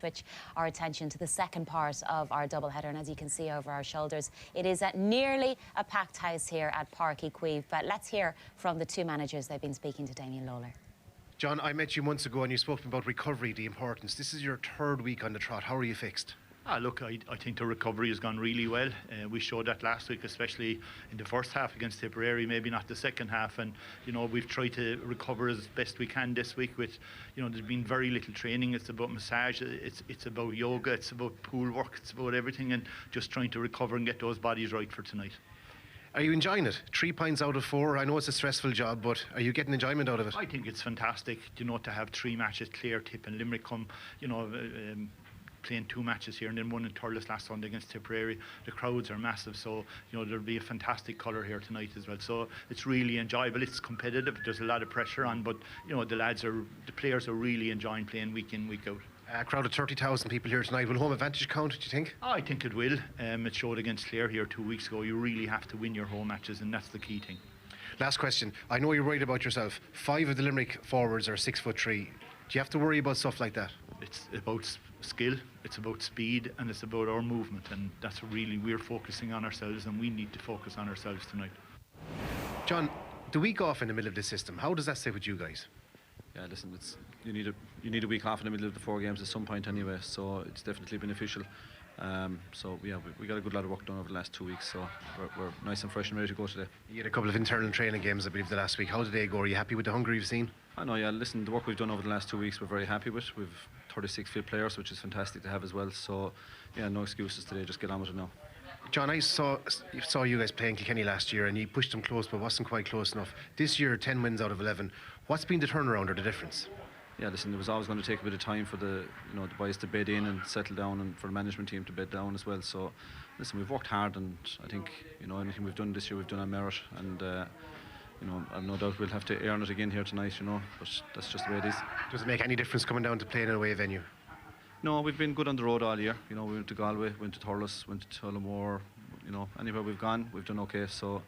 Switch our attention to the second part of our doubleheader, and as you can see over our shoulders, it is at nearly a packed house here at Páirc Chaoimh. But let's hear from the two managers. They've been speaking to Damien Lawler. John, I met you months ago and you spoke about recovery, the importance. This is your third week on the trot. How are you fixed? Look, I think the recovery has gone really well. We showed that last week, especially in the first half against Tipperary, maybe not the second half. And, you know, we've tried to recover as best we can this week with, you know, there's been very little training. It's about massage, it's about yoga, it's about pool work, it's about everything, and just trying to recover and get those bodies right for tonight. Are you enjoying it? 3 pints out of 4. I know it's a stressful job, but are you getting enjoyment out of it? I think it's fantastic, you know, to have 3 matches, Clare, Tip and Limerick come, you know, playing 2 matches here and then one in Thurles last Sunday against Tipperary. The crowds are massive, so you know there'll be a fantastic colour here tonight as well. So it's really enjoyable. It's competitive. There's a lot of pressure on, but you know the players are really enjoying playing week in, week out. A crowd of 30,000 people here tonight. Will home advantage count, do you think? Oh, I think it will. It showed against Clare here 2 weeks ago. You really have to win your home matches, and that's the key thing. Last question. I know you're worried about yourself. 5 of the Limerick forwards are 6'3". Do you have to worry about stuff like that? It's about skill, it's about speed, and it's about our movement, and that's really, we're focusing on ourselves, and we need to focus on ourselves tonight. John, the week off in the middle of this system, how does that sit with you guys? Yeah, listen, you need a week off in the middle of the 4 games at some point anyway, so it's definitely beneficial. So yeah, we got a good lot of work done over the last 2 weeks, so we're nice and fresh and ready to go today. You had a couple of internal training games, I believe, the last week. How did they go? Are you happy with the hunger you've seen? I know, yeah, listen, the work we've done over the last 2 weeks we're very happy with. We've 36 fit players, which is fantastic to have as well, so yeah, no excuses today, just get on with it now. John, I saw you guys playing Kilkenny last year and you pushed them close but wasn't quite close enough. This year, 10 wins out of 11. What's been the turnaround or the difference? Yeah, listen, it was always going to take a bit of time for the boys to bed in and settle down, and for the management team to bed down as well. So, listen, we've worked hard, and I think anything we've done this year we've done on merit, and I've no doubt we'll have to earn it again here tonight, but that's just the way it is. Does it make any difference coming down to playing in a away venue? No, we've been good on the road all year. We went to Galway, went to Thurles, went to Tullamore. Anywhere we've gone, we've done okay. So,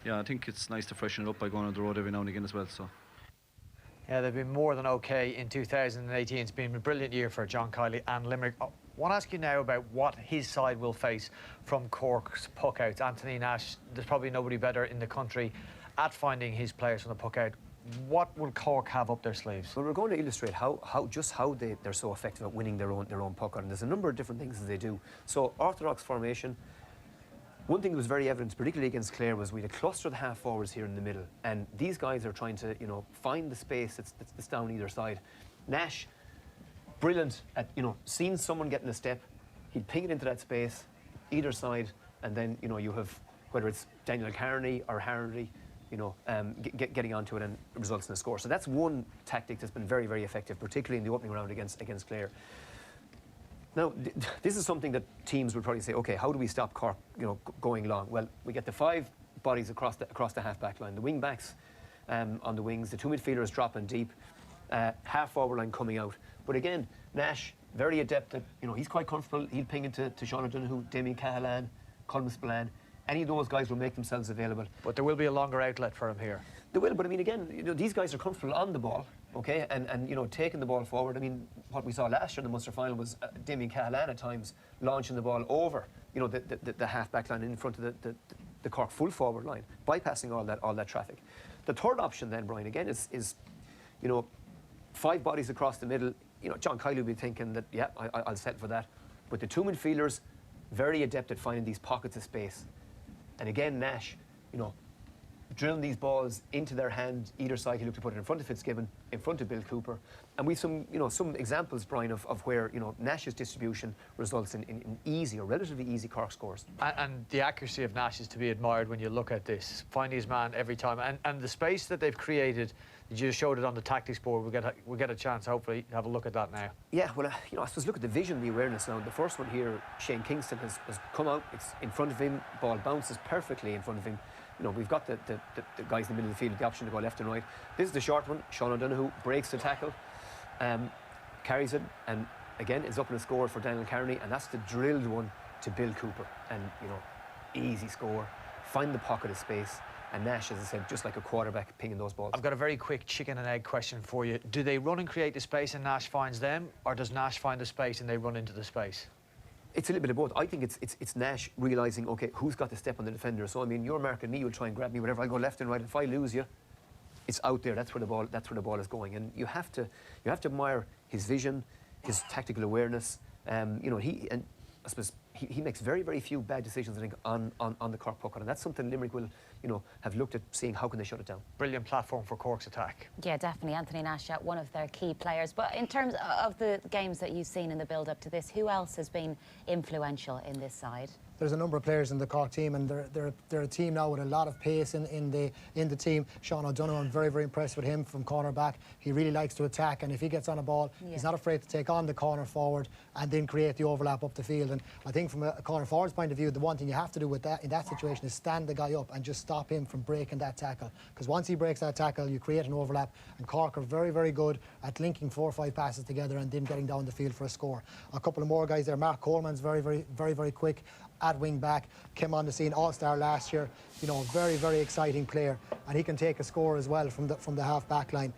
yeah, I think it's nice to freshen it up by going on the road every now and again as well. So. Yeah, they've been more than okay in 2018. It's been a brilliant year for John Kiely and Limerick. I want to ask you now about what his side will face from Cork's puckouts. Anthony Nash, there's probably nobody better in the country at finding his players from the puckout. What will Cork have up their sleeves? Well, we're going to illustrate how they're so effective at winning their own puckout, and there's a number of different things that they do. So, orthodox formation. One thing that was very evident, particularly against Clare, was we had a cluster of the half forwards here in the middle, and these guys are trying to, find the space that's down either side. Nash, brilliant at, seeing someone getting a step, he'd ping it into that space, either side, and then, you have, whether it's Daniel Carney or Harry, getting onto it, and it results in a score. So that's one tactic that's been very, very effective, particularly in the opening round against Clare. Now, this is something that teams would probably say, okay, how do we stop Cork, going long? Well, we get the 5 bodies across the half-back line, the wing-backs on the wings, the 2 midfielders dropping deep, half-forward line coming out. But again, Nash, very adept at, he's quite comfortable. He'll ping it to Sean O'Donoghue, Damien Cahalane, Colm Spillane. Any of those guys will make themselves available. But there will be a longer outlet for him here. They will, but I mean, again, these guys are comfortable on the ball, okay, and taking the ball forward. I mean, what we saw last year in the Munster final was Damien Cahalane at times launching the ball over, the half-back line in front of the Cork full forward line, bypassing all that traffic. The third option then, Brian, again, is 5 bodies across the middle. John Kiely will be thinking that, yeah, I'll settle for that. But the 2 midfielders, very adept at finding these pockets of space. And again, Nash, drilling these balls into their hand, either side. He looked to put it in front of Fitzgibbon, in front of Bill Cooper. And we've some examples, Brian, of where, Nash's distribution results in easy or relatively easy Cork scores. And the accuracy of Nash is to be admired when you look at this. Finding his man every time. And the space that they've created, you just showed it on the tactics board. We'll get a chance, hopefully, to have a look at that now. Yeah, well, I suppose look at the vision, the awareness now. The first one here, Shane Kingston has come out. It's in front of him. Ball bounces perfectly in front of him. We've got the guys in the middle of the field, the option to go left and right. This is the short one. Sean O'Donoghue breaks the tackle, carries it, and again, is up in a score for Daniel Carney, and that's the drilled one to Bill Cooper. And, easy score. Find the pocket of space. And Nash, as I said, just like a quarterback pinging those balls. I've got a very quick chicken and egg question for you. Do they run and create the space and Nash finds them, or does Nash find the space and they run into the space? It's a little bit of both. I think it's Nash realising, OK, who's got the step on the defender? So, I mean, you're marking me, you'll try and grab me, whatever. I go left and right. If I lose you, it's out there. That's where the ball is going. And you have to admire his vision, his tactical awareness. You know, I suppose he makes very, very few bad decisions, I think, on the Cork puck. And that's something Limerick will, you know, have looked at seeing how can they shut it down. Brilliant platform for Cork's attack. Yeah, definitely. Anthony Nash, one of their key players. But in terms of the games that you've seen in the build-up to this, who else has been influential in this side? There's a number of players in the Cork team, and they're a team now with a lot of pace in the team. Sean O'Donoghue, I'm very, very impressed with him from corner back. He really likes to attack, and if he gets on a ball, he's not afraid to take on the corner forward and then create the overlap up the field. And I think from a corner forward's point of view, the one thing you have to do with that in that situation is stand the guy up and just stop him from breaking that tackle. Because once he breaks that tackle, you create an overlap, and Cork are very, very good at linking 4 or 5 passes together and then getting down the field for a score. A couple of more guys there. Mark Coleman's very, very, very, very quick at wing back, came on the scene, all-star last year. You know, very, very exciting player, and he can take a score as well from the half back line.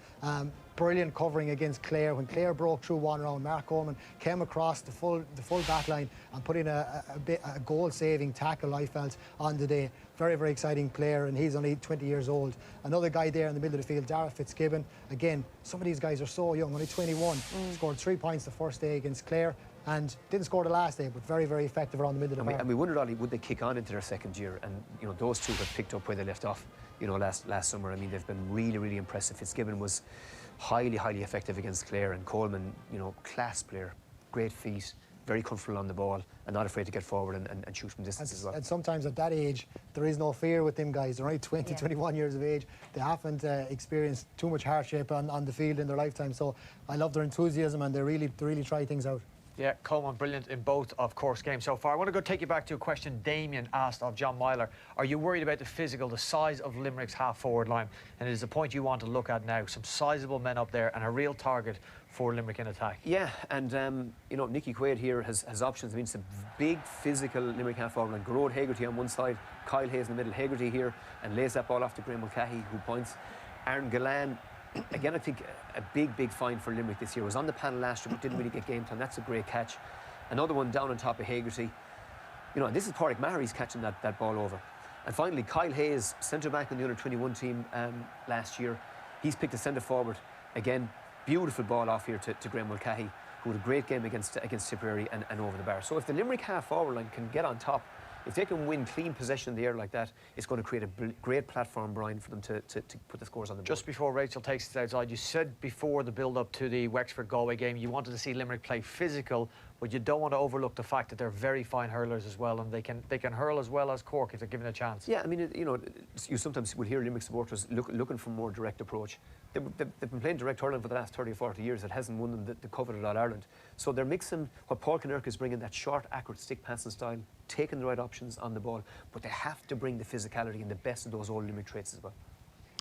Brilliant covering against Clare. When Clare broke through one round, Mark Coleman came across the full back line and put in a goal-saving tackle, I felt, on the day. Very, very exciting player, and he's only 20 years old. Another guy there in the middle of the field, Dara Fitzgibbon. Again, some of these guys are so young, only 21. Scored 3 points the first day against Clare, and didn't score the last day, but very, very effective around the middle of the park. And we wondered, Ollie, would they kick on into their second year? And, you know, those two have picked up where they left off, you know, last summer. I mean, they've been really, really impressive. Fitzgibbon was highly, highly effective against Clare, and Coleman, you know, class player, great feet, very comfortable on the ball, and not afraid to get forward and shoot from distance as well. And sometimes at that age, there is no fear with them guys. They're only 20, 21 years of age. They haven't experienced too much hardship on the field in their lifetime. So I love their enthusiasm, and they really try things out. Yeah, Coleman brilliant in both of Cork's games so far. I want to go take you back to a question Damien asked of John Myler. Are you worried about the physical, the size of Limerick's half-forward line? And it is a point you want to look at now. Some sizable men up there and a real target for Limerick in attack. Yeah, and you know, Nicky Quaid here has options. I mean, it's a big physical Limerick half-forward line. Garrod Hegarty on one side, Kyle Hayes in the middle. Hegarty here, and lays that ball off to Graham Mulcahy, who points. Aaron Gillan, again, I think a big find for Limerick this year. Was on the panel last year but didn't really get game time. That's a great catch. Another one down on top of Hegarty. You know, and this is Páirc Maherty's catching that ball over. And finally, Kyle Hayes, centre back on the under-21 team last year. He's picked a centre forward. Again, beautiful ball off here to Graham Mulcahy, who had a great game against Tipperary and over the bar. So if the Limerick half-forward line can get on top, if they can win clean possession in the air like that, it's going to create a great platform, Brian, for them to put the scores on the board. Just before Rachel takes it outside, you said before the build-up to the Wexford-Galway game you wanted to see Limerick play physical, but you don't want to overlook the fact that they're very fine hurlers as well, and they can hurl as well as Cork if they're given a chance. Yeah, I mean, you know, you sometimes will hear Limerick supporters looking for more direct approach. They've been playing direct hurling for the last 30 or 40 years. It hasn't won them the coveted All-Ireland. So they're mixing what Paul Kinnerk is bringing, that short, accurate stick passing style, taking the right options on the ball, but they have to bring the physicality and the best of those old Limerick traits as well.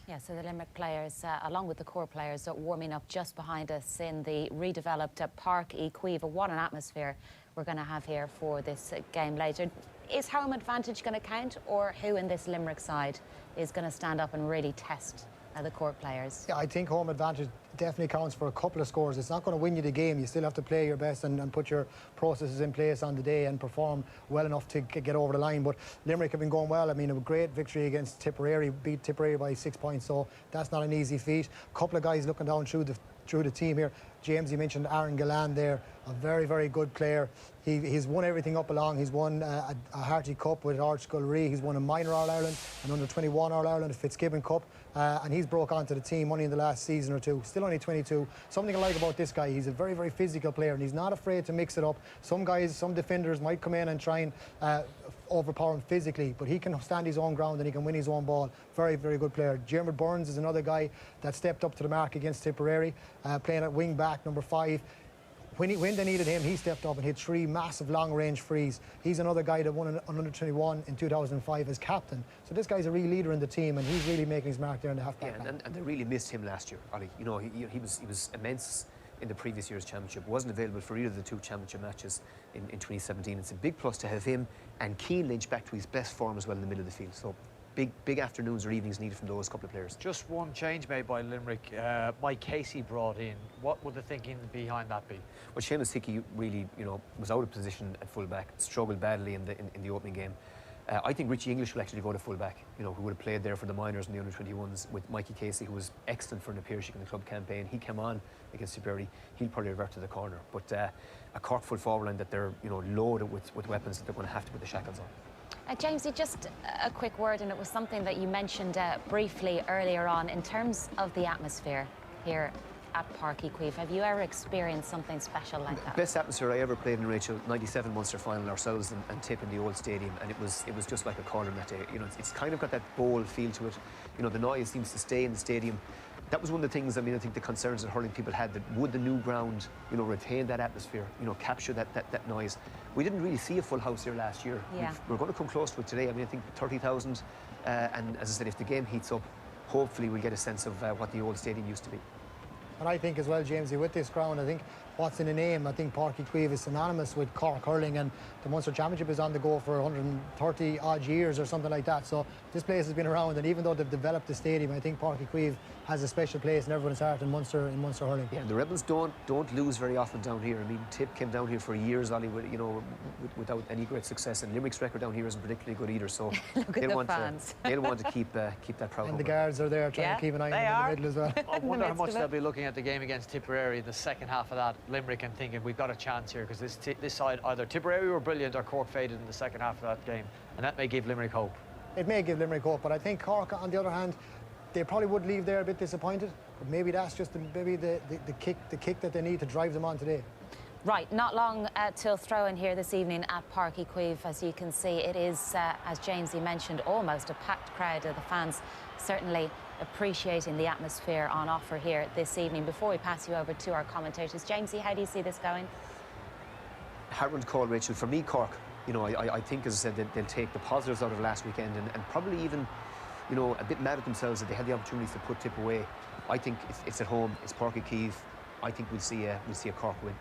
Yeah, so the Limerick players, along with the core players, are warming up just behind us in the redeveloped Páirc Cuivre. What an atmosphere we're going to have here for this game later. Is home advantage going to count, or who in this Limerick side is going to stand up and really test the Cork players? Yeah, I think home advantage definitely counts for a couple of scores. It's not going to win you the game. You still have to play your best and put your processes in place on the day and perform well enough to get over the line. But Limerick have been going well. I mean, a great victory against Tipperary, beat Tipperary by 6 points, so that's not an easy feat. A couple of guys looking down through the team here. James, you mentioned Aaron Gillan there, a very, very good player. He's won everything up along. He's won a Harty Cup with Arch Scullery. He's won a minor All-Ireland, an under-21 All-Ireland, a Fitzgibbon Cup, and he's broke onto the team only in the last season or two. Still only 22. Something I like about this guy, he's a very, very physical player, and he's not afraid to mix it up. Some guys, some defenders might come in and try and overpower him physically, but he can stand his own ground and he can win his own ball. Very, very good player. Jeremy Burns is another guy that stepped up to the mark against Tipperary, playing at wing back, number 5. When they needed him, he stepped up and hit 3 massive long-range frees. He's another guy that won an under-21 in 2005 as captain. So this guy's a real leader in the team, and he's really making his mark there in the half-back. Yeah, and they really missed him last year, Ollie. You know, he was immense in the previous year's championship. Wasn't available for either of the 2 championship matches in 2017. It's a big plus to have him and Keane Lynch back to his best form as well in the middle of the field. So big afternoons or evenings needed from those couple of players. Just one change made by Limerick. Mike Casey brought in. What would the thinking behind that be? Well, Seamus Hickey really, was out of position at full-back, struggled badly in the opening game. I think Richie English will actually go to full-back, who would have played there for the minors and the under-21s with Mikey Casey, who was excellent for an Páirc in the club campaign. He came on against Tipperary. He'll probably revert to the corner. But a Cork full forward line that they're, loaded with weapons that they're going to have to put the shackles on. Jamesy, just a quick word, and it was something that you mentioned briefly earlier on in terms of the atmosphere here at Páirc Uí Chaoimh. Have you ever experienced something special like that? Best atmosphere I ever played in, Rachel. 97 Munster final ourselves and Tip in the old stadium, and it was just like a corner that day. It's kind of got that bowl feel to it. The noise seems to stay in the stadium. That was one of the things. I think the concerns that hurling people had, that would the new ground, retain that atmosphere, capture that noise. We didn't really see a full house here last year. Yeah. We're going to come close to it today. I think 30,000, and as I said, if the game heats up, hopefully we'll get a sense of what the old stadium used to be. And I think as well, Jamesy, with this ground, I think what's in the name, I think Páirc Uí Chaoimh is synonymous with Cork hurling, and the Munster Championship is on the go for 130 odd years or something like that. So this place has been around, and even though they've developed the stadium, I think Páirc Uí Chaoimh has a special place in everyone's heart in Munster hurling. Yeah, and the Rebels don't lose very often down here. Tip came down here for years, Ollie, without any great success, and Limerick's record down here isn't particularly good either. So they'll want to keep that proud. And the guards are there trying to keep an eye on them in the middle as well. I wonder how much they'll be looking at the game against Tipperary in the second half of that, Limerick, and thinking we've got a chance here, because this side, either Tipperary were brilliant or Cork faded in the second half of that game, and that may give Limerick hope. It may give Limerick hope, but I think Cork, on the other hand, they probably would leave there a bit disappointed. But maybe that's just the kick that they need to drive them on today. Right, not long till throw-in here this evening at Páirc Uí Chaoimh. As you can see, it is, as Jamesy mentioned, almost a packed crowd of the fans, certainly appreciating the atmosphere on offer here this evening. Before we pass you over to our commentators, Jamesy, how do you see this going? Hard one to call, Rachel. For me, Cork, I think, as I said, they'll take the positives out of last weekend and probably even, a bit mad at themselves that they had the opportunities to put Tip away. I think it's at home, it's Páirc Uí Chaoimh. I think we'll see a Cork win.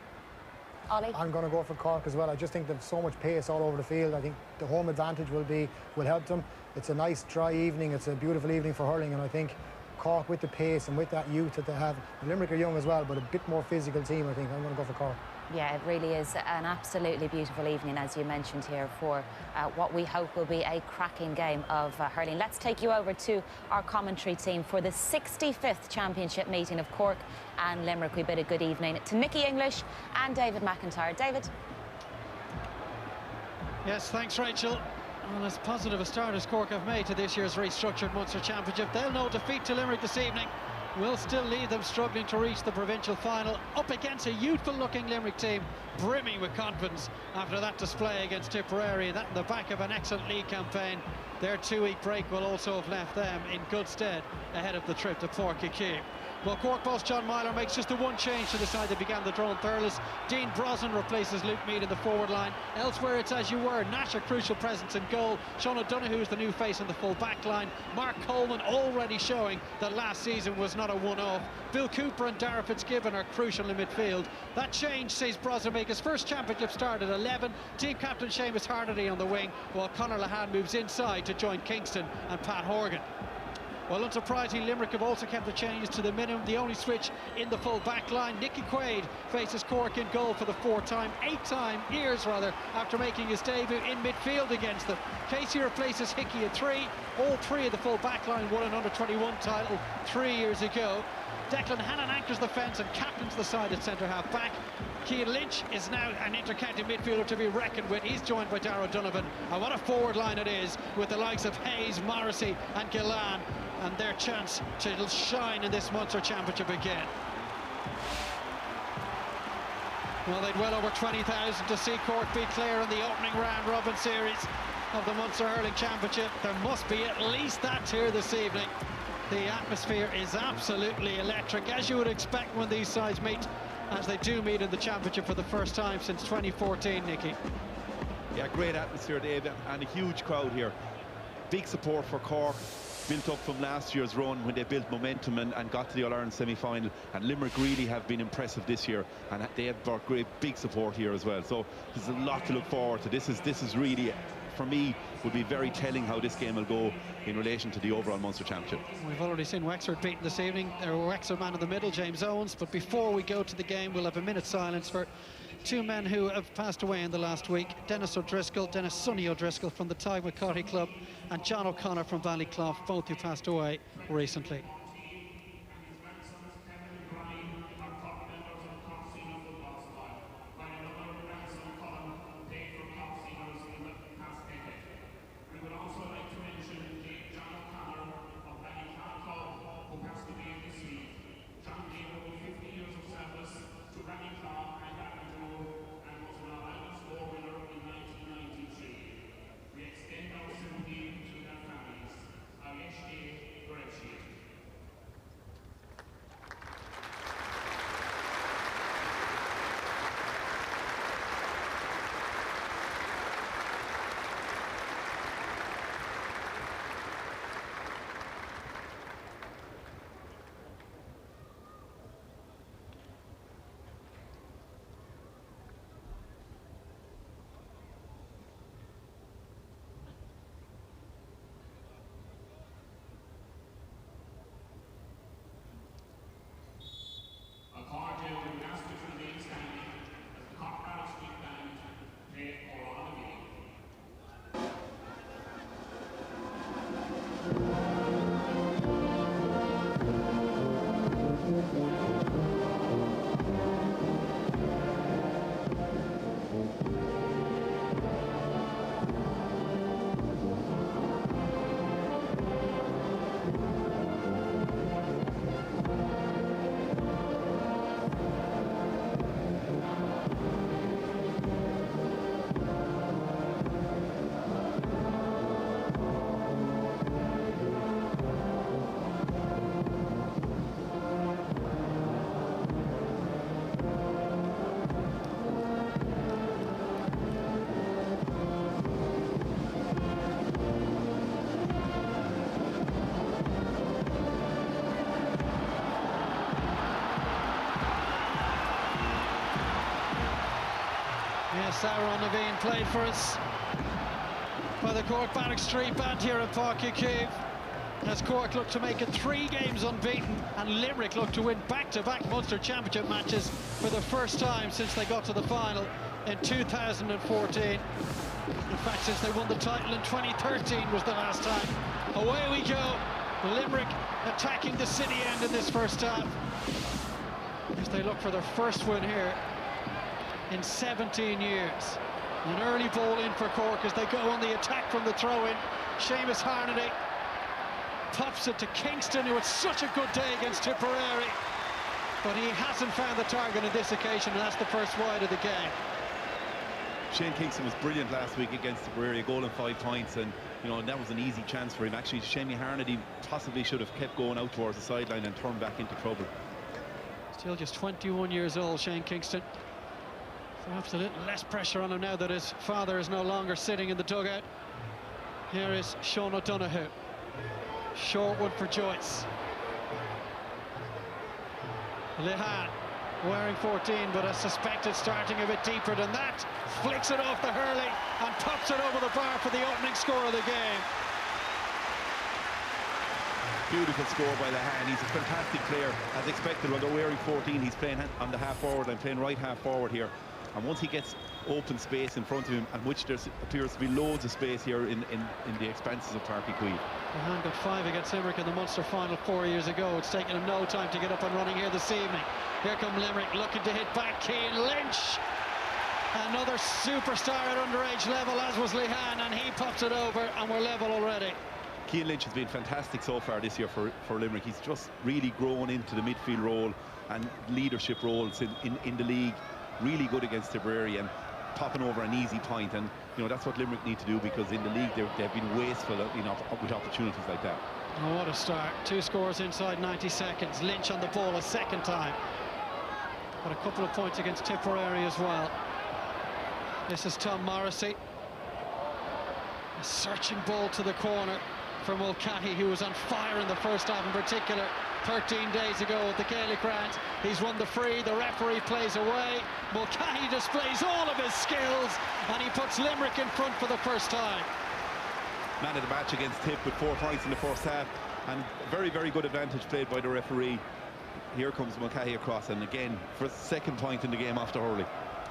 Ollie? I'm going to go for Cork as well. I just think they've so much pace all over the field. I think the home advantage will help them. It's a nice dry evening. It's a beautiful evening for hurling, and I think Cork, with the pace and with that youth that they have, Limerick are young as well, but a bit more physical team. I think I'm going to go for Cork. Yeah, it really is an absolutely beautiful evening, as you mentioned here, for what we hope will be a cracking game of hurling. Let's take you over to our commentary team for the 65th championship meeting of Cork and Limerick. We bid a good evening to Nicky English and David McIntyre. David? Yes, thanks, Rachel. Well, as positive a start as Cork have made to this year's restructured Munster Championship, they'll know defeat to Limerick this evening will still leave them struggling to reach the provincial final, up against a youthful-looking Limerick team brimming with confidence after that display against Tipperary, and that in the back of an excellent league campaign. Their two-week break will also have left them in good stead ahead of the trip to Páirc Uí Chaoimh. Well, Cork boss John Myler makes just the one change to the side that began the draw in Thurles. Dean Brosnan replaces Luke Meade in the forward line. Elsewhere, it's as you were. Nash, a crucial presence in goal. Sean O'Donoghue is the new face in the full back line. Mark Coleman already showing that last season was not a one-off. Bill Cooper and Dara Fitzgibbon are crucial in midfield. That change sees Brosnan make his first championship start at 11. Team captain Seamus Harnedy on the wing, while Conor Lahan moves inside to join Kingston and Pat Horgan. Well, unsurprisingly, Limerick have also kept the changes to the minimum. The only switch in the full back line. Nicky Quaid faces Cork in goal for the eighth-time years after making his debut in midfield against them. Casey replaces Hickey at 3. All three of the full back line won an under-21 title 3 years ago. Declan Hannon anchors the fence and captains the side at centre-half back. Cian Lynch is now an inter-county midfielder to be reckoned with. He's joined by Darragh Donovan. And what a forward line it is, with the likes of Hayes, Morrissey and Gillan, and their chance to shine in this Munster Championship again. Well, they'd well over 20,000 to see Cork beat Clare in the opening round robin series of the Munster Hurling Championship. There must be at least that here this evening. The atmosphere is absolutely electric, as you would expect when these sides meet, as they do meet in the championship for the first time since 2014, Nicky. Yeah, great atmosphere, Dave, and a huge crowd here. Big support for Cork, built up from last year's run when they built momentum and got to the All-Ireland semi-final. And Limerick really have been impressive this year, and they have brought great big support here as well. So there's a lot to look forward to. This is really for me, would be very telling how this game will go in relation to the overall Munster Championship. We've already seen Wexford beaten this evening. Their Wexford man in the middle, James Owens. But before we go to the game, we'll have a minute's silence for two men who have passed away in the last week. Dennis Sonny O'Driscoll from the Tyne McCarthy Club, and John O'Connor from Ballyclough, both who passed away recently. Sauron Naveen played for us by the Cork Páirc Street Band here at Páirc Chaoimh, as Cork look to make it 3 games unbeaten, and Limerick look to win back-to-back Munster Championship matches for the first time since they got to the final in 2014. In fact, since they won the title in 2013 was the last time. Away we go. Limerick attacking the city end in this first half, as they look for their first win here in 17 years. An early ball in for Cork as they go on the attack from the throw-in. Seamus Harnedy pops it to Kingston, who had such a good day against Tipperary, but he hasn't found the target on this occasion, and that's the first wide of the game. Shane Kingston was brilliant last week against Tipperary, a goal and 5 points, and you know that was an easy chance for him. Actually, Seamus Harnedy possibly should have kept going out towards the sideline and turned back into trouble. Still just 21 years old, Shane Kingston. Perhaps a little less pressure on him now that his father is no longer sitting in the dugout. Here is Sean O'Donoghue. Short one for Joyce. Lihan wearing 14, but as suspected, starting a bit deeper than that. Flicks it off the hurley and pops it over the bar for the opening score of the game. Beautiful score by Lihan. He's a fantastic player, as expected. Although wearing 14, he's playing on the half forward. I'm playing right half forward here. And once he gets open space in front of him, and which there appears to be loads of space here in the expanses of Páirc Chaoimh. Lihan got 5 against Limerick in the Munster final 4 years ago. It's taken him no time to get up and running here this evening. Here come Limerick looking to hit back. Cian Lynch, another superstar at underage level, as was Lihan, and he pops it over, and we're level already. Cian Lynch has been fantastic so far this year for Limerick. He's just really grown into the midfield role and leadership roles in the league. Really good against Tipperary and popping over an easy point, and you know that's what Limerick need to do, because in the league they've been wasteful with opportunities like that. Oh, what a start. 2 scores inside 90 seconds. Lynch on the ball a second time. Got a couple of points against Tipperary as well. This is Tom Morrissey. A searching ball to the corner for Mulcahy, who was on fire in the first half in particular. 13 days ago at the Gaelic Rounds. He's won the free, the referee plays away. Mulcahy displays all of his skills and he puts Limerick in front for the first time. Man of the match against Tip with 4 points in the first half, and very, very good advantage played by the referee. Here comes Mulcahy across, and again for 2nd point in the game after Hurley.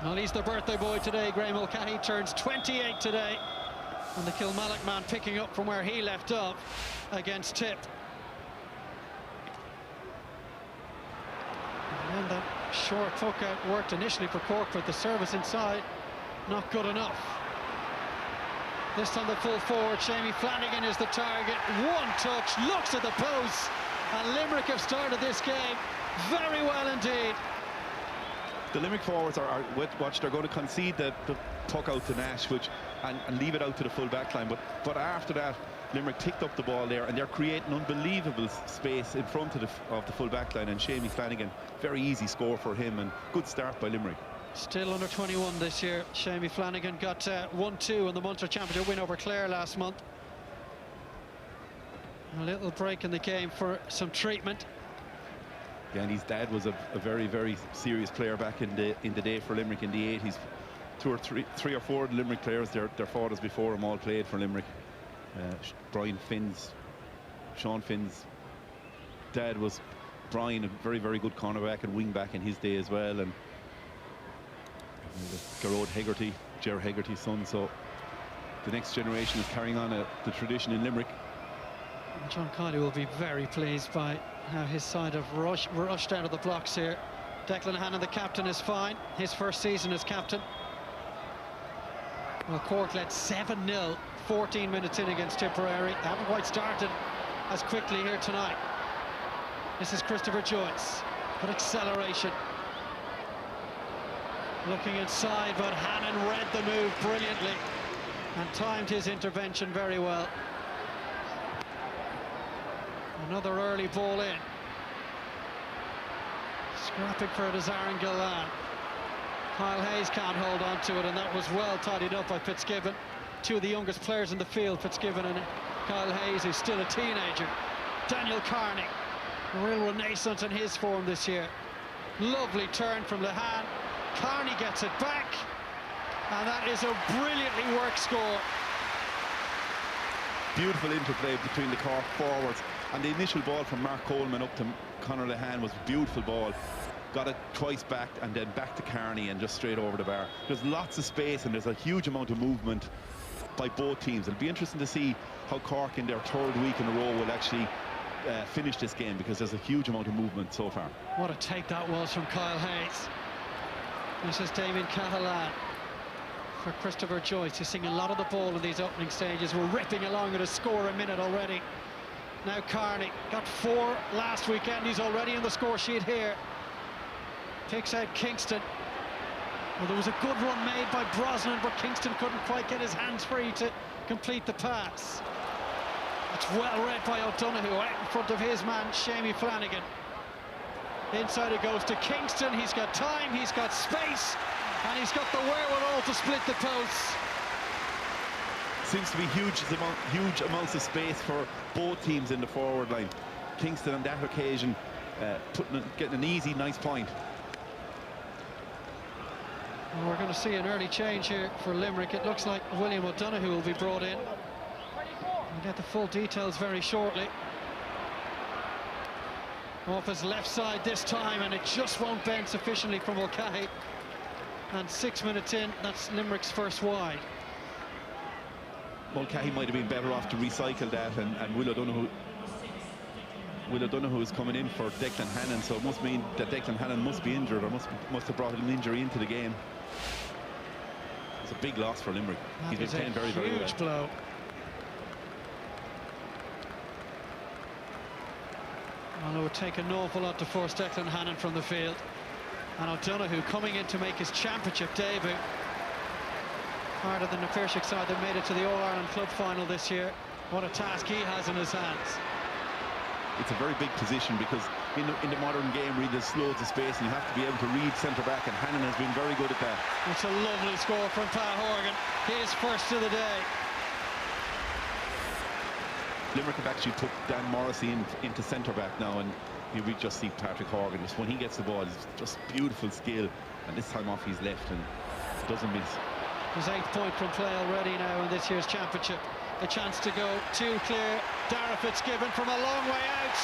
Well, he's the birthday boy today. Graham Mulcahy turns 28 today, and the Kilmallock man picking up from where he left off against Tip. And that short hook out worked initially for Cork, but the service inside not good enough. This time the full forward, Chaoimh Flanagan is the target. One touch, looks at the post, and Limerick have started this game very well indeed. The Limerick forwards are watch, they're going to concede the puck out to Nash, and leave it out to the full back line. But after that, Limerick ticked up the ball there, and they're creating unbelievable space in front of the full back line. And Chaoimh Flanagan, very easy score for him, and good start by Limerick. Still under 21 this year. Chaoimh Flanagan got 1-2 in the Munster Championship win over Clare last month. A little break in the game for some treatment. Yeah, and his dad was a very, very serious player back in the day for Limerick in the 80s. Three or four Limerick players, their fathers before him, all played for Limerick. Sean Finn's dad was Brian, a very, very good cornerback and wing back in his day as well. And Gerard Hegarty, Ger Hegarty's son. So the next generation is carrying on the tradition in Limerick. John Kiely will be very pleased by how his side have rushed out of the blocks here. Declan Hannon, the captain, is fine. His first season as captain. Well, Cork led 7-0, 14 minutes in against Tipperary. They haven't quite started as quickly here tonight. This is Christopher Joyce. Good acceleration. Looking inside, but Hannon read the move brilliantly and timed his intervention very well. Another early ball in. Scrapping for it is Aaron Gillan. Kyle Hayes can't hold on to it, and that was well tidied up by Fitzgibbon. Two of the youngest players in the field, Fitzgibbon and Kyle Hayes, who's still a teenager. Daniel Carney, a real renaissance in his form this year. Lovely turn from Lehan. Carney gets it back, and that is a brilliantly worked score. Beautiful interplay between the Cork forwards, and the initial ball from Mark Coleman up to Conor Lehan was a beautiful ball. Got it twice back and then back to Carney and just straight over the bar. There's lots of space and there's a huge amount of movement by both teams. It'll be interesting to see how Cork in their 3rd week in a row will actually finish this game, because there's a huge amount of movement so far. What a take that was from Kyle Hayes. This is Damien Cahalan for Christopher Joyce. He's seeing a lot of the ball in these opening stages. We're ripping along at a score a minute already. Now Carney got 4 last weekend. He's already in the score sheet here. Picks out Kingston. Well, there was a good run made by Brosnan, but Kingston couldn't quite get his hands free to complete the pass. It's well read by O'Donoghue out in front of his man, Chaoimh Flanagan. Inside it goes to Kingston. He's got time, he's got space, and he's got the wherewithal to split the posts. Seems to be huge amounts of space for both teams in the forward line. Kingston on that occasion getting an easy, nice point. Well, we're going to see an early change here for Limerick. It looks like William O'Donoghue will be brought in. We'll get the full details very shortly. Off his left side this time, and it just won't bend sufficiently from Mulcahy. And 6 minutes in, that's Limerick's first wide. Mulcahy might have been better off to recycle that, and Will O'Donoghue is coming in for Declan Hannon, so it must mean that Declan Hannon must be injured, or must have brought an injury into the game. It's a big loss for Limerick. He's been playing very, very well. Huge blow. Well, it would take an awful lot to force Declan Hannon from the field. And O'Donoghue coming in to make his championship debut. Part of the Páirc side that made it to the All-Ireland Club final this year. What a task he has in his hands. It's a very big position, because in the modern game, really, there's loads of space, and you have to be able to read centre-back, and Hannon has been very good at that. It's a lovely score from Pat Horgan. His first of the day. Limerick have actually put Dan Morrissey into centre-back now, and we just see Patrick Horgan, just when he gets the ball, it's just beautiful skill, and this time off his left and doesn't miss. There's 8 points from play already now in this year's championship. A chance to go too clear. Dara Fitzgibbon from a long way out.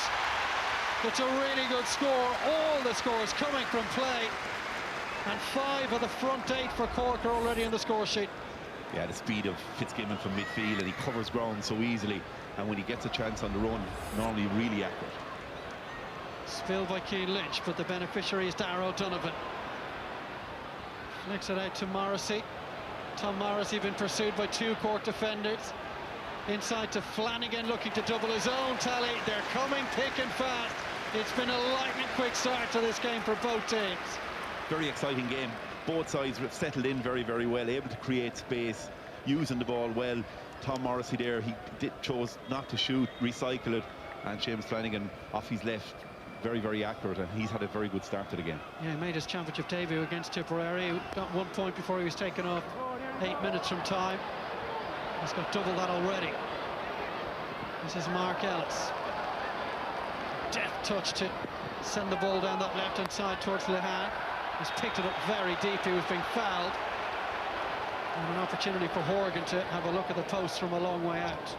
It's a really good score. All the scores coming from play, and 5 of the front 8 for Cork are already on the score sheet. Yeah, the speed of Fitzgibbon from midfield, and he covers ground so easily, and when he gets a chance on the run, normally really accurate. Spilled by Cian Lynch, but the beneficiary is Darragh O'Donovan. Flicks it out to Morrissey. Tom Morrissey been pursued by 2 Cork defenders. Inside to Flanagan, looking to double his own tally. They're coming thick and fast. It's been a lightning quick start to this game for both teams. Very exciting game. Both sides have settled in very, very well, able to create space, using the ball well. Tom Morrissey there, he chose not to shoot, recycle it, and Seamus Flanagan off his left, very, very accurate, and he's had a very good start to the game. Yeah, he made his championship debut against Tipperary. He got 1 point before he was taken off 8 minutes from time. He's got double that already. This is Mark Ellis. Deft touch to send the ball down that left-hand side towards Lehane. He's picked it up very deep. He was being fouled. And an opportunity for Horgan to have a look at the post from a long way out.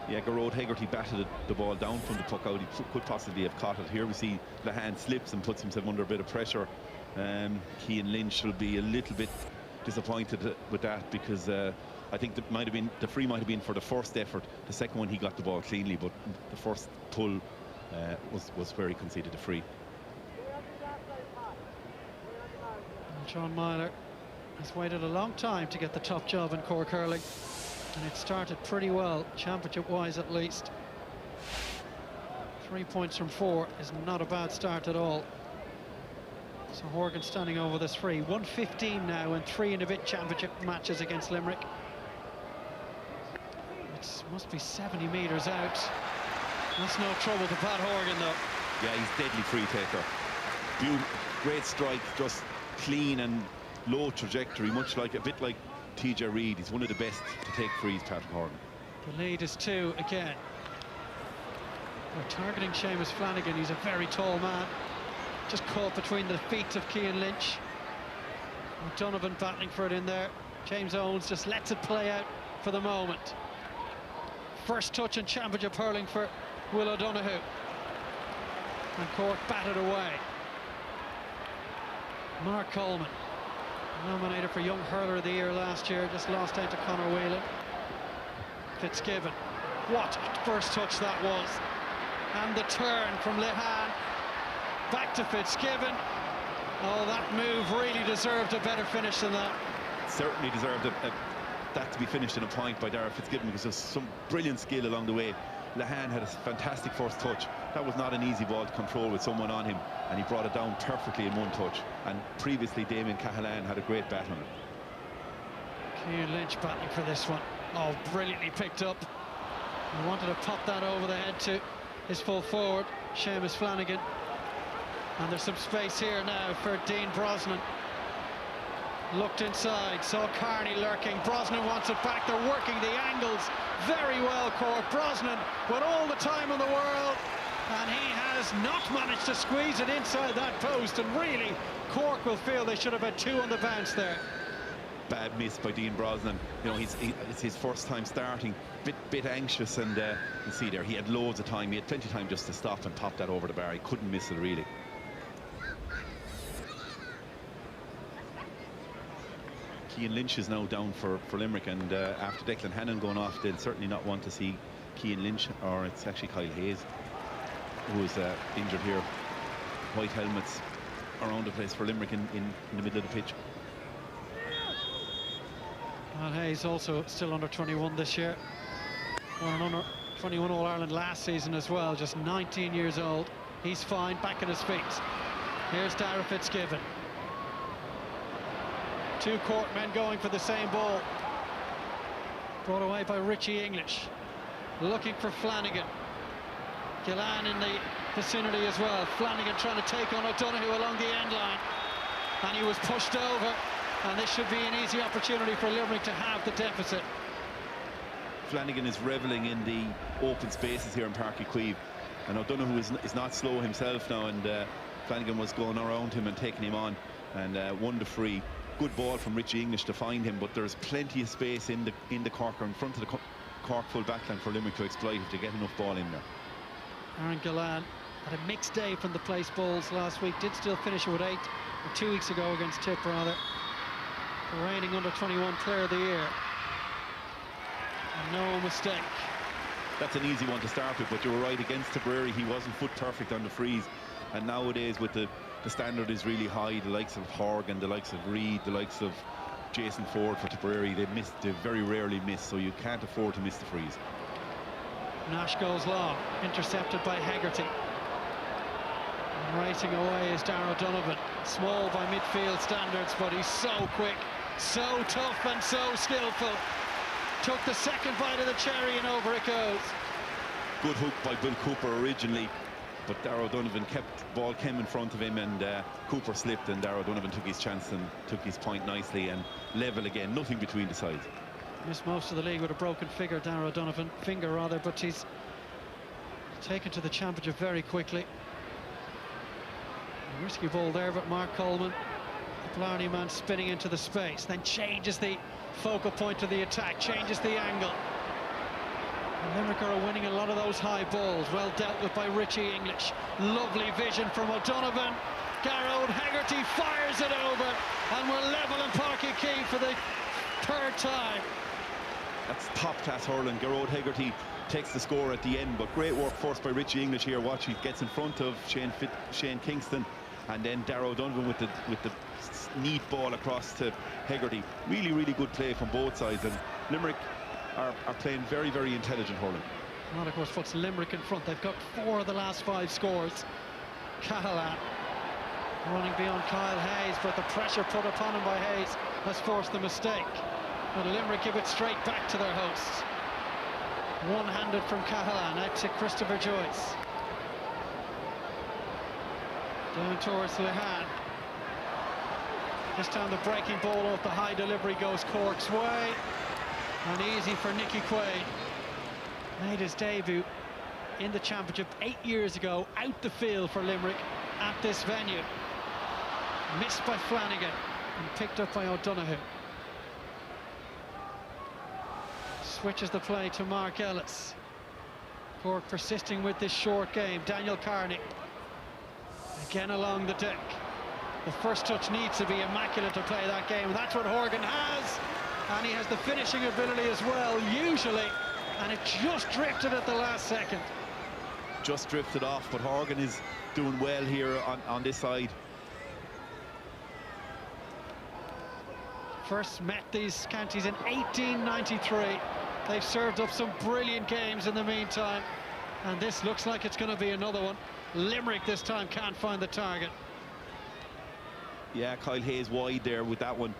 Yeah, Garrod Hegarty batted the ball down from the puck out. He could possibly have caught it. Here we see Lehane slips and puts himself under a bit of pressure. Cian Lynch will be a little bit disappointed with that, because I think the free might have been for the first effort. The second one he got the ball cleanly, but the first pull was where he conceded the free. John Myler has waited a long time to get the top job in Cork hurling, and it started pretty well, championship-wise at least. 3 points from 4 is not a bad start at all. So Horgan standing over this free. 1:15 now in 3 and a bit championship matches against Limerick. It must be 70 metres out. That's no trouble to Pat Horgan, though. Yeah, he's deadly free taker. Great strike, just clean and low trajectory, a bit like TJ Reid. He's one of the best to take frees, Patrick Horgan. The lead is 2 again. They're targeting Seamus Flanagan. He's a very tall man. Just caught between the feet of Cian Lynch. O'Donovan battling for it in there. James Owens just lets it play out for the moment. First touch in championship hurling for Will O'Donoghue. And Cork batted away. Mark Coleman, nominated for Young Hurler of the Year last year, just lost out to Conor Whelan. Fitzgibbon, what a first touch that was. And the turn from Lehane. Back to Fitzgibbon. Oh, that move really deserved a better finish than that. Certainly deserved that to be finished in a point by Dara Fitzgibbon, because there's some brilliant skill along the way. Lehane had a fantastic first touch. That was not an easy ball to control with someone on him, and he brought it down perfectly in one touch. And previously Damien Cahalan had a great bat on it. Cian Lynch battling for this one. Oh, brilliantly picked up. He wanted to pop that over the head to his full forward, Seamus Flanagan. And there's some space here now for Dean Brosnan. Looked inside, saw Carney lurking. Brosnan wants it back. They're working the angles very well, Cork. Brosnan with all the time in the world, and he has not managed to squeeze it inside that post. And really, Cork will feel they should have had 2 on the bounce there. Bad miss by Dean Brosnan. You know, it's his first time starting, bit anxious, and you see there he had loads of time. He had plenty of time just to stop and pop that over the bar. He couldn't miss it really. Cian Lynch is now down for Limerick, and after Declan Hannon going off, they'll certainly not want to see Cian Lynch, or it's actually Kyle Hayes who is injured here. White helmets around the place for Limerick in the middle of the pitch. Well, Hayes also still under 21 this year. Won an under 21 All-Ireland last season as well, just 19 years old. He's fine, back on his feet. Here's Dara Fitzgibbon. 2 Cork men going for the same ball. Brought away by Richie English. Looking for Flanagan. Gillan in the vicinity as well. Flanagan trying to take on O'Donoghue along the end line. And he was pushed over. And this should be an easy opportunity for Limerick to have the deficit. Flanagan is revelling in the open spaces here in Páirc Chaoimh, and O'Donoghue is not slow himself now, and Flanagan was going around him and taking him on, and won the free. Good ball from Richie English to find him, but there's plenty of space in the Cork, or in front of the Cork full backline for Limerick to exploit if they get enough ball in there. Aaron Gillan had a mixed day from the place balls last week, did still finish it with 8, or 2 weeks ago against Tip rather. The reigning under-21 player of the year. And no mistake. That's an easy one to start with, but you were right, against Tipperary he wasn't foot perfect on the frees, and nowadays with the standard is really high, the likes of Horgan, the likes of Reid, the likes of Jason Ford for Tipperary, they very rarely miss, so you can't afford to miss the frees. Nash goes long, intercepted by Hegarty. And racing away is Darragh Donovan. Small by midfield standards, but he's so quick, so tough and so skillful. Took the second bite of the cherry and over it goes. Good hook by Bill Cooper originally, but Darragh Donovan came in front of him, and Cooper slipped, and Darragh Donovan took his chance and took his point nicely, and level again, nothing between the sides. Missed most of the league with a broken finger, Darragh Donovan, but he's taken to the championship very quickly. A risky ball there, but Mark Coleman, the Blarney man, spinning into the space, then changes the focal point of the attack, changes the angle. And Limerick are winning a lot of those high balls, well dealt with by Richie English. Lovely vision from O'Donovan. Garrod Hegarty fires it over, and we're level in Páirc Chaoimh for the 3rd time. That's top-class hurling. Garrod Hegarty takes the score at the end, but great work first by Richie English here. Watch, he gets in front of Shane Kingston, and then Darragh Donovan with the neat ball across to Hegarty. Really, really good play from both sides, and Limerick are playing very, very intelligent hurling. And that, of course, puts Limerick in front. They've got 4 of the last 5 scores. Cahalane running beyond Kyle Hayes, but the pressure put upon him by Hayes has forced the mistake. But Limerick give it straight back to their hosts. One-handed from Cahalane out to Christopher Joyce. Down towards Lehan. This time the breaking ball off the high delivery goes Cork's way. And easy for Nicky Quaid. Made his debut in the championship 8 years ago, out the field for Limerick at this venue. Missed by Flanagan and picked up by O'Donoghue. Switches the play to Mark Ellis. Cork persisting with this short game. Daniel Carney again along the deck. The first touch needs to be immaculate to play that game, and that's what Horgan has. And he has the finishing ability as well, usually, and it just drifted at the last second. Just drifted off, but Horgan is doing well here on this side. First met these counties in 1893. They've served up some brilliant games in the meantime, and this looks like it's going to be another one. Limerick this time can't find the target. Yeah, Kyle Hayes wide there with that one.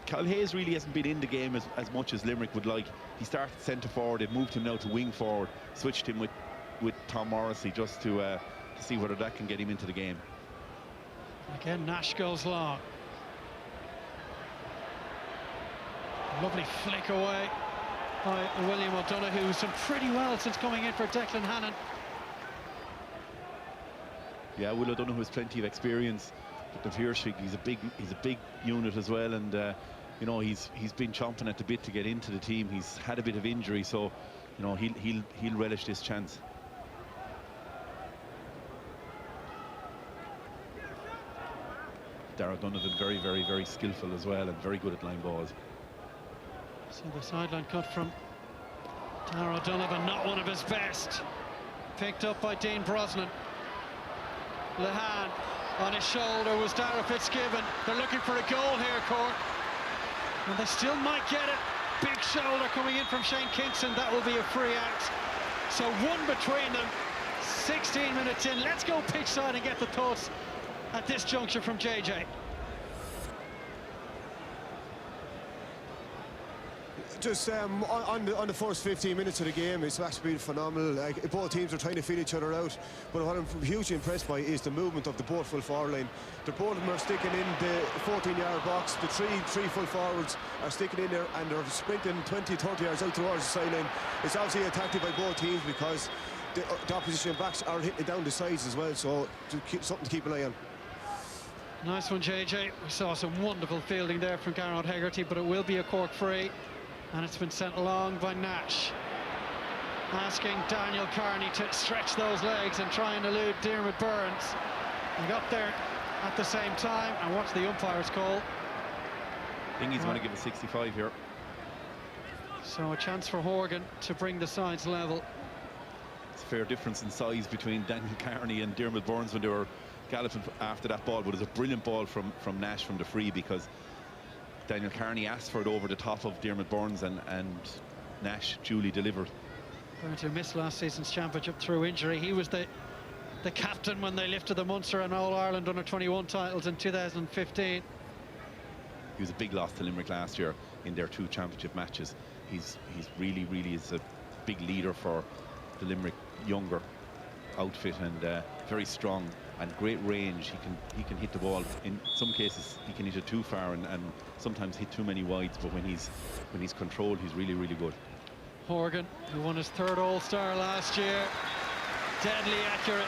Kyle Hayes really hasn't been in the game as much as Limerick would like. He started centre forward, they moved him now to wing forward, switched him with Tom Morrissey just to see whether that can get him into the game. Again, Nash goes long. Lovely flick away by William O'Donoghue, who's done pretty well since coming in for Declan Hannon. Yeah, Will O'Donoghue has plenty of experience. But the Páirc, he's a big unit as well, and you know, he's been chomping at the bit to get into the team. He's had a bit of injury, so you know, he'll relish this chance. Darragh Donovan very, very, very skillful as well, and very good at line balls. So the sideline cut from Darragh Donovan, not one of his best. Picked up by Dean Brosnan. Lehan on his shoulder was Dara Fitzgibbon. They're looking for a goal here, Cork. And they still might get it. Big shoulder coming in from Shane Kingston. That will be a free out. So one between them. 16 minutes in. Let's go pitch side and get the thoughts at this juncture from JJ. Just on the first 15 minutes of the game, it's actually been phenomenal. Like, both teams are trying to feel each other out. But what I'm hugely impressed by is the movement of the both full forward line. The both of them are sticking in the 14-yard box. The three full forwards are sticking in there and they're sprinting 20, 30 yards out towards the sideline. It's obviously a tactic by both teams because the opposition backs are hitting down the sides as well. So something to keep an eye on. Nice one, JJ. We saw some wonderful fielding there from Garrod Hegarty, but it will be a Cork free. And it's been sent along by Nash. Asking Daniel Carney to stretch those legs and try and elude Diarmuid Burns. He got there at the same time. And what's the umpire's call? I think he's going to give a 65 here. So a chance for Horgan to bring the sides level. It's a fair difference in size between Daniel Carney and Diarmuid Burns when they were galloping after that ball, but it's a brilliant ball from Nash from the free, because Daniel Carney asked for it over the top of Diarmuid Burns, and Nash duly delivered. Burns, who missed last season's championship through injury. He was the captain when they lifted the Munster and All-Ireland under-21 titles in 2015. He was a big loss to Limerick last year in their 2 championship matches. He's really is a big leader for the Limerick younger outfit, and very strong and great range. He can hit the ball. In some cases he can hit it too far and sometimes hit too many wides, but when he's controlled, he's really good. Horgan, who won his 3rd All-Star last year, deadly accurate.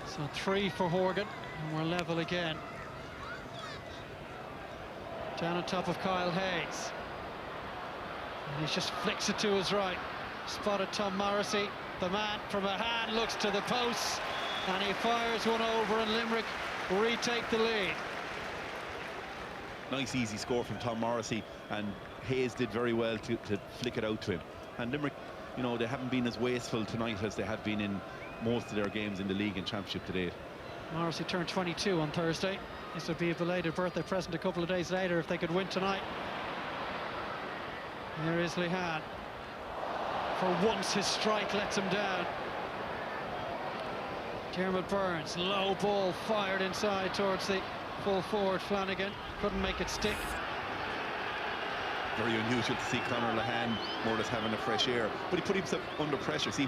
So 3 for Horgan, and we're level again. Down on top of Kyle Hayes. And he just flicks it to his right. Spotted Tom Morrissey. The man from a hand looks to the posts, and he fires one over, and Limerick retake the lead. Nice easy score from Tom Morrissey, and Hayes did very well to flick it out to him. And Limerick, you know, they haven't been as wasteful tonight as they have been in most of their games in the league and championship to date. Morrissey turned 22 on Thursday. This would be a belated birthday present a couple of days later if they could win tonight. There is Lehan. For once, his strike lets him down. Diarmuid Burns, low ball fired inside towards the full forward Flanagan. Couldn't make it stick. Very unusual to see Conor Lehan more or less having a fresh air, but he put himself under pressure. See,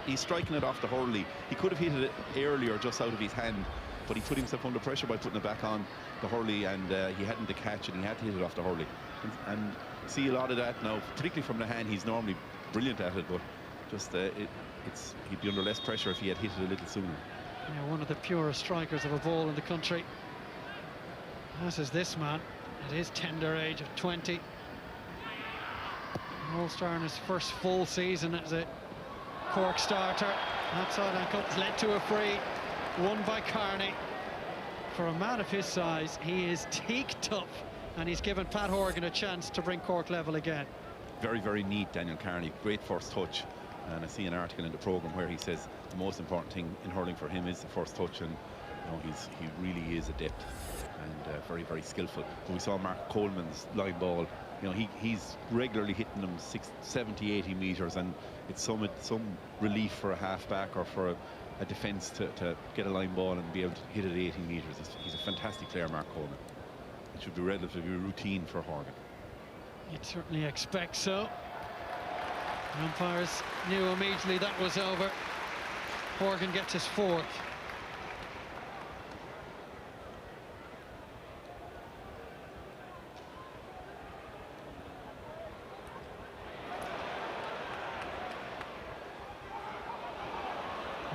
he's striking it off the hurley. He could have hit it earlier just out of his hand, but he put himself under pressure by putting it back on the hurley, and he hadn't to catch it, and he had to hit it off the hurley. And see a lot of that now, particularly from Lehan. He's normally brilliant at it, but just he'd be under less pressure if he had hit it a little sooner. Yeah, one of the purest strikers of a ball in the country. As is this man at his tender age of 20. All-Star in his first full season as a Cork starter. Outside ankle led to a free, won by Carney. For a man of his size, he is teak tough, and he's given Pat Horgan a chance to bring Cork level again. Very neat, Daniel Carney. Great first touch. And I see an article in the programme where he says the most important thing in hurling for him is the first touch, and you know, he really is adept and very skillful. But we saw Mark Coleman's line ball. You know, he's regularly hitting them 70, 80 metres, and it's some relief for a half-back or for a defence to get a line ball and be able to hit it 80 metres. He's a fantastic player, Mark Coleman. It should be relatively routine for Horgan. You'd certainly expect so. The umpires knew immediately that was over. Horgan gets his 4th.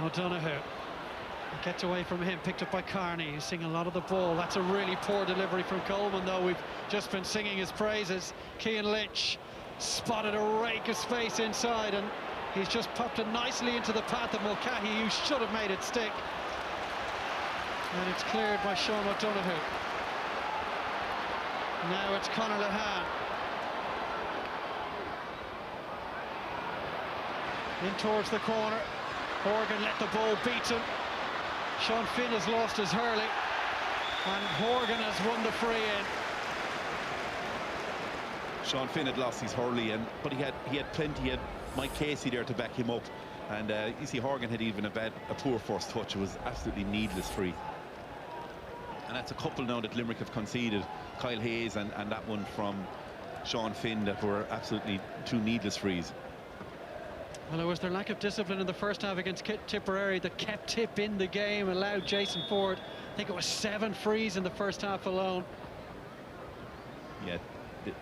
O'Donoghue. It gets away from him, picked up by Carney. He's seeing a lot of the ball. That's a really poor delivery from Coleman, though. We've just been singing his praises. Cian Lynch spotted a rake of space inside, and he's just popped it nicely into the path of Mulcahy, who should have made it stick. And it's cleared by Sean O'Donoghue. Now it's Conor Lehan. In towards the corner. Horgan let the ball beat him. Sean Finn has lost his hurley, and Horgan has won the free in. Sean Finn had lost his hurley, but he had plenty. He had Mike Casey there to back him up, And you see Horgan had even a poor first touch. It was absolutely needless free. And that's a couple now that Limerick have conceded. Kyle Hayes and that one from Sean Finn that were absolutely two needless frees. Well, it was their lack of discipline in the first half against Tipperary that kept Tip in the game, allowed Jason Ford, I think it was 7 frees in the first half alone. Yeah, you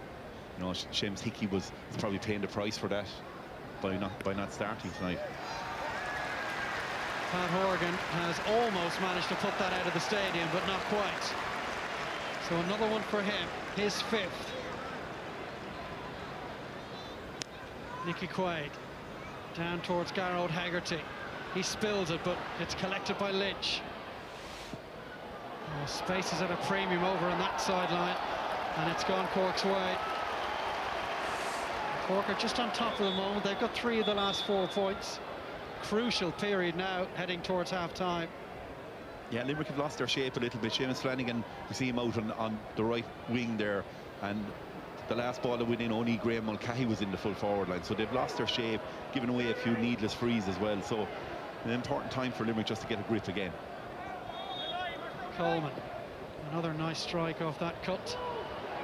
know, Seamus Hickey was probably paying the price for that by not starting tonight. Pat Horgan has almost managed to put that out of the stadium, but not quite. So another one for him, his 5th. Nicky Quaid down towards Garrod Haggerty. He spills it, but it's collected by Lynch. Oh, space is at a premium over on that sideline, and it's gone Cork's way. Cork are just on top of the moment. They've got 3 of the last 4 points. Crucial period now, heading towards half-time. Yeah, Limerick have lost their shape a little bit. Seamus Flanagan, we see him out on the right wing there, and the last ball that went in, only Graham Mulcahy was in the full forward line, so they've lost their shape, giving away a few needless frees as well. So an important time for Limerick just to get a grip again. Coleman, another nice strike off that cut,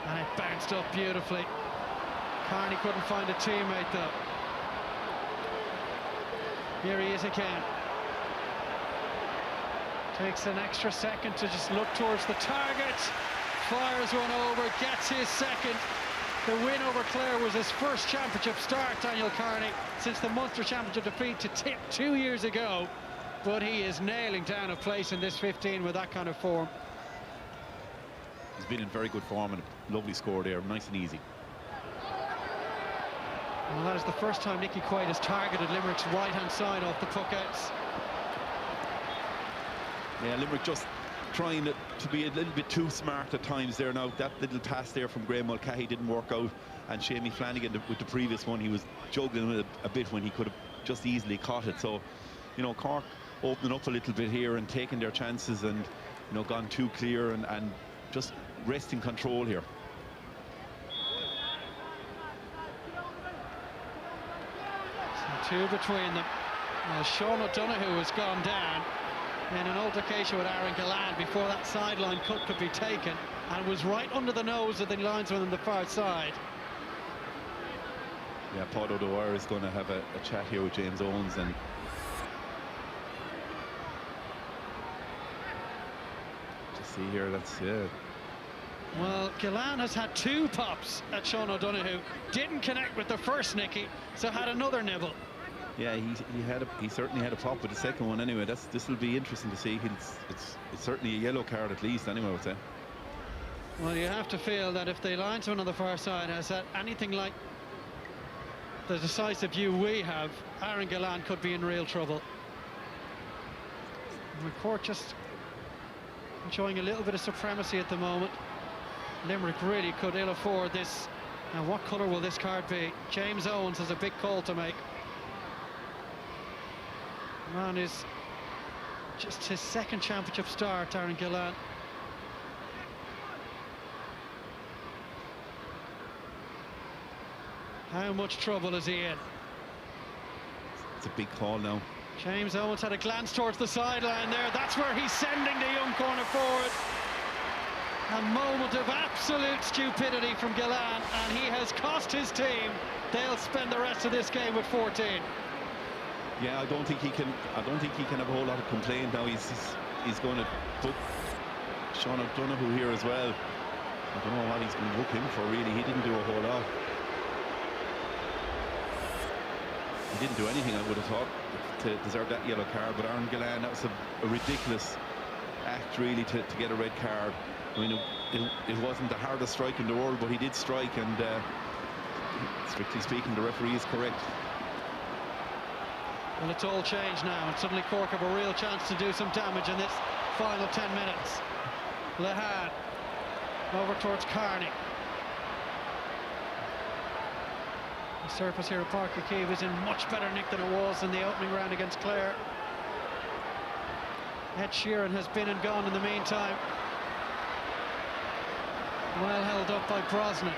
and it bounced up beautifully. Carney couldn't find a teammate though. Here he is again. Takes an extra second to just look towards the target. Fires one over, gets his second. The win over Clare was his first championship start, Daniel Carney, since the Munster championship defeat to Tip 2 years ago. But he is nailing down a place in this 15 with that kind of form. He's been in very good form, and a lovely score there, nice and easy. Well, that is the first time Nicky Quaid has targeted Limerick's right-hand side off the puckouts. Yeah, Limerick just trying to be a little bit too smart at times there. Now, that little pass there from Graham Mulcahy didn't work out, and Seamus Flanagan with the previous one, he was juggling with it a bit when he could have just easily caught it. So, you know, Cork opening up a little bit here and taking their chances, and, you know, gone too clear and just resting control here. So 2 between them. Sean O'Donoghue has gone down in an altercation with Aaron Galland before that sideline cut could be taken, and was right under the nose of the linesman on the far side. Yeah, Paul O'Dwyer is going to have a chat here with James Owens, and just see here, that's Well, Galland has had 2 pops at Sean O'Donoghue, didn't connect with the first Nicky, so had another nibble. yeah, he certainly had a pop with the second one anyway. This will be interesting to see. It's certainly a yellow card at least anyway, I would say. Well, you have to feel that if the linesman on the far side has had anything like the decisive view we have, Aaron Galland could be in real trouble. And Cork just enjoying a little bit of supremacy at the moment. Limerick really could ill afford this. Now, what colour will this card be? James Owens has a big call to make. Man is just his 2nd championship start, Aaron Galland. How much trouble is he in? It's a big call now. James Owens had a glance towards the sideline there. That's where he's sending the young corner forward. A moment of absolute stupidity from Galland, and he has cost his team. They'll spend the rest of this game with 14. Yeah, I don't think he can have a whole lot of complaint now. He's going to put Sean O'Donoghue here as well. I don't know what he's going to book him for, really. He didn't do a whole lot. He didn't do anything, I would have thought, to deserve that yellow card. But Aaron Galland, that was a ridiculous act, really, to get a red card. I mean, it wasn't the hardest strike in the world, but he did strike, and strictly speaking, the referee is correct. Well, it's all changed now, and suddenly Cork have a real chance to do some damage in this final 10 minutes. Lehan over towards Carney. The surface here at Páirc is in much better nick than it was in the opening round against Clare. Ed Sheeran has been and gone in the meantime. Well held up by Brosnan.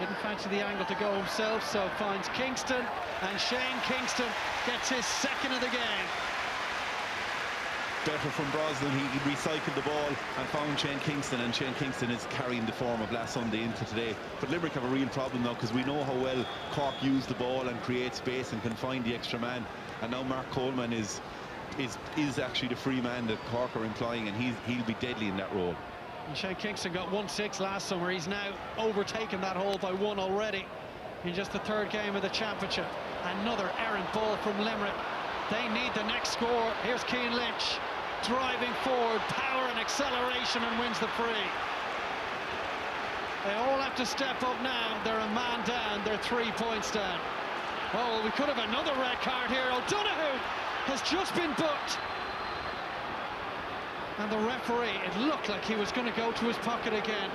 Didn't fancy the angle to go himself, so finds Kingston, and Shane Kingston gets his second of the game. Better from Brosnan, he recycled the ball and found Shane Kingston, and Shane Kingston is carrying the form of last Sunday into today. But Limerick have a real problem now, because we know how well Cork use the ball and create space and can find the extra man, and now Mark Coleman is actually the free man that Cork are employing, and he'll be deadly in that role. And Shane Kingston got 1-6 last summer. He's now overtaken that hole by 1 already in just the third game of the championship. Another errant ball from Limerick. They need the next score. Here's Cian Lynch driving forward, power and acceleration, and wins the free. They all have to step up now. They're a man down, they're 3 points down. Oh, we could have another red card here. O'Donoghue has just been booked. And the referee, it looked like he was going to go to his pocket again.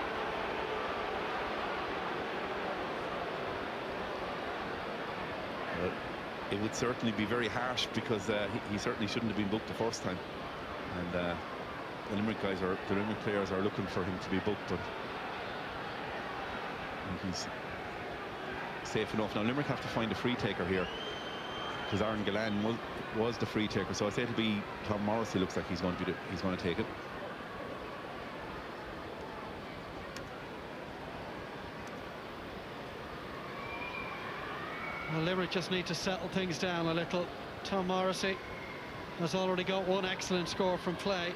Well, it would certainly be very harsh, because he certainly shouldn't have been booked the first time. And the Limerick players are looking for him to be booked, but I think he's safe enough. Now Limerick have to find a free taker here, because Aaron Gillan was the free taker, so I say it'll be Tom Morrissey. Looks like he's going to take it. Well, Limerick just need to settle things down a little. Tom Morrissey has already got 1 excellent score from play.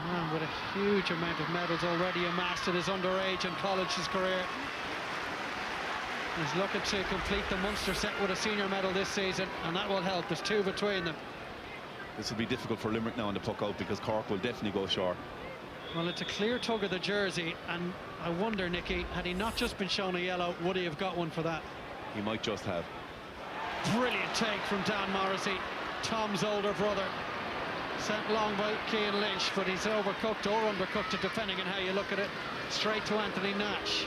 Man with a huge amount of medals already amassed in his underage and college's career. He's looking to complete the Munster set with a senior medal this season, and that will help. There's 2 between them. This will be difficult for Limerick now on the puck out, because Cork will definitely go short. Well, it's a clear tug of the jersey, and I wonder, Nicky, had he not just been shown a yellow, would he have got one for that? He might just have. Brilliant take from Dan Morrissey, Tom's older brother. Sent long by Cian Lynch, but he's overcooked or undercooked it, depending on how you look at it. Straight to Anthony Nash.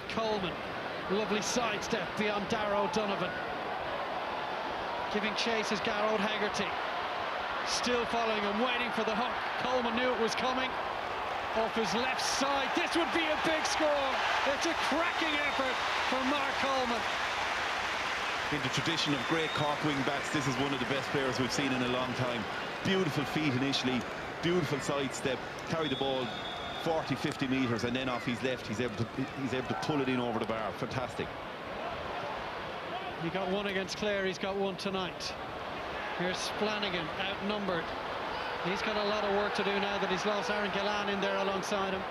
Coleman, lovely sidestep beyond Darragh O'Donovan. Giving chase is Garrod Hegarty. Still following him, waiting for the hook. Coleman knew it was coming. Off his left side, this would be a big score. It's a cracking effort from Mark Coleman. In the tradition of great Cork wing backs, this is one of the best players we've seen in a long time. Beautiful feet initially, beautiful sidestep, carry the ball 40-50 metres, and then off his left he's able to pull it in over the bar. Fantastic. He got 1 against Clare, he's got 1 tonight. Here's Flanagan, outnumbered. He's got a lot of work to do now that he's lost Aaron Gillan in there alongside him.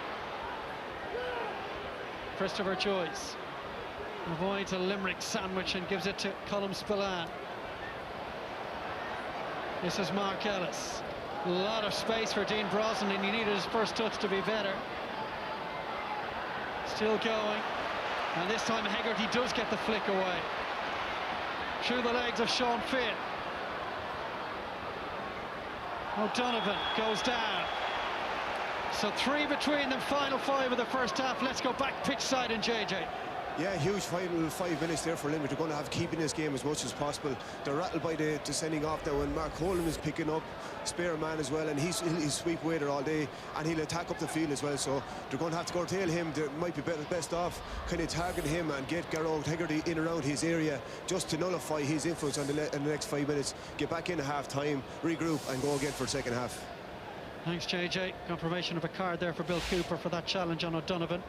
Christopher Joyce avoids a Limerick sandwich and gives it to Colm Spillane. This is Mark Ellis. A lot of space for Dean Brosnan, and he needed his first touch to be better. Still going, and this time Hegarty does get the flick away. Through the legs of Sean Finn. O'Donovan goes down. So 3 between them, final 5 of the first half. Let's go back pitch side and JJ. Yeah, huge final 5 minutes there for Limerick. They're going to have keeping this game as much as possible. They're rattled by the sending off now, and Mark Coleman is picking up spare man as well, and he'll sweep away there all day, and he'll attack up the field as well. So they're going to have to curtail him. They might be best off kind of target him and get Garrod Hegarty in around his area just to nullify his influence in the next 5 minutes. Get back in at half time, regroup, and go again for the second half. Thanks, JJ. Confirmation of a card there for Bill Cooper for that challenge on O'Donovan.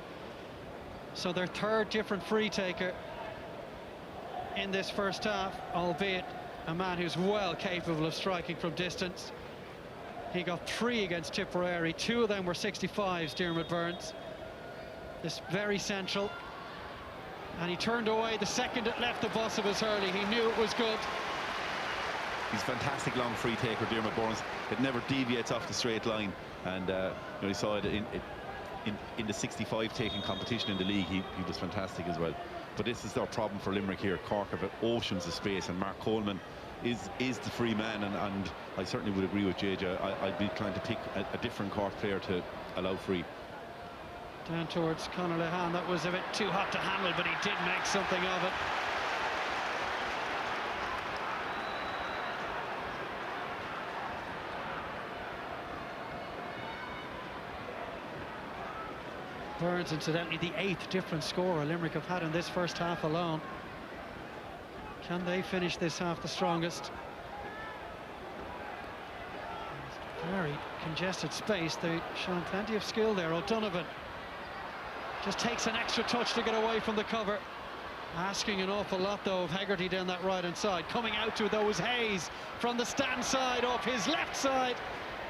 So their 3rd different free taker in this first half, albeit a man who's well capable of striking from distance. He got 3 against Tipperary. 2 of them were 65s, Diarmuid Burns. This very central. And he turned away the second it left the bus of his hurley. He knew it was good. He's a fantastic long free taker, Diarmuid Burns. It never deviates off the straight line, and you saw it in the 65 taking competition in the league. He was fantastic as well. But this is their problem for Limerick here. Cork have oceans of space, and Mark Coleman is the free man, and I certainly would agree with JJ. I'd be trying to pick a different Cork player to allow free. Down towards Conor Lehane. That was a bit too hot to handle, but he did make something of it. Burns, incidentally, the 8th different scorer Limerick have had in this first half alone. Can they finish this half the strongest? Very congested space. They've shown plenty of skill there. O'Donovan just takes an extra touch to get away from the cover. Asking an awful lot, though, of Hegarty down that right-hand side. Coming out to those Hayes from the stand side off his left side.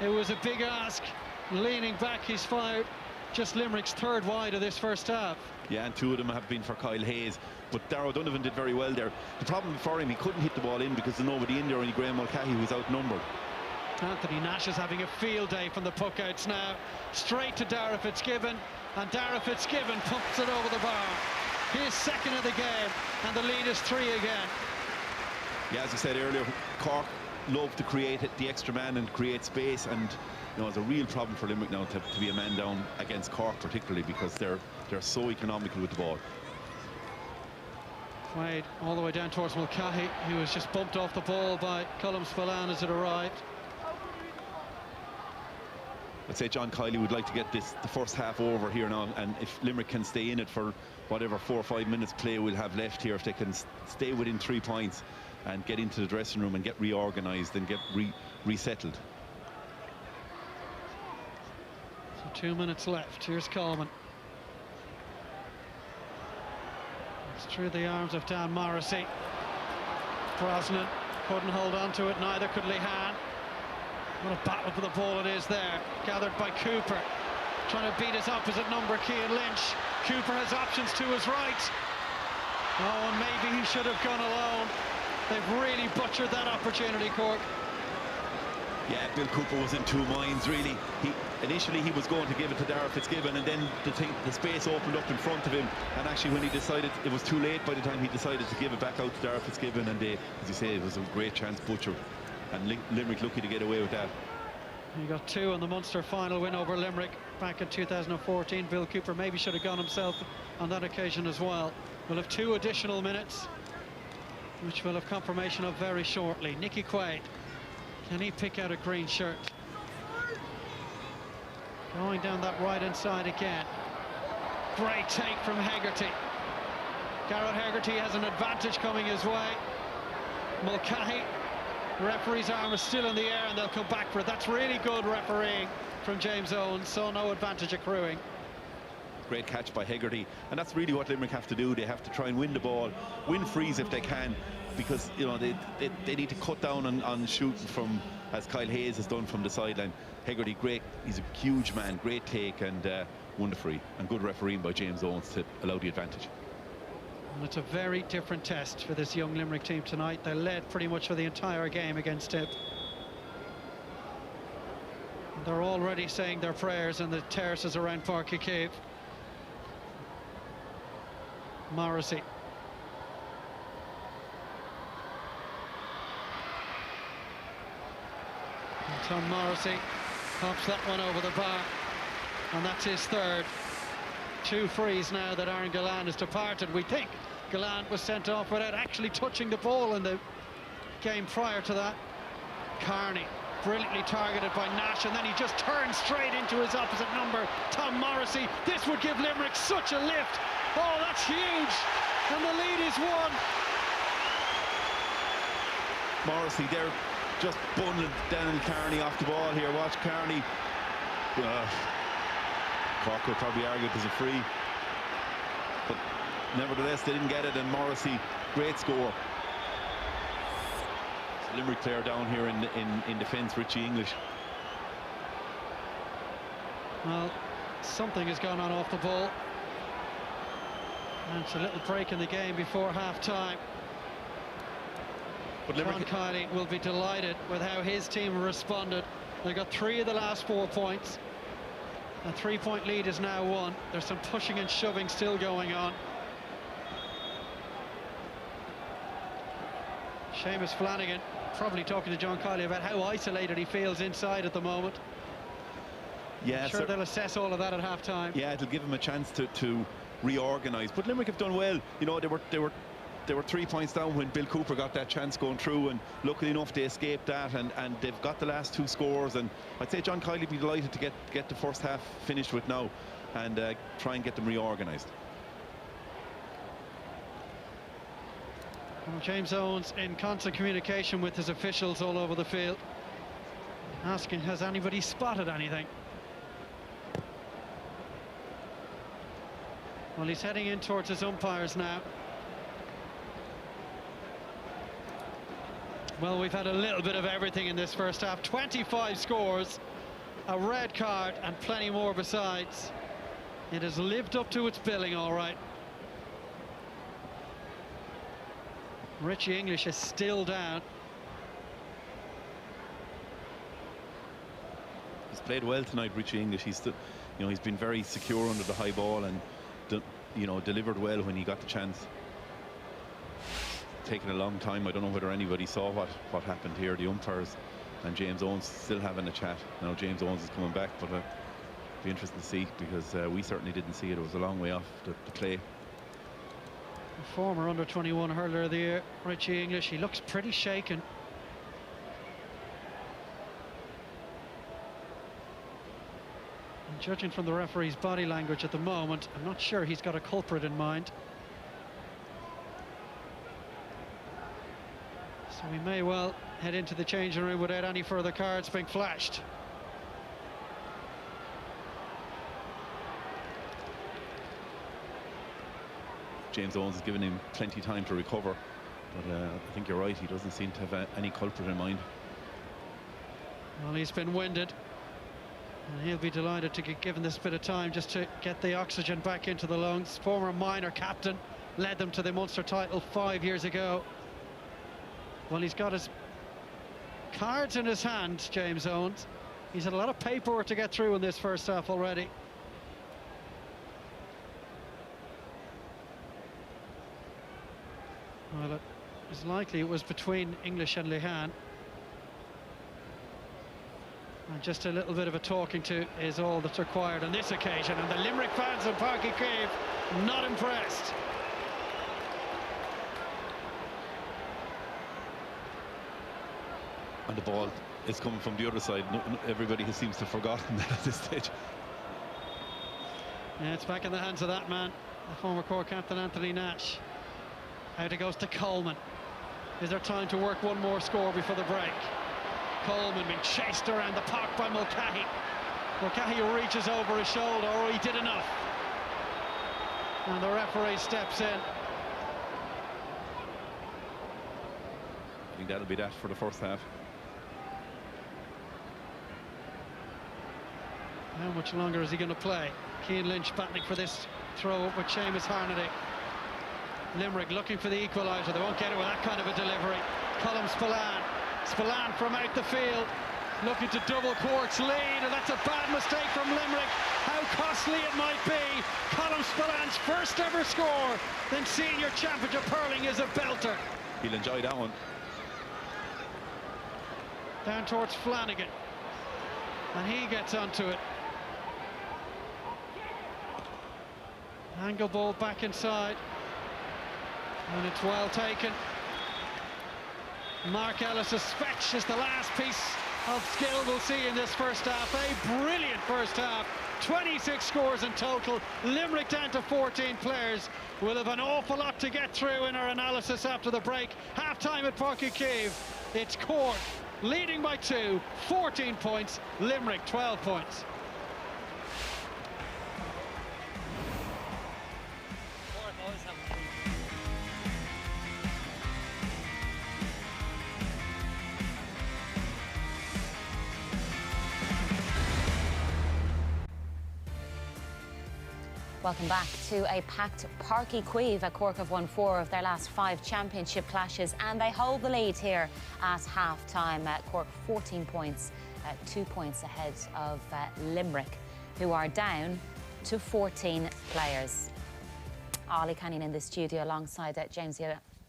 It was a big ask. Leaning back, he's fired. Just Limerick's 3rd wide of this first half. Yeah, and 2 of them have been for Kyle Hayes. But Darragh O'Donovan did very well there. The problem for him, he couldn't hit the ball in because there's nobody in there, only Graham Mulcahy, who was outnumbered. Anthony Nash is having a field day from the puckouts now. Straight to Darragh Fitzgibbon, and Darragh Fitzgibbon pumps it over the bar. His 2nd of the game, and the lead is 3 again. Yeah, as I said earlier, Cork love to create the extra man and create space, and you know, it's a real problem for Limerick now to be a man down against Cork, particularly because they're so economical with the ball. Played all the way down towards Mulcahy, who was just bumped off the ball by Colm Spillane as it arrived. I'd say John Kiely would like to get the first half over here now, and if Limerick can stay in it for whatever 4 or 5 minutes play we'll have left here, if they can stay within 3 points and get into the dressing room and get reorganised and get resettled. So 2 minutes left. Here's Coleman. It's through the arms of Dan Morrissey. Brosnan couldn't hold on to it, neither could Lehan. What a battle for the ball it is there. Gathered by Cooper. Trying to beat his opposite number, Cian Lynch. Cooper has options to his right. Oh, and maybe he should have gone alone. They've really butchered that opportunity, Cork. Yeah, Bill Cooper was in 2 minds, really. Initially he was going to give it to Darragh Fitzgibbon, and then the space opened up in front of him, and actually when he decided, it was too late by the time he decided to give it back out to Darragh Fitzgibbon, and as you say, it was a great chance butcher, and Limerick lucky to get away with that. He got 2 in the Munster final win over Limerick back in 2014. Bill Cooper maybe should have gone himself on that occasion as well. We'll have 2 additional minutes, which we'll have confirmation of very shortly. Nicky Quaid, can he pick out a green shirt? Going down that right-hand side again. Great take from Hegarty. Garrett Hegarty has an advantage coming his way. Mulcahy, the referee's arm is still in the air, and they'll come back for it. That's really good refereeing from James Owens, so no advantage accruing. Great catch by Hegarty, and that's really what Limerick have to do. They have to try and win the ball, win frees if they can, because you know they need to cut down on shooting from, as Kyle Hayes has done from the sideline. Hegarty, great, he's a huge man, great take, and won the free, and good refereeing by James Owens to allow the advantage. And it's a very different test for this young Limerick team tonight. They led pretty much for the entire game against Tip. They're already saying their prayers in the terraces around Páirc Cave. Morrissey. And Tom Morrissey pops that one over the bar, and that's his 3rd. 2 frees now that Aaron Gillane has departed. We think Gillane was sent off without actually touching the ball in the game prior to that. Carney, brilliantly targeted by Nash, and then he just turns straight into his opposite number, Tom Morrissey. This would give Limerick such a lift. Oh, that's huge, and the lead is 1. Morrissey there just bundling Daniel Carney off the ball here. Watch Carney. Cork would probably argue it was a free, but nevertheless they didn't get it, and Morrissey, great score. Limerick player down here in defence, Richie English. Well, something has gone on off the ball, and it's a little break in the game before half-time. But John Kiely will be delighted with how his team responded. They got 3 of the last 4 points. A 3-point lead is now 1. There's some pushing and shoving still going on. Seamus Flanagan probably talking to John Kiely about how isolated he feels inside at the moment. Yeah, I'm sure they'll assess all of that at half-time. Yeah, it'll give him a chance to reorganise. But Limerick have done well. You know, they were 3 points down when Bill Cooper got that chance going through, and luckily enough they escaped that, and they've got the last 2 scores, and I'd say John Kiely would be delighted to get the first half finished with now. and try and get them reorganised. Well, James Owens in constant communication with his officials all over the field, asking, has anybody spotted anything? Well, he's heading in towards his umpires now. Well, we've had a little bit of everything in this first half. 25 scores, a red card, and plenty more besides. It has lived up to its billing, all right. Richie English is still down. He's played well tonight, Richie English. He's still, you know, he's been very secure under the high ball and, you know, delivered well when he got the chance. Taken a long time. I don't know whether anybody saw what happened here. The umpires and James Owens still having a chat. Now James Owens is coming back, but it'll be interesting to see, because we certainly didn't see it. It was a long way off the play. The former under-21 hurler of the year, Richie English, he looks pretty shaken. And judging from the referee's body language at the moment, I'm not sure he's got a culprit in mind. So we may well head into the changing room without any further cards being flashed. James Owens has given him plenty of time to recover, but I think you're right, he doesn't seem to have any culprit in mind. Well, he's been winded, and he'll be delighted to get given this bit of time just to get the oxygen back into the lungs. Former minor captain, led them to the Munster title 5 years ago. Well, he's got his cards in his hand, James Owens. He's had a lot of paperwork to get through in this first half already. Well, it is likely it was between English and Lehan. And just a little bit of a talking to is all that's required on this occasion. And the Limerick fans in Páirc not impressed. And the ball is coming from the other side. Everybody seems to have forgotten that at this stage. Yeah, it's back in the hands of that man, the former Cork captain Anthony Nash. Out it goes to Coleman. Is there time to work one more score before the break? Coleman being chased around the park by Mulcahy. Mulcahy reaches over his shoulder, or he did enough. And the referee steps in. I think that'll be that for the first half. How much longer is he going to play? Cian Lynch battling for this throw up with Seamus Harnedy. Limerick looking for the equaliser. They won't get it with that kind of a delivery. Colm Spillane. Spillane from out the field, looking to double Cork's lead, and that's a bad mistake from Limerick. How costly it might be. Colm Spillane's first ever score in senior championship hurling is a belter. He'll enjoy that one. Down towards Flanagan, and he gets onto it. Angle ball back inside, and it's well taken. Mark Ellis' fetch is the last piece of skill we'll see in this first half. A brilliant first half. 26 scores in total. Limerick down to 14 players. We'll have an awful lot to get through in our analysis after the break. Half-time at Páirc. It's Cork leading by 2, 14 points. Limerick 12 points. Welcome back to a packed Páirc Uí Cork have won 4 of their last 5 championship clashes, and they hold the lead here at half-time. Cork 14 points, 2 points ahead of Limerick, who are down to 14 players. Ollie Canning in the studio alongside James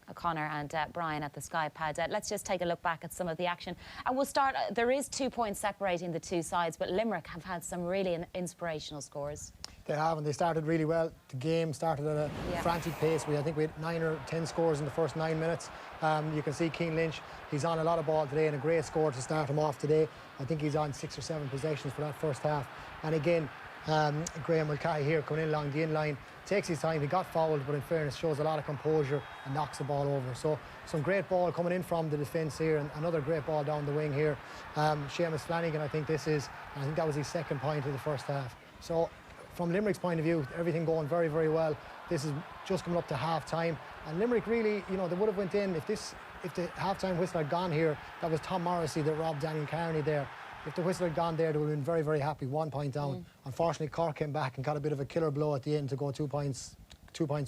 O'Connor and Brian at the Sky Pad. Let's just take a look back at some of the action. And we'll start, there is 2 points separating the two sides, but Limerick have had some really inspirational scores. They have, and they started really well. The game started at a frantic pace. I think we had 9 or 10 scores in the first 9 minutes. You can see Cian Lynch, he's on a lot of ball today, and a great score to start him off today. I think he's on 6 or 7 possessions for that first half. And again, Graham Mulcahy here coming in along the in-line. Takes his time, he got fouled, but in fairness shows a lot of composure and knocks the ball over. So some great ball coming in from the defence here, and another great ball down the wing here. Seamus Flanagan, I think that was his second point of the first half. So from Limerick's point of view, everything going very, very well. This is just coming up to half-time, and Limerick really, they would have went in if the half-time whistle had gone here. That was Tom Morrissey that robbed Daniel Carney there. If the whistle had gone there, they would have been very, very happy. 1 point down. Unfortunately, Cork came back and got a bit of a killer blow at the end to go 2 points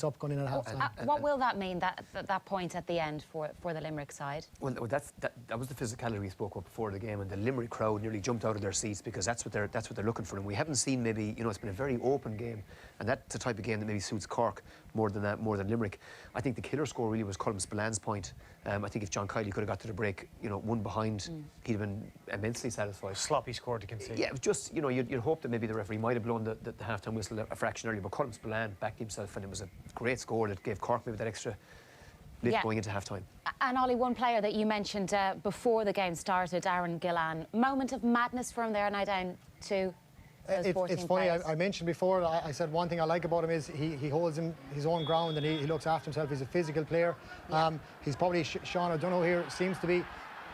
up going in at half-time. What will that mean, that point at the end for the Limerick side? Well, that was the physicality we spoke about before the game, and the Limerick crowd nearly jumped out of their seats because that's what they're looking for. And we haven't seen maybe, it's been a very open game, and that's the type of game that maybe suits Cork more than Limerick. I think the killer score really was Colm Spillane's point. I think if John Kiely could have got to the break, one behind, he'd have been immensely satisfied. Sloppy score to concede. Yeah, it was just, you'd hope that maybe the referee might have blown the half-time whistle a fraction early, but Colm Spillane backed himself, and it was a great score that gave Cork maybe that extra lift going into half-time. And Ollie, one player that you mentioned before the game started, Aaron Gillan. Moment of madness from there, now down to those 14 It's funny, players. I mentioned before, I said one thing I like about him is he holds his own ground, and he looks after himself. He's a physical player. Yeah. He's probably, Sean O'Donoghue here seems to be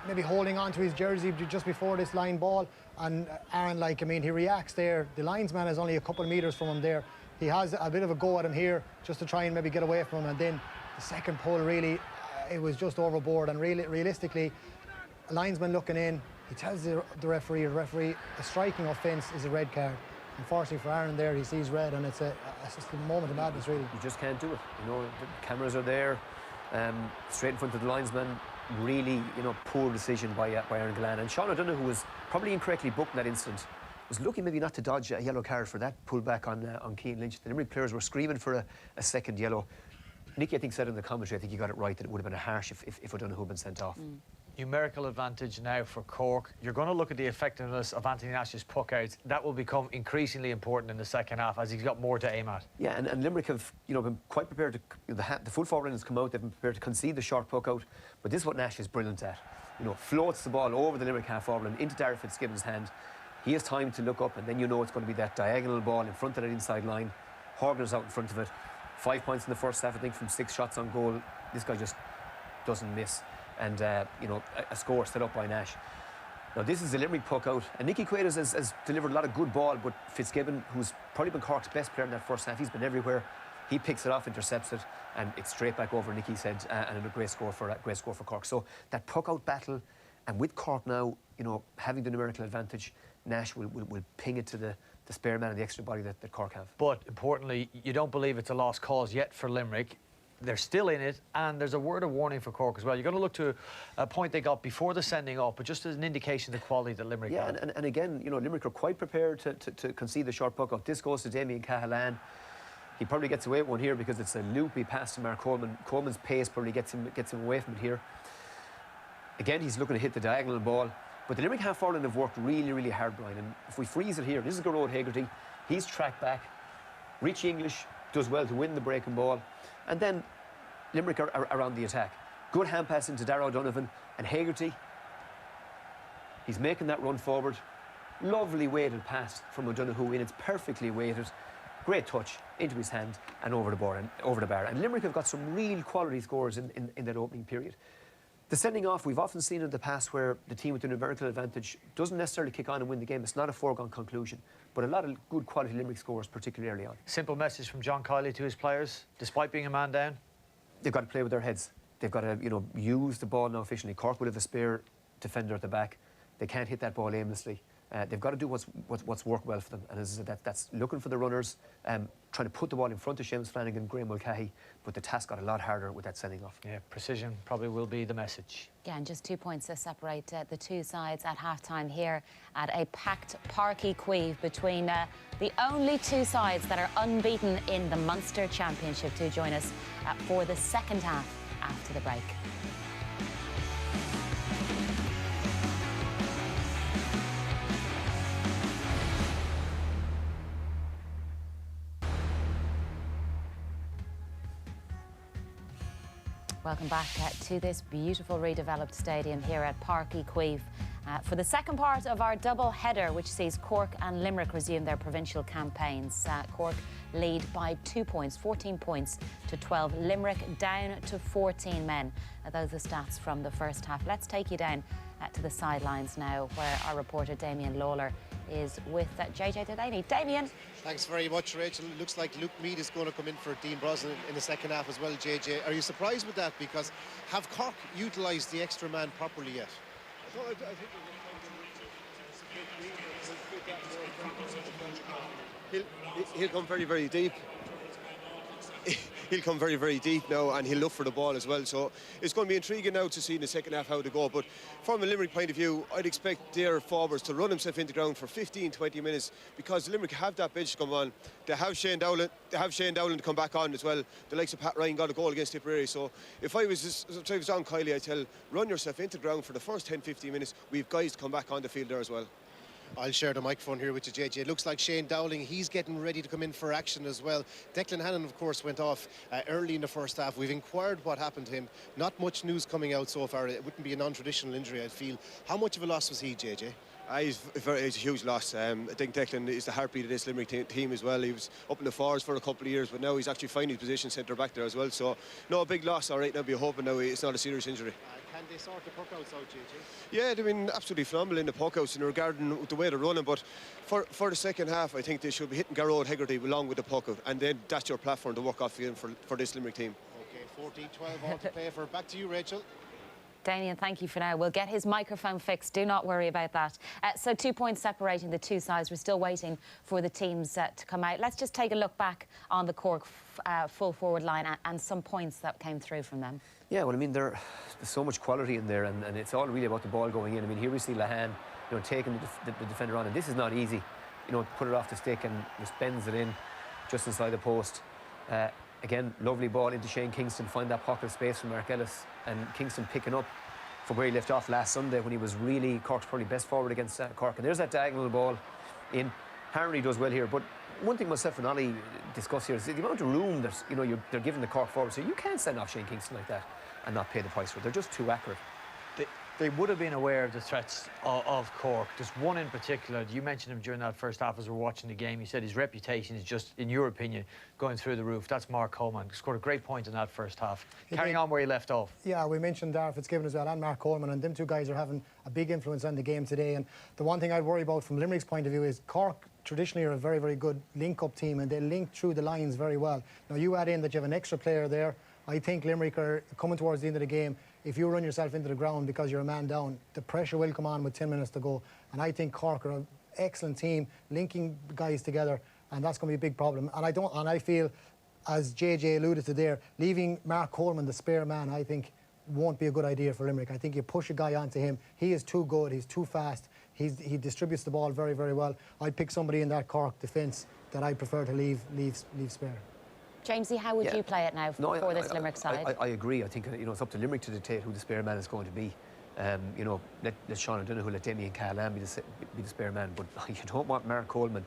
maybe holding on to his jersey just before this line ball, and Aaron, he reacts there. The linesman is only a couple of metres from him there. He has a bit of a go at him here just to try and maybe get away from him, and then the second pull really, it was just overboard, and really, realistically, a linesman looking in, he tells the referee, a striking offence is a red card. Unfortunately for Aaron there, he sees red, and it's just a moment of madness, really. You just can't do it. The cameras are there, straight in front of the linesman. Really, poor decision by Aaron Gillan. And Sean O'Donoghue, who was probably incorrectly booked in that instant, was lucky maybe not to dodge a yellow card for that pullback on Cian Lynch. The Limerick players were screaming for a second yellow. Nicky, I think, said in the commentary, I think he got it right, that it would have been a harsh if O'Donoghue had been sent off. Numerical advantage now for Cork. You're going to look at the effectiveness of Anthony Nash's puck-outs. That will become increasingly important in the second half as he's got more to aim at. Yeah, and Limerick have been quite prepared to... the full forward line has come out. They've been prepared to concede the short puck-out. But this is what Nash is brilliant at. Floats the ball over the Limerick half-forward line into Darragh Fitzgibbon's hand. He has time to look up, and then it's going to be that diagonal ball in front of that inside line. Horgan's out in front of it. 5 points in the first half, I think, from 6 shots on goal. This guy just doesn't miss. And, a score set up by Nash. Now, this is the Limerick puck out. And Nicky Quaid has delivered a lot of good ball, but Fitzgibbon, who's probably been Cork's best player in that first half, he's been everywhere. He picks it off, intercepts it, and it's straight back over Nicky's head, and a great score for Cork. So that puck out battle, and with Cork now, having the numerical advantage, Nash will ping it to the spare man and the extra body that Cork have. But importantly, you don't believe it's a lost cause yet for Limerick. They're still in it, and there's a word of warning for Cork as well. You're going to look to a point they got before the sending off, but just as an indication of the quality that Limerick had. And again, Limerick are quite prepared to concede the short puck out. This goes to Damien Cahalan. He probably gets away with one here because it's a loopy pass to Mark Coleman. Coleman's pace probably gets him away from it here. Again, he's looking to hit the diagonal ball. But the Limerick half-forward line have worked really, really hard, Brian. And if we freeze it here, this is Gearóid Hegarty. He's tracked back. Richie English does well to win the breaking ball. And then Limerick are around the attack. Good hand pass into Darragh O'Donovan. And Hegarty, he's making that run forward. Lovely weighted pass from O'Donoghue in. It's perfectly weighted. Great touch into his hand and over the bar. And Limerick have got some real quality scores in that opening period. The sending off, we've often seen in the past where the team with the numerical advantage doesn't necessarily kick on and win the game. It's not a foregone conclusion, but a lot of good quality Limerick scores, particularly early on. Simple message from John Kiely to his players, despite being a man down. They've got to play with their heads. They've got to, use the ball now efficiently. Cork would have a spare defender at the back. They can't hit that ball aimlessly. They've got to do what's worked well for them, and as I said, that's looking for the runners, trying to put the ball in front of Seamus Flanagan and Graham Mulcahy, but the task got a lot harder with that sending off. Yeah, precision probably will be the message. Yeah, and just 2 points to separate the two sides at half-time here at a packed Páirc Chaoimh between the only two sides that are unbeaten in the Munster Championship. To join us for the second half after the break. Welcome back to this beautiful redeveloped stadium here at Páirc Chaoimh. For the second part of our double header, which sees Cork and Limerick resume their provincial campaigns. Cork lead by 2 points, 14 points to 12. Limerick down to 14 men. Those are stats from the first half. Let's take you down to the sidelines now, where our reporter Damien Lawler is with JJ Delaney. Damien. Thanks very much, Rachel. It looks like Luke Meade is going to come in for Dean Brosnan in the second half as well, JJ. Are you surprised with that? Because have Cork utilised the extra man properly yet? He'll come very, very deep. He'll come very, very deep now, and he'll look for the ball as well. So it's going to be intriguing now to see in the second half how they go. But from a Limerick point of view, I'd expect their forwards to run himself into the ground for 15-20 minutes, because Limerick have that bench to come on. They have Shane Dowland. They have Shane Dowland to come back on as well. The likes of Pat Ryan got a goal against Tipperary. So if I was John Kiley, I'd tell run yourself into the ground for the first 10-15 minutes. We've guys to come back on the field there as well. I'll share the microphone here with you, JJ. It looks like Shane Dowling, he's getting ready to come in for action as well. Declan Hannon, of course, went off early in the first half. We've inquired what happened to him. Not much news coming out so far. It wouldn't be a non-traditional injury, I feel. How much of a loss was he, JJ? He's a huge loss. I think Declan is the heartbeat of this Limerick team as well. He was up in the forwards for a couple of years, but now he's actually finding his position centre back there as well. So, no, a big loss. All right, now we're hoping now it's not a serious injury. Can they sort the puck-outs out, JJ? Yeah, they've been absolutely phenomenal in the puck-outs in regarding the way they're running, but for the second half, I think they should be hitting Garrod Hegarty along with the puck-out, and then that's your platform to work off again for this Limerick team. Okay, 14-12 all to play for. Back to you, Rachel. Damien, thank you for now. We'll get his microphone fixed. Do not worry about that. So 2 points separating the two sides. We're still waiting for the teams to come out. Let's just take a look back on the Cork full forward line and some points that came through from them. Yeah, well, I mean, there's so much quality in there, and it's all really about the ball going in. I mean, here we see Lahan, taking the defender on, and this is not easy. Put it off the stick and just bends it in just inside the post. Again, lovely ball into Shane Kingston, find that pocket of space from Mark Ellis, and Kingston picking up from where he left off last Sunday when he was really Cork's probably best forward against Cork. And there's that diagonal ball in. Harry does well here, but one thing myself and Ollie discuss here is the amount of room that they're giving the Cork forward. So you can't send off Shane Kingston like that and not pay the price for it. They're just too accurate. They would have been aware of the threats of Cork. There's one in particular. You mentioned him during that first half as we were watching the game. You said his reputation is just, in your opinion, going through the roof. That's Mark Coleman. Scored a great point in that first half. Carrying on where he left off. Yeah, we mentioned Darragh Fitzgibbon as well and Mark Coleman, and them two guys are having a big influence on the game today. And the one thing I'd worry about from Limerick's point of view is Cork traditionally are a very, very good link-up team, and they link through the lines very well. Now, you add in that you have an extra player there. I think Limerick are coming towards the end of the game. If you run yourself into the ground because you're a man down, the pressure will come on with 10 minutes to go. And I think Cork are an excellent team, linking guys together, and that's going to be a big problem. And I feel, as JJ alluded to there, leaving Mark Coleman the spare man, I think, won't be a good idea for Limerick. I think you push a guy onto him. He is too good. He's too fast. He distributes the ball very, very well. I'd pick somebody in that Cork defence that I prefer to leave spare. Jamesy, how would you play it now for this Limerick side? I agree. I think it's up to Limerick to dictate who the spare man is going to be. Let Sean O'Donoghue, let Damien Cahalane be the spare man. But you don't want Mark Coleman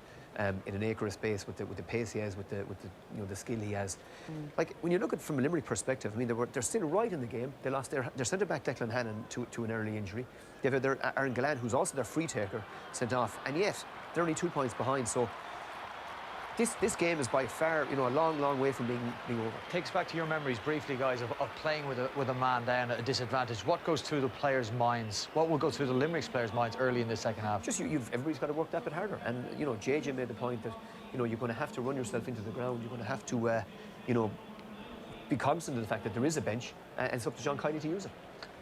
in an acre of space with the pace he has, with the skill he has. Like when you look at it from a Limerick perspective, I mean they're still right in the game. They lost their centre back Declan Hannon to an early injury. They've had their Aaron Gallant, who's also their free taker, sent off, and yet they're only 2 points behind. So this game is by far, a long way from being over. Takes back to your memories briefly, guys, of playing with a man down at a disadvantage. What goes through the players' minds? What will go through the Limerick's players' minds early in the second half? Just everybody's got to work that bit harder. And JJ made the point that you're going to have to run yourself into the ground. You're going to have to be cognizant of the fact that there is a bench, and it's up to John Kiley to use it.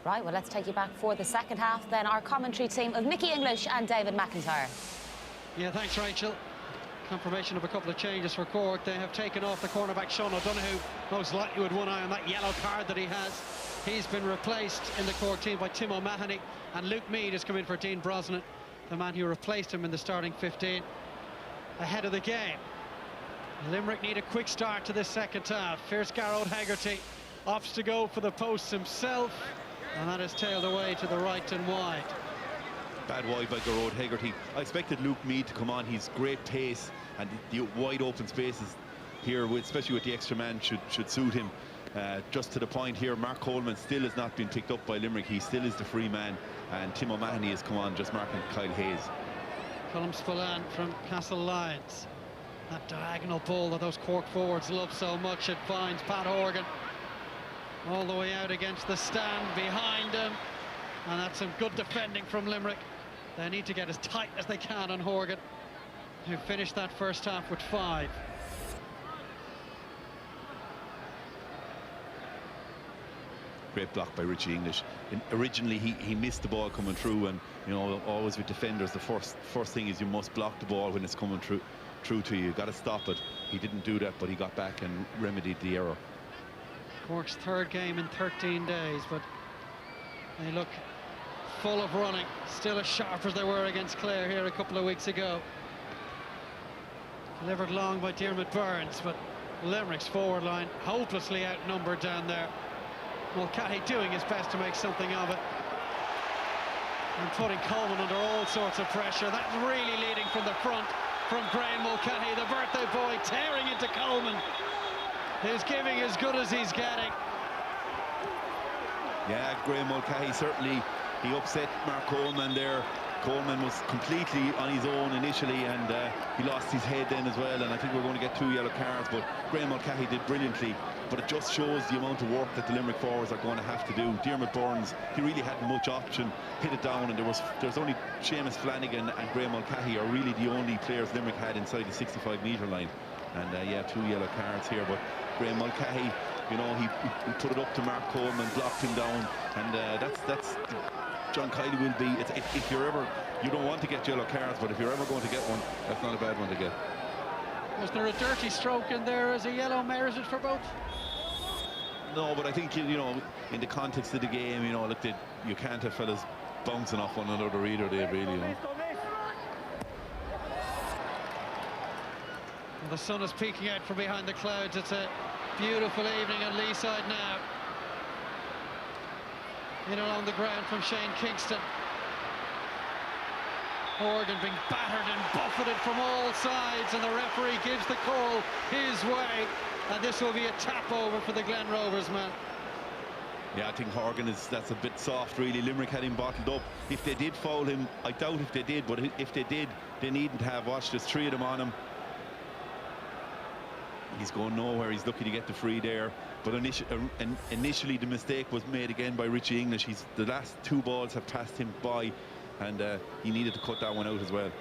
Right, well, let's take you back for the second half. Then our commentary team of Mickey English and David McIntyre. Yeah, thanks, Rachel. Confirmation of a couple of changes for Cork. They have taken off the cornerback Sean O'Donoghue, most likely with one eye on that yellow card that he has. He's been replaced in the Cork team by Tim O'Mahony, and Luke Meade has come in for Dean Brosnan, the man who replaced him in the starting 15 ahead of the game. Limerick need a quick start to this second half. Fierce Garrod Hegarty opts to go for the posts himself, and that is tailed away to the right and wide. Bad wide by Garrod Hegarty. I expected Luke Meade to come on. He's great pace, and the wide open spaces here, especially with the extra man, should suit him. Just to the point here, Mark Coleman still has not been picked up by Limerick. He still is the free man, and Tim O'Mahony has come on, just marking Kyle Hayes. Colm Spillane from Castle Lyons. That diagonal ball that those Cork forwards love so much, it finds Pat Horgan all the way out against the stand behind him, and that's some good defending from Limerick. They need to get as tight as they can on Horgan, who finished that first half with 5. Great block by Richie English. Originally he missed the ball coming through, and you know, always with defenders, the first thing is you must block the ball when it's coming through to you. You've got to stop it. He didn't do that, but he got back and remedied the error. Cork's 3rd game in 13 days, but they look full of running, still as sharp as they were against Clare here a couple of weeks ago. Delivered long by Diarmaid Byrnes, but Limerick's forward line hopelessly outnumbered down there. Mulcahy doing his best to make something of it, and putting Coleman under all sorts of pressure. That's really leading from the front from Graham Mulcahy, the birthday boy, tearing into Coleman, who's giving as good as he's getting. Yeah, Graham Mulcahy certainly, he upset Mark Coleman there. Coleman was completely on his own initially, and he lost his head then as well, and I think we're going to get 2 yellow cards, but Graham Mulcahy did brilliantly. But it just shows the amount of work that the Limerick forwards are going to have to do. Diarmaid Byrnes, he really hadn't much option, hit it down, and there's only Seamus Flanagan and Graham Mulcahy are really the only players Limerick had inside the 65-metre line. And yeah, 2 yellow cards here, but Graham Mulcahy, you know, he put it up to Mark Coleman, blocked him down, and that's John Kiely will be. If you're ever, you don't want to get yellow cards, but if you're ever going to get one, that's not a bad one to get. Was there a dirty stroke in there as a yellow merited for both? No, but I think, you know, in the context of the game, you know, look, you can't have fellas bouncing off one another either, they really, you know. The sun is peeking out from behind the clouds. It's a beautiful evening on Leeside now. In along the ground from Shane Kingston. Horgan being battered and buffeted from all sides, and the referee gives the call his way, and this will be a tap over for the Glen Rovers man. Yeah, I think Horgan that's a bit soft really. Limerick had him bottled up. If they did foul him, I doubt if they did, but if they did, they needn't have. Watched, there's 3 of them on him. He's going nowhere. He's lucky to get the free there, but initially the mistake was made again by Richie English. The last 2 balls have passed him by, and he needed to cut that one out as well.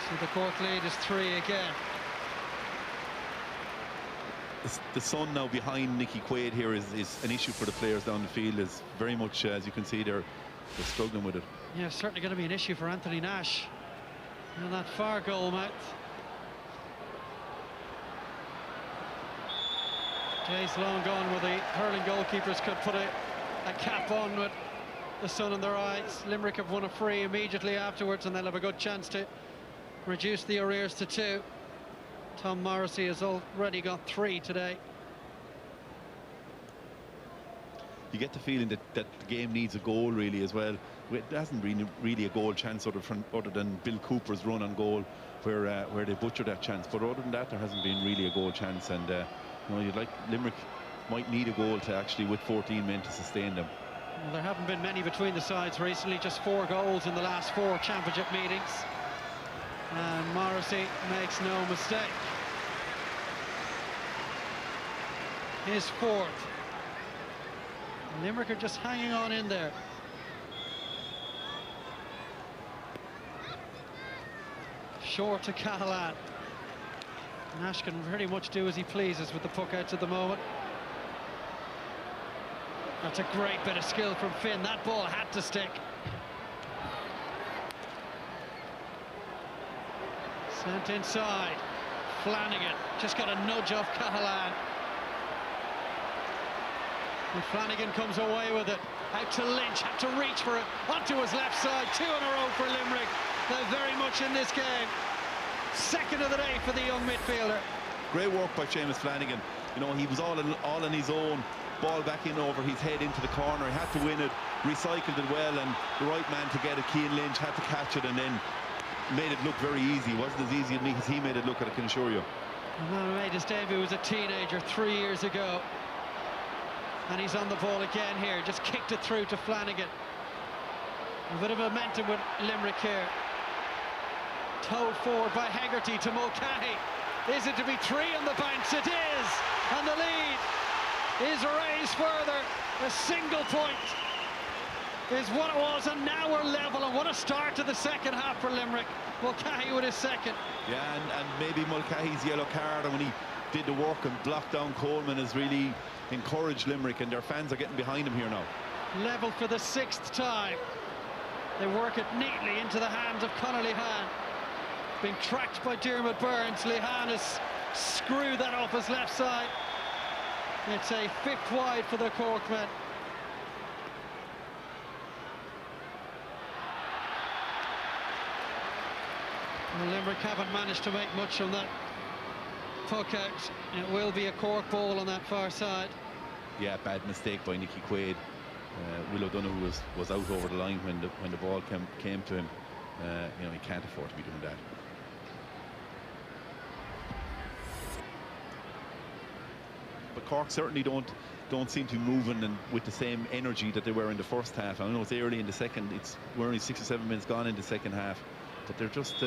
So the Cork lead is 3 again. The sun now behind Nicky Quaid here is an issue for the players down the field. Is very much, as you can see, they're struggling with it. Yeah, certainly going to be an issue for Anthony Nash in that far goal mouth. Days long gone where the hurling goalkeepers could put a cap on with the sun in their eyes. Limerick have won a free immediately afterwards, and they'll have a good chance to reduce the arrears to 2. Tom Morrissey has already got 3 today. You get the feeling that the game needs a goal really as well. It hasn't really a goal chance other than Bill Cooper's run on goal where they butchered that chance. But other than that, there hasn't been really a goal chance, and you know, you'd like Limerick might need a goal to actually, with 14 men, to sustain them. Well, there haven't been many between the sides recently, just 4 goals in the last 4 championship meetings. And Morrissey makes no mistake. His 4th. Limerick are just hanging on in there. Short to Cahalane. Nash can pretty much do as he pleases with the puck outs at the moment. That's a great bit of skill from Finn. That ball had to stick. Sent inside. Flanagan just got a nudge off Cahalane. And Flanagan comes away with it. Out to Lynch, had to reach for it. Onto his left side. 2 in a row for Limerick. They're very much in this game. 2nd of the day for the young midfielder. Great work by Seamus Flanagan. You know, he was all on his own. Ball back in over his head into the corner. He had to win it, recycled it well, and the right man to get it, Cian Lynch, had to catch it and then made it look very easy. It wasn't as easy as he made it look, I can assure you. The man who made his debut was a teenager 3 years ago. And he's on the ball again here, just kicked it through to Flanagan. A bit of momentum with Limerick here. Towed forward by Hegarty to Mulcahy. Is it to be 3 on the bounce? It is! And the lead is raised further. A single point is what it was, and now we're level. And what a start to the second half for Limerick. Mulcahy with his second. Yeah, and maybe Mulcahy's yellow card, and when he did the work and blocked down Coleman, has really encouraged Limerick, and their fans are getting behind him here now. Level for the 6th time. They work it neatly into the hands of Conor Lehane. Being tracked by Diarmuid Burns. Lehane has screwed that off his left side. It's a 5th wide for the Cork men. Well, Limerick haven't managed to make much on that puck out. It will be a Cork ball on that far side. Yeah, bad mistake by Nicky Quaid. Will O'Donoghue was out over the line when the ball came to him. You know, he can't afford to be doing that. But Cork certainly don't seem to be moving and with the same energy that they were in the first half. I know it's early in the second. We're only 6 or 7 minutes gone in the second half, but they're just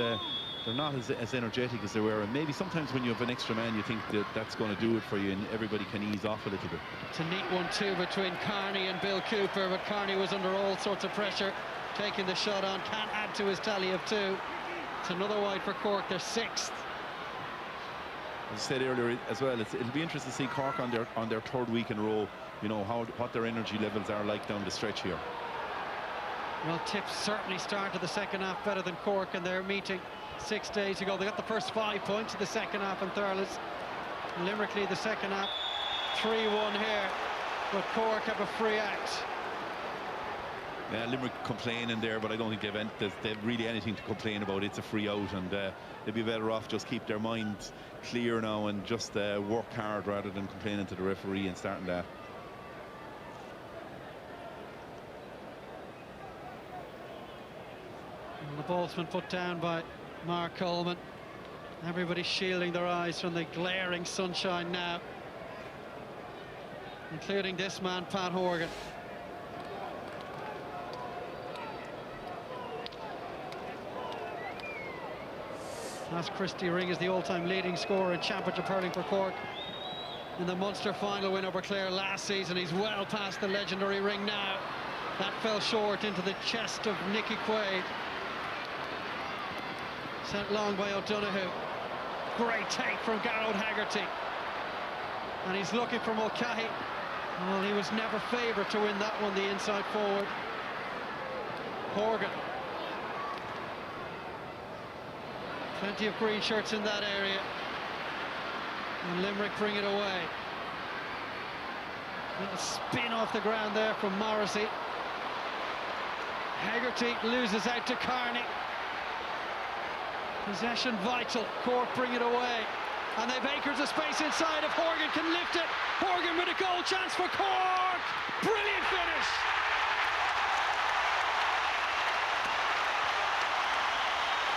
they're not as energetic as they were. And maybe sometimes when you have an extra man, you think that that's going to do it for you, and everybody can ease off a little bit. It's a neat 1-2 between Carney and Bill Cooper, but Carney was under all sorts of pressure, taking the shot on, can't add to his tally of 2. It's another wide for Cork, their 6th. As I said earlier as well, it'll be interesting to see Cork on their 3rd week in a row, you know, what their energy levels are like down the stretch here. Well, Tips certainly started the second half better than Cork in their meeting 6 days ago. They got the first 5 points of the second half in Thurles. Limerick lead the second half 3-1 here, but Cork have a free act. Yeah, Limerick complaining there, but I don't think they've really anything to complain about. It's a free out, and they'd be better off just keep their minds clear now and just work hard rather than complaining to the referee and starting that. And the ball's been put down by Mark Coleman. Everybody's shielding their eyes from the glaring sunshine now, including this man, Pat Horgan. As Christy Ring is the all-time leading scorer in championship hurling for Cork in the Munster final win over Clare last season. He's well past the legendary Ring now. That fell short into the chest of Nicky Quaid. Sent long by O'Donoghue. Great take from Garrod Haggerty. And he's looking for Mulcahy. Well, he was never favoured to win that one, the inside forward. Horgan. Plenty of green shirts in that area. And Limerick bring it away. Little spin off the ground there from Morrissey. Haggerty loses out to Carney. Possession vital. Cork bring it away. And they've acres of space inside. If Horgan can lift it. Horgan with a goal chance for Cork. Brilliant finish.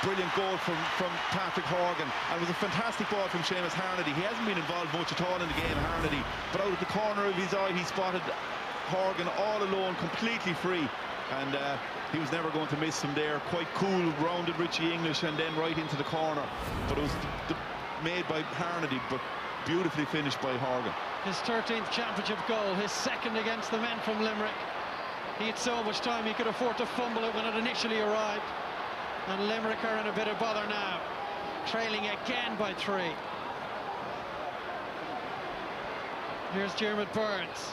Brilliant goal from Patrick Horgan, and it was a fantastic ball from Seamus Harnedy. He hasn't been involved much at all in the game, Harnedy, but out of the corner of his eye he spotted Horgan all alone, completely free, and he was never going to miss him there. Quite cool, rounded Richie English and then right into the corner, but it was made by Harnedy, but beautifully finished by Horgan. His 13th championship goal, his second against the men from Limerick. He had so much time he could afford to fumble it when it initially arrived. And Limerick are in a bit of bother now, trailing again by 3. Here's Diarmuid Burns.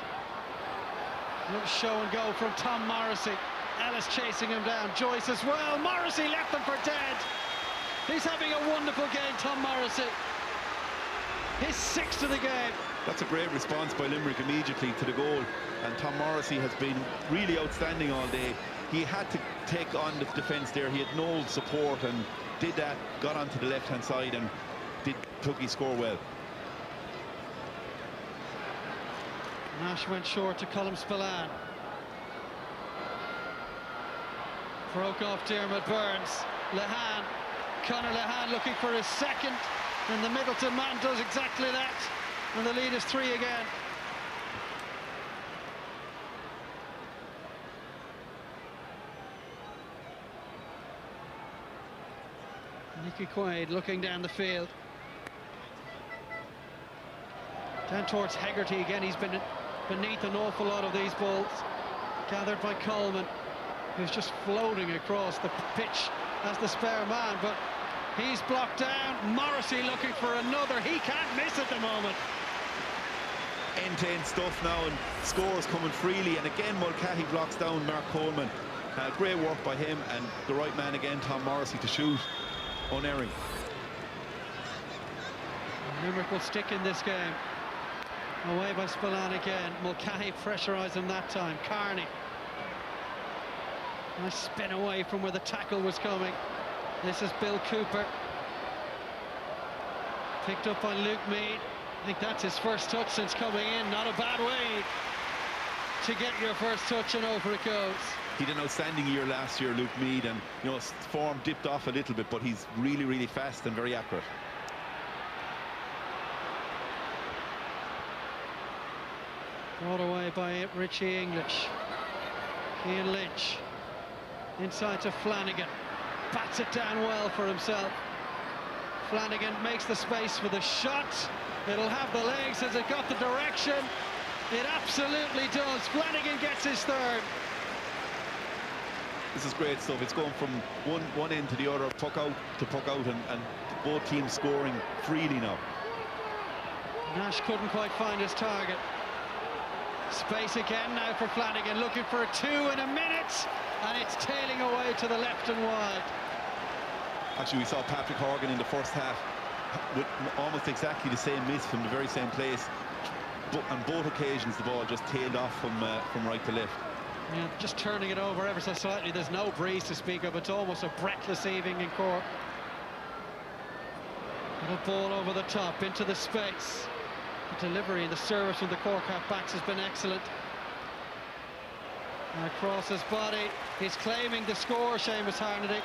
Little show and go from Tom Morrissey. Ellis chasing him down. Joyce as well. Morrissey left them for dead. He's having a wonderful game, Tom Morrissey. His 6th of the game. That's a great response by Limerick immediately to the goal. And Tom Morrissey has been really outstanding all day. He had to take on the defence there. He had no support and did that, got onto the left-hand side and took his score well. Nash went short to Colm Spillane. Broke off Diarmuid Burns. Lehane, Conor Lehane looking for his second. And the Middleton man does exactly that. And the lead is 3 again. Nicky Quaid looking down the field. Down towards Hegarty again. He's been beneath an awful lot of these balls. Gathered by Coleman, who's just floating across the pitch as the spare man, but he's blocked down. Morrissey looking for another. He can't miss at the moment. End-to-end stuff now, and scores coming freely. And again, Mulcahy blocks down Mark Coleman. Great work by him, and the right man again, Tom Morrissey, to shoot unerring. Limerick will stick in this game. Away by Spillane again. Mulcahy pressurised him that time. Carney. Nice spin away from where the tackle was coming. This is Bill Cooper. Picked up by Luke Meade. I think that's his first touch since coming in. Not a bad way to get your first touch, and over it goes. He did an outstanding year last year, Luke Meade, and his form dipped off a little bit, but he's really, really fast and very accurate. Brought away by Richie English. Ian Lynch. Inside to Flanagan. Bats it down well for himself. Flanagan makes the space for the shot. It'll have the legs. Has it got the direction? It absolutely does. Flanagan gets his third. This is great stuff. It's going from one end to the other, puck out to puck out, and both teams scoring freely now. Nash couldn't quite find his target. Space again now for Flanagan, looking for a 2 in a minute, and it's tailing away to the left and wide. Actually, we saw Patrick Horgan in the first half with almost exactly the same miss from the very same place. But on both occasions, the ball just tailed off from right to left. Yeah, just turning it over ever so slightly. There's no breeze to speak of. It's almost a breathless evening in Cork. The ball over the top into the space. The delivery and the service from the Cork half-backs has been excellent. And across his body, he's claiming the score, Seamus Harnedy.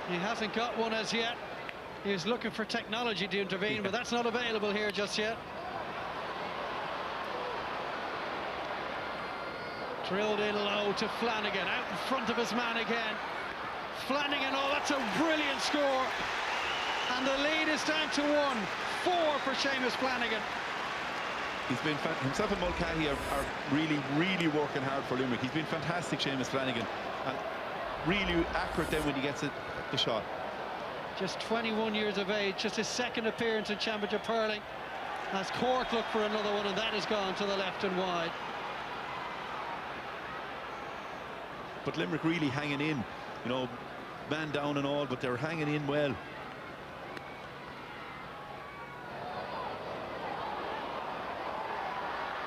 He hasn't got one as yet. He's looking for technology to intervene, but that's not available here just yet. Drilled in low to Flanagan, out in front of his man again. Flanagan, oh, that's a brilliant score. And the lead is down to 1-4 for Seamus Flanagan. He's been himself and Mulcahy are really, really working hard for Limerick. He's been fantastic, Seamus Flanagan, and really accurate then when he gets the shot. Just 21 years of age, just his second appearance in Championship hurling, as Cork look for another one, and that has gone to the left and wide. But Limerick really hanging in, man down and all, but they're hanging in well.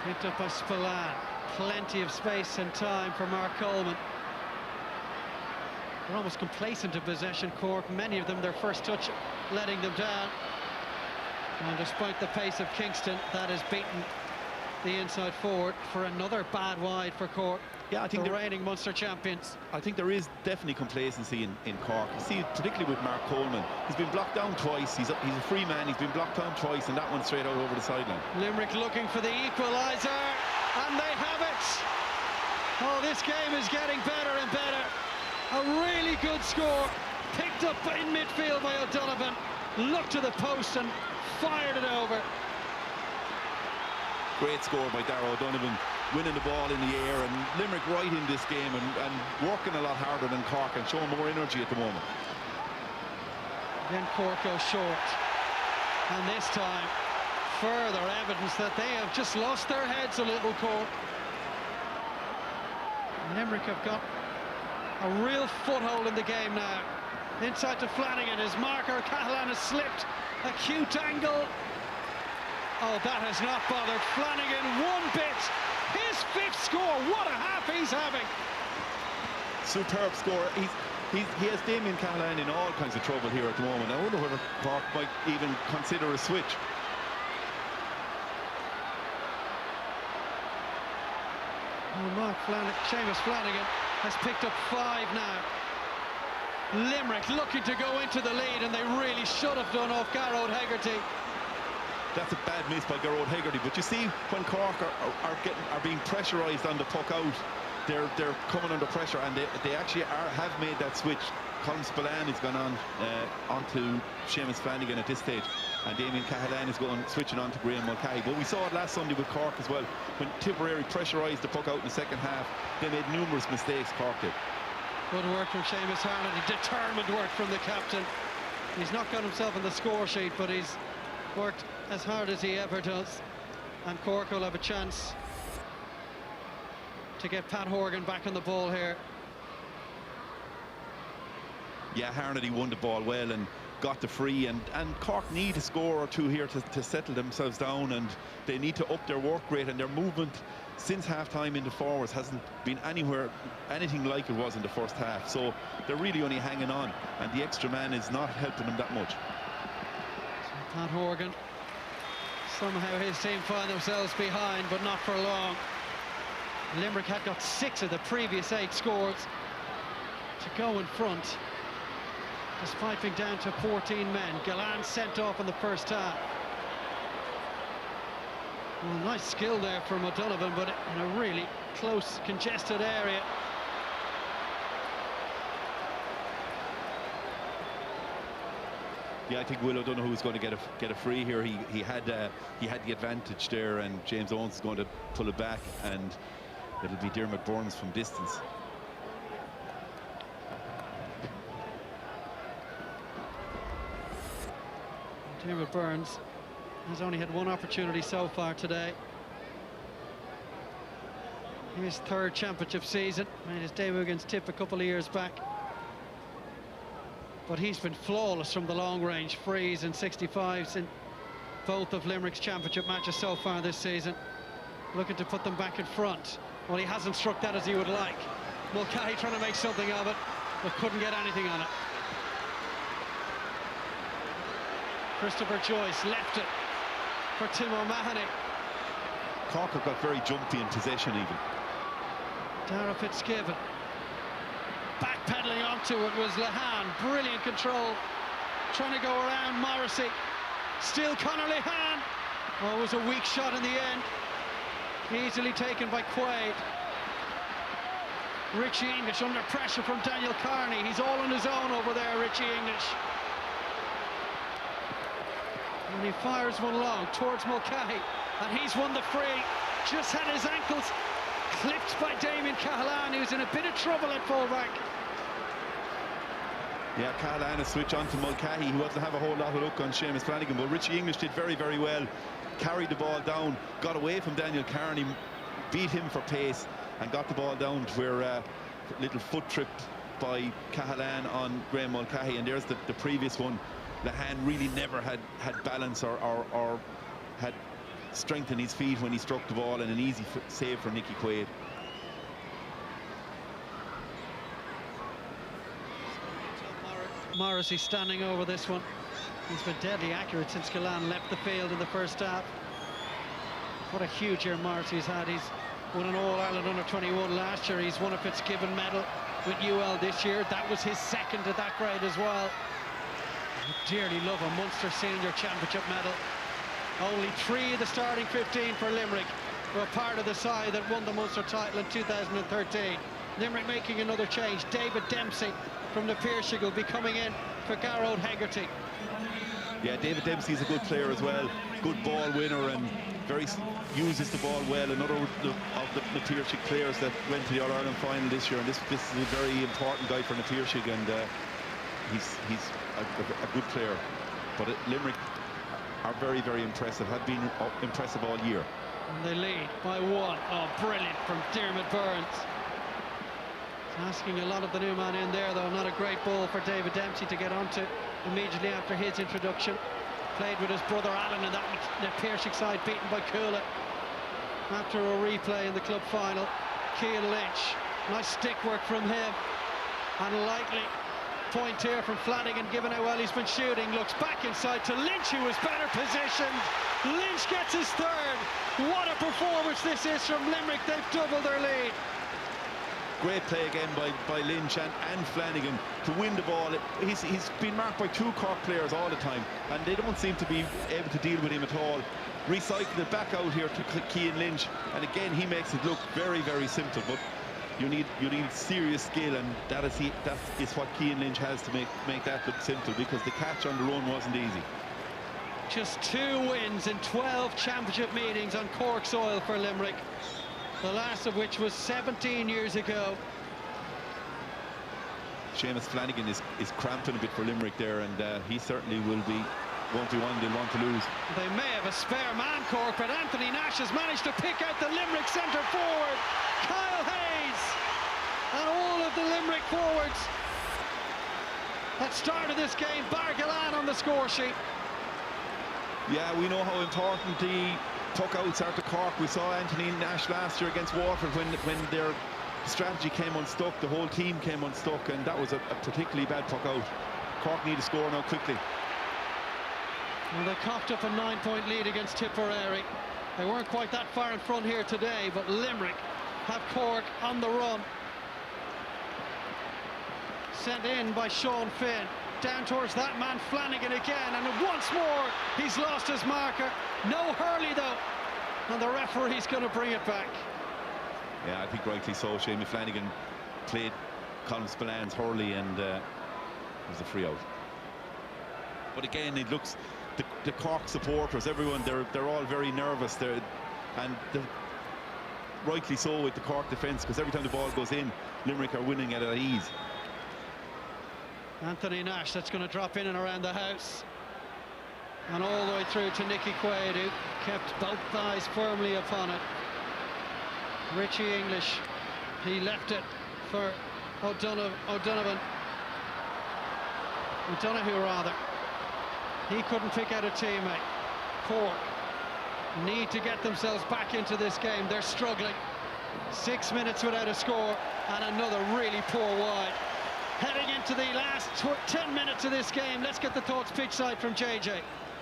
Picked up by Spillane. Plenty of space and time for Mark Coleman. They're almost complacent in possession, Cork. Many of them, their first touch letting them down. And despite the pace of Kingston, that has beaten the inside forward for another bad wide for Cork. Yeah, I think the reigning Munster champions. I think there is definitely complacency in Cork. You see, particularly with Mark Coleman, he's been blocked down twice. He's a free man. He's been blocked down twice, and that one straight out over the sideline. Limerick looking for the equaliser, and they have it. Oh, this game is getting better and better. A really good score, picked up in midfield by O'Donovan. Looked to the post and fired it over. Great score by Darragh O'Donovan, winning the ball in the air, and Limerick right in this game and working a lot harder than Cork and showing more energy at the moment. Then Cork goes short, and this time further evidence that they have just lost their heads a little, Cork. Limerick have got a real foothold in the game now. Inside to Flanagan, his marker Catalan has slipped. Acute angle. Oh, that has not bothered Flanagan one bit. His 5th score. What a half he's having. Superb score. He has Damien Catalan in all kinds of trouble here at the moment. I wonder whether Cork might even consider a switch. Oh, Seamus Flanagan has picked up 5 now. Limerick looking to go into the lead, and they really should have done off Garrod Hegarty. That's a bad miss by Garrod Hegarty, but you see when Cork are being pressurised on the puck out, they're coming under pressure, and they actually have made that switch. Colin Spillane has gone on onto Seamus Flanagan at this stage, and Damien Cahalane is switching on to Graham Mulcahy. But we saw it last Sunday with Cork as well. When Tipperary pressurised the puck out in the second half, they made numerous mistakes, Cork did. Good work from Seamus Harnedy, determined work from the captain. He's not got himself on the score sheet, but he's worked as hard as he ever does. And Cork will have a chance to get Pat Horgan back on the ball here. Yeah, Harnedy won the ball well and got the free, and Cork need a score or two here to settle themselves down, and they need to up their work rate, and their movement since half-time in the forwards hasn't been anything like it was in the first half. So they're really only hanging on, and the extra man is not helping them that much. So Pat Horgan, somehow his team find themselves behind, but not for long. Limerick had got 6 of the previous 8 scores to go in front, despite being down to 14 men. Gallan sent off in the first half. Well, nice skill there from O'Donovan, but in a really close, congested area. Yeah, I think Will O'Donoghue is going to get a free here. He had the advantage there, and James Owens is going to pull it back, and it'll be Dermot Burns from distance. Dermot Burns has only had 1 opportunity so far today. His 3rd championship season, made his debut against Tip a couple of years back. But he's been flawless from the long range, frees and 65s in both of Limerick's championship matches so far this season. Looking to put them back in front. Well, he hasn't struck that as he would like. Mulcahy trying to make something of it, but couldn't get anything on it. Christopher Joyce left it for Tim O'Mahony. Cork have got very jumpy in possession even. Dara Fitzgibbon. Backpedaling onto it was Lehane. Brilliant control. Trying to go around Morrissey. Still Conor Lehane. Oh, it was a weak shot in the end. Easily taken by Quaid. Richie English under pressure from Daniel Carney. He's all on his own over there, Richie English. And he fires one long towards Mulcahy, and he's won the free. Just had his ankles clipped by Damien Cahalane, who's in a bit of trouble at fullback. Yeah, Cahalane has switched on to Mulcahy. He wasn't have a whole lot of luck on Seamus Flanagan, but Richie English did very, very well. Carried the ball down, got away from Daniel Carney, beat him for pace, and got the ball down to where a little foot tripped by Cahalane on Graham Mulcahy, and there's the previous one. Lehane really never had balance or had strength in his feet when he struck the ball, and an easy save for Nicky Quaid. Morrissey standing over this one. He's been deadly accurate since Gallan left the field in the first half. What a huge year Morrissey's had. He's won an All-Ireland under-21 last year. He's won a Fitzgibbon medal with UL this year. That was his 2nd at that grade as well. I dearly love a Munster Senior Championship medal. Only 3 of the starting 15 for Limerick were part of the side that won the Munster title in 2013. Limerick making another change. David Dempsey from the Páirc will be coming in for Garrod Hegarty. Yeah, David Dempsey is a good player as well. Good ball winner and uses the ball well. Another of the Páirc players that went to the All-Ireland final this year, and this is a very important guy for the Páirc, and he's a good player. But Limerick are very, very impressive, have been impressive all year. And they lead by 1. Oh, brilliant from Dermot Burns. He's asking a lot of the new man in there, though. Not a great ball for David Dempsey to get onto immediately after his introduction. Played with his brother Alan in that Páirc side, beaten by Coola. After a replay in the club final, Cian Lynch. Nice stick work from him. And likely point here from Flanagan, given how well he's been shooting. Looks back inside to Lynch, who was better positioned. Lynch gets his 3rd. What a performance this is from Limerick. They've doubled their lead. Great play again by Lynch and Flanagan to win the ball. He's been marked by 2 Cork players all the time, and they don't seem to be able to deal with him at all. Recycled it back out here to Cian Lynch, and again he makes it look very, very simple. But you need serious skill, and that is what Cian Lynch has to make that look simple, because the catch on the run wasn't easy. Just 2 wins in 12 championship meetings on Cork soil for Limerick, the last of which was 17 years ago. Seamus Flanagan is cramping a bit for Limerick there, and he certainly won't be one they'll want to lose. They may have a spare man, Cork, but Anthony Nash has managed to pick out the Limerick centre forward, Kyle Hayes, and all of the Limerick forwards that started this game. Bargalan on the score sheet. Yeah, we know how important the puck-outs are to Cork. We saw Anthony Nash last year against Waterford when their strategy came unstuck, the whole team came unstuck, and that was a particularly bad puck-out. Cork need to score now quickly. Well, they coughed up a 9-point lead against Tipperary. They weren't quite that far in front here today, but Limerick have Cork on the run. Sent in by Sean Finn. Down towards that man Flanagan again, and once more he's lost his marker. No Hurley though, and the referee's going to bring it back. Yeah, I think rightly so. Seamus Flanagan played Colin Spillan's Hurley, and it was a free out. But again, it looks, the Cork supporters, everyone, they're all very nervous. Rightly so with the Cork defence, because every time the ball goes in, Limerick are winning at ease. Anthony Nash, that's going to drop in and around the house, and all the way through to Nicky Quaid, who kept both thighs firmly upon it. Richie English, he left it for O'Donoghue rather. He couldn't pick out a teammate. Cork need to get themselves back into this game. They're struggling. 6 minutes without a score, and another really poor wide. Heading into the last 10 minutes of this game, let's get the thoughts pitch side from JJ.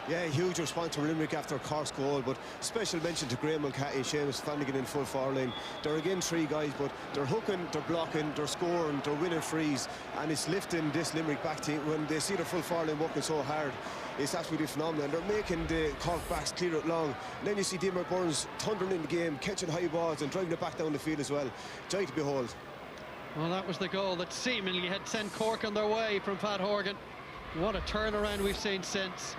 Yeah, huge response from Limerick after Cork's goal, but special mention to Graham Mulcahy and Seamus Flanagan in full forward line. They're again 3 guys, but they're hooking, they're blocking, they're scoring, they're winning frees, and it's lifting this Limerick back team. When they see their full forward line working so hard, it's absolutely phenomenal, and they're making the Cork backs clear it long. And then you see Diarmaid Byrnes thundering in the game, catching high balls and driving it back down the field as well. Joy to behold. Well, that was the goal that seemingly had sent Cork on their way from Pat Horgan. What a turnaround we've seen since.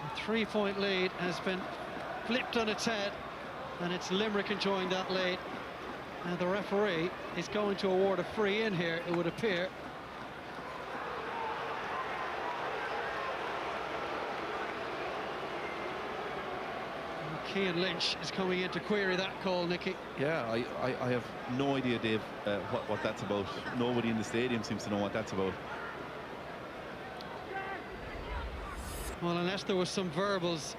A 3-point lead has been flipped on its head, and it's Limerick enjoying that lead. And the referee is going to award a free in here, it would appear. Cian Lynch is coming in to query that call, Nicky. Yeah, I have no idea, Dave, what that's about. Nobody in the stadium seems to know what that's about. Well, unless there was some verbals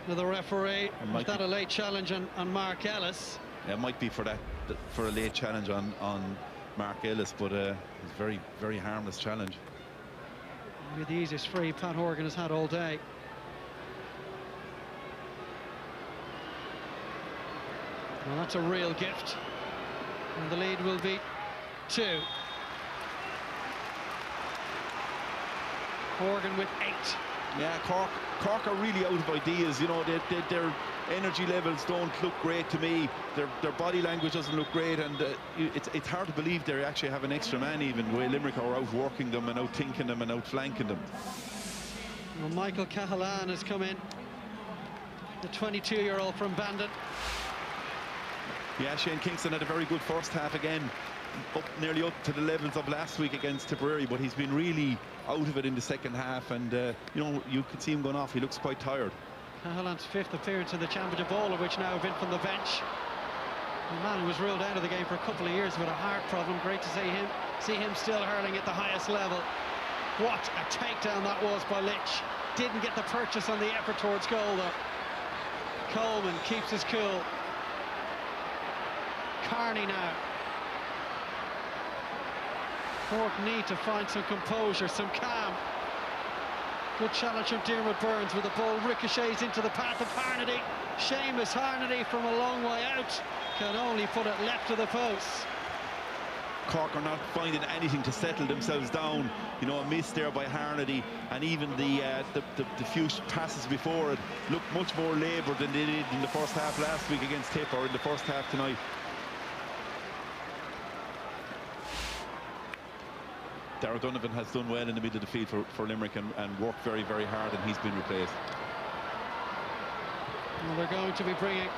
with the referee. Was that a late challenge on Mark Ellis? Yeah, it might be for a late challenge on Mark Ellis, but it's a very, very harmless challenge. Maybe the easiest free Pat Horgan has had all day. Well, that's a real gift, and the lead will be 2. Horgan with 8. Yeah, Cork are really out of ideas. You know, their energy levels don't look great to me. Their body language doesn't look great, and it's hard to believe they actually have an extra man even, where Limerick are outworking them and out-thinking them and outflanking them. Well, Michael Cahalane has come in, the 22-year-old from Bandon. Yeah, Shane Kingston had a very good first half again, nearly up to the levels of last week against Tipperary, but he's been really out of it in the second half, and you know, you can see him going off. He looks quite tired. Cahalane's 5th appearance in the championship, all of which now have been from the bench. The man who was ruled out of the game for a couple of years with a heart problem. Great to see him still hurling at the highest level. What a takedown that was by Lynch. Didn't get the purchase on the effort towards goal though. Coleman keeps his cool. Carney now. Cork need to find some composure, some calm. Good challenge from Diarmuid Burns, with the ball ricochets into the path of Harnedy. Seamus Harnedy from a long way out can only put it left of the post. Cork are not finding anything to settle themselves down. You know, a miss there by Harnedy, and even the few passes before it looked much more laboured than they did in the first half last week against Tip, or in the first half tonight. Darragh Donovan has done well in the middle of the field for Limerick and worked very, very hard, and he's been replaced. Well, they're going to be bringing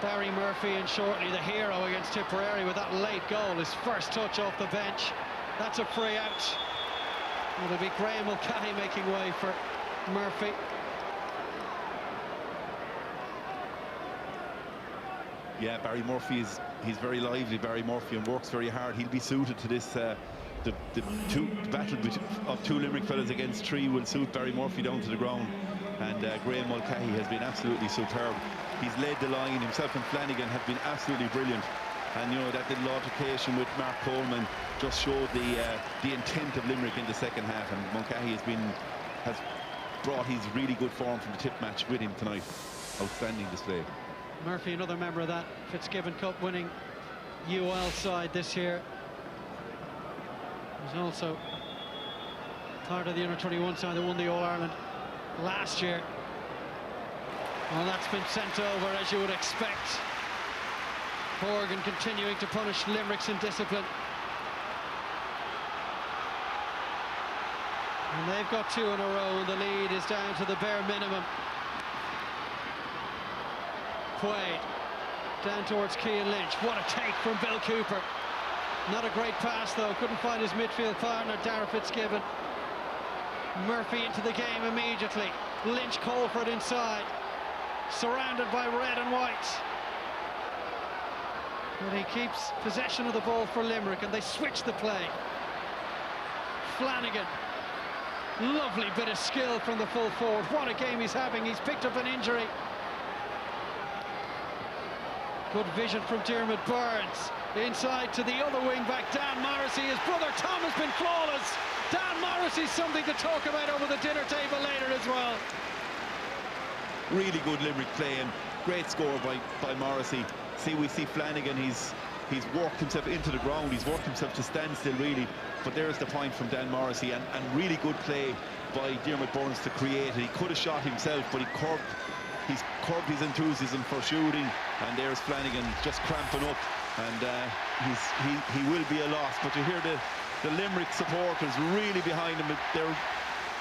Barry Murphy in shortly, the hero against Tipperary with that late goal, his first touch off the bench. That's a free out. It'll be Graham Mulcahy making way for Murphy. Yeah, Barry Murphy he's very lively, Barry Murphy, and works very hard. He'll be suited to this. The battle of two Limerick fellas against three will suit Barry Murphy down to the ground, and Graham Mulcahy has been absolutely superb. He's led the line. Himself and Flanagan have been absolutely brilliant, and you know, that little altercation with Mark Coleman just showed the intent of Limerick in the second half, and Mulcahy has brought his really good form from the Tip match with him tonight. Outstanding display. Murphy, another member of that Fitzgibbon Cup winning UL side this year. He's also part of the under-21 side that won the All-Ireland last year. Well, that's been sent over, as you would expect. Horgan continuing to punish Limerick's indiscipline. And they've got two in a row, and the lead is down to the bare minimum. Quaid down towards Cian Lynch. What a take from Bill Cooper. Not a great pass, though. Couldn't find his midfield partner, Darragh Fitzgibbon. Murphy into the game immediately. Lynch called for it inside. Surrounded by red and white. But he keeps possession of the ball for Limerick, and they switch the play. Flanagan. Lovely bit of skill from the full forward. What a game he's having. He's picked up an injury. Good vision from Diarmuid Burns. Inside to the other wing-back, Dan Morrissey. His brother Tom has been flawless. Dan Morrissey's something to talk about over the dinner table later as well. Really good Limerick play, and great score by Morrissey. We see Flanagan, he's worked himself into the ground, he's worked himself to stand still, really. But there's the point from Dan Morrissey, and really good play by Diarmuid Burns to create it. He could have shot himself, but he's curbed his enthusiasm for shooting, and there's Flanagan just cramping up, and he will be a loss. But you hear the Limerick supporters really behind him.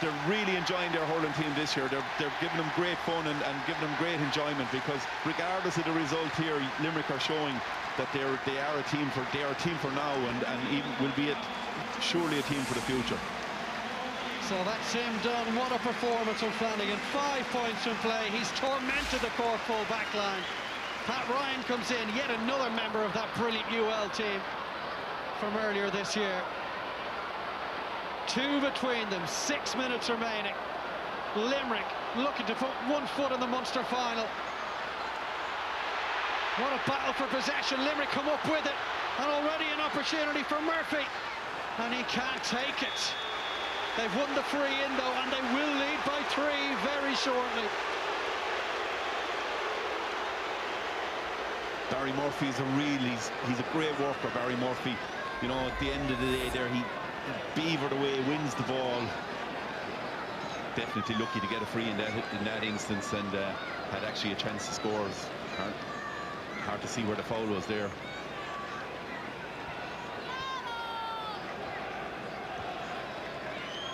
They're really enjoying their hurling team this year. They're giving them great fun and giving them great enjoyment, because regardless of the result here, Limerick are showing that they are a team for now, and even will be surely a team for the future. So that's him done. What a performance from Flanagan. 5 points from play. He's tormented the Cork full back line. Pat Ryan comes in, yet another member of that brilliant UL team from earlier this year. Two between them, 6 minutes remaining. Limerick looking to put 1 foot in the Munster final. What a battle for possession. Limerick come up with it, and already an opportunity for Murphy, and he can't take it. They've won the free-in, though, and they will lead by 3 very shortly. Barry Murphy is he's a great worker, Barry Murphy. You know, at the end of the day there, he beavered away, wins the ball. Definitely lucky to get a free in that instance, and had actually a chance to score. It's hard to see where the foul was there.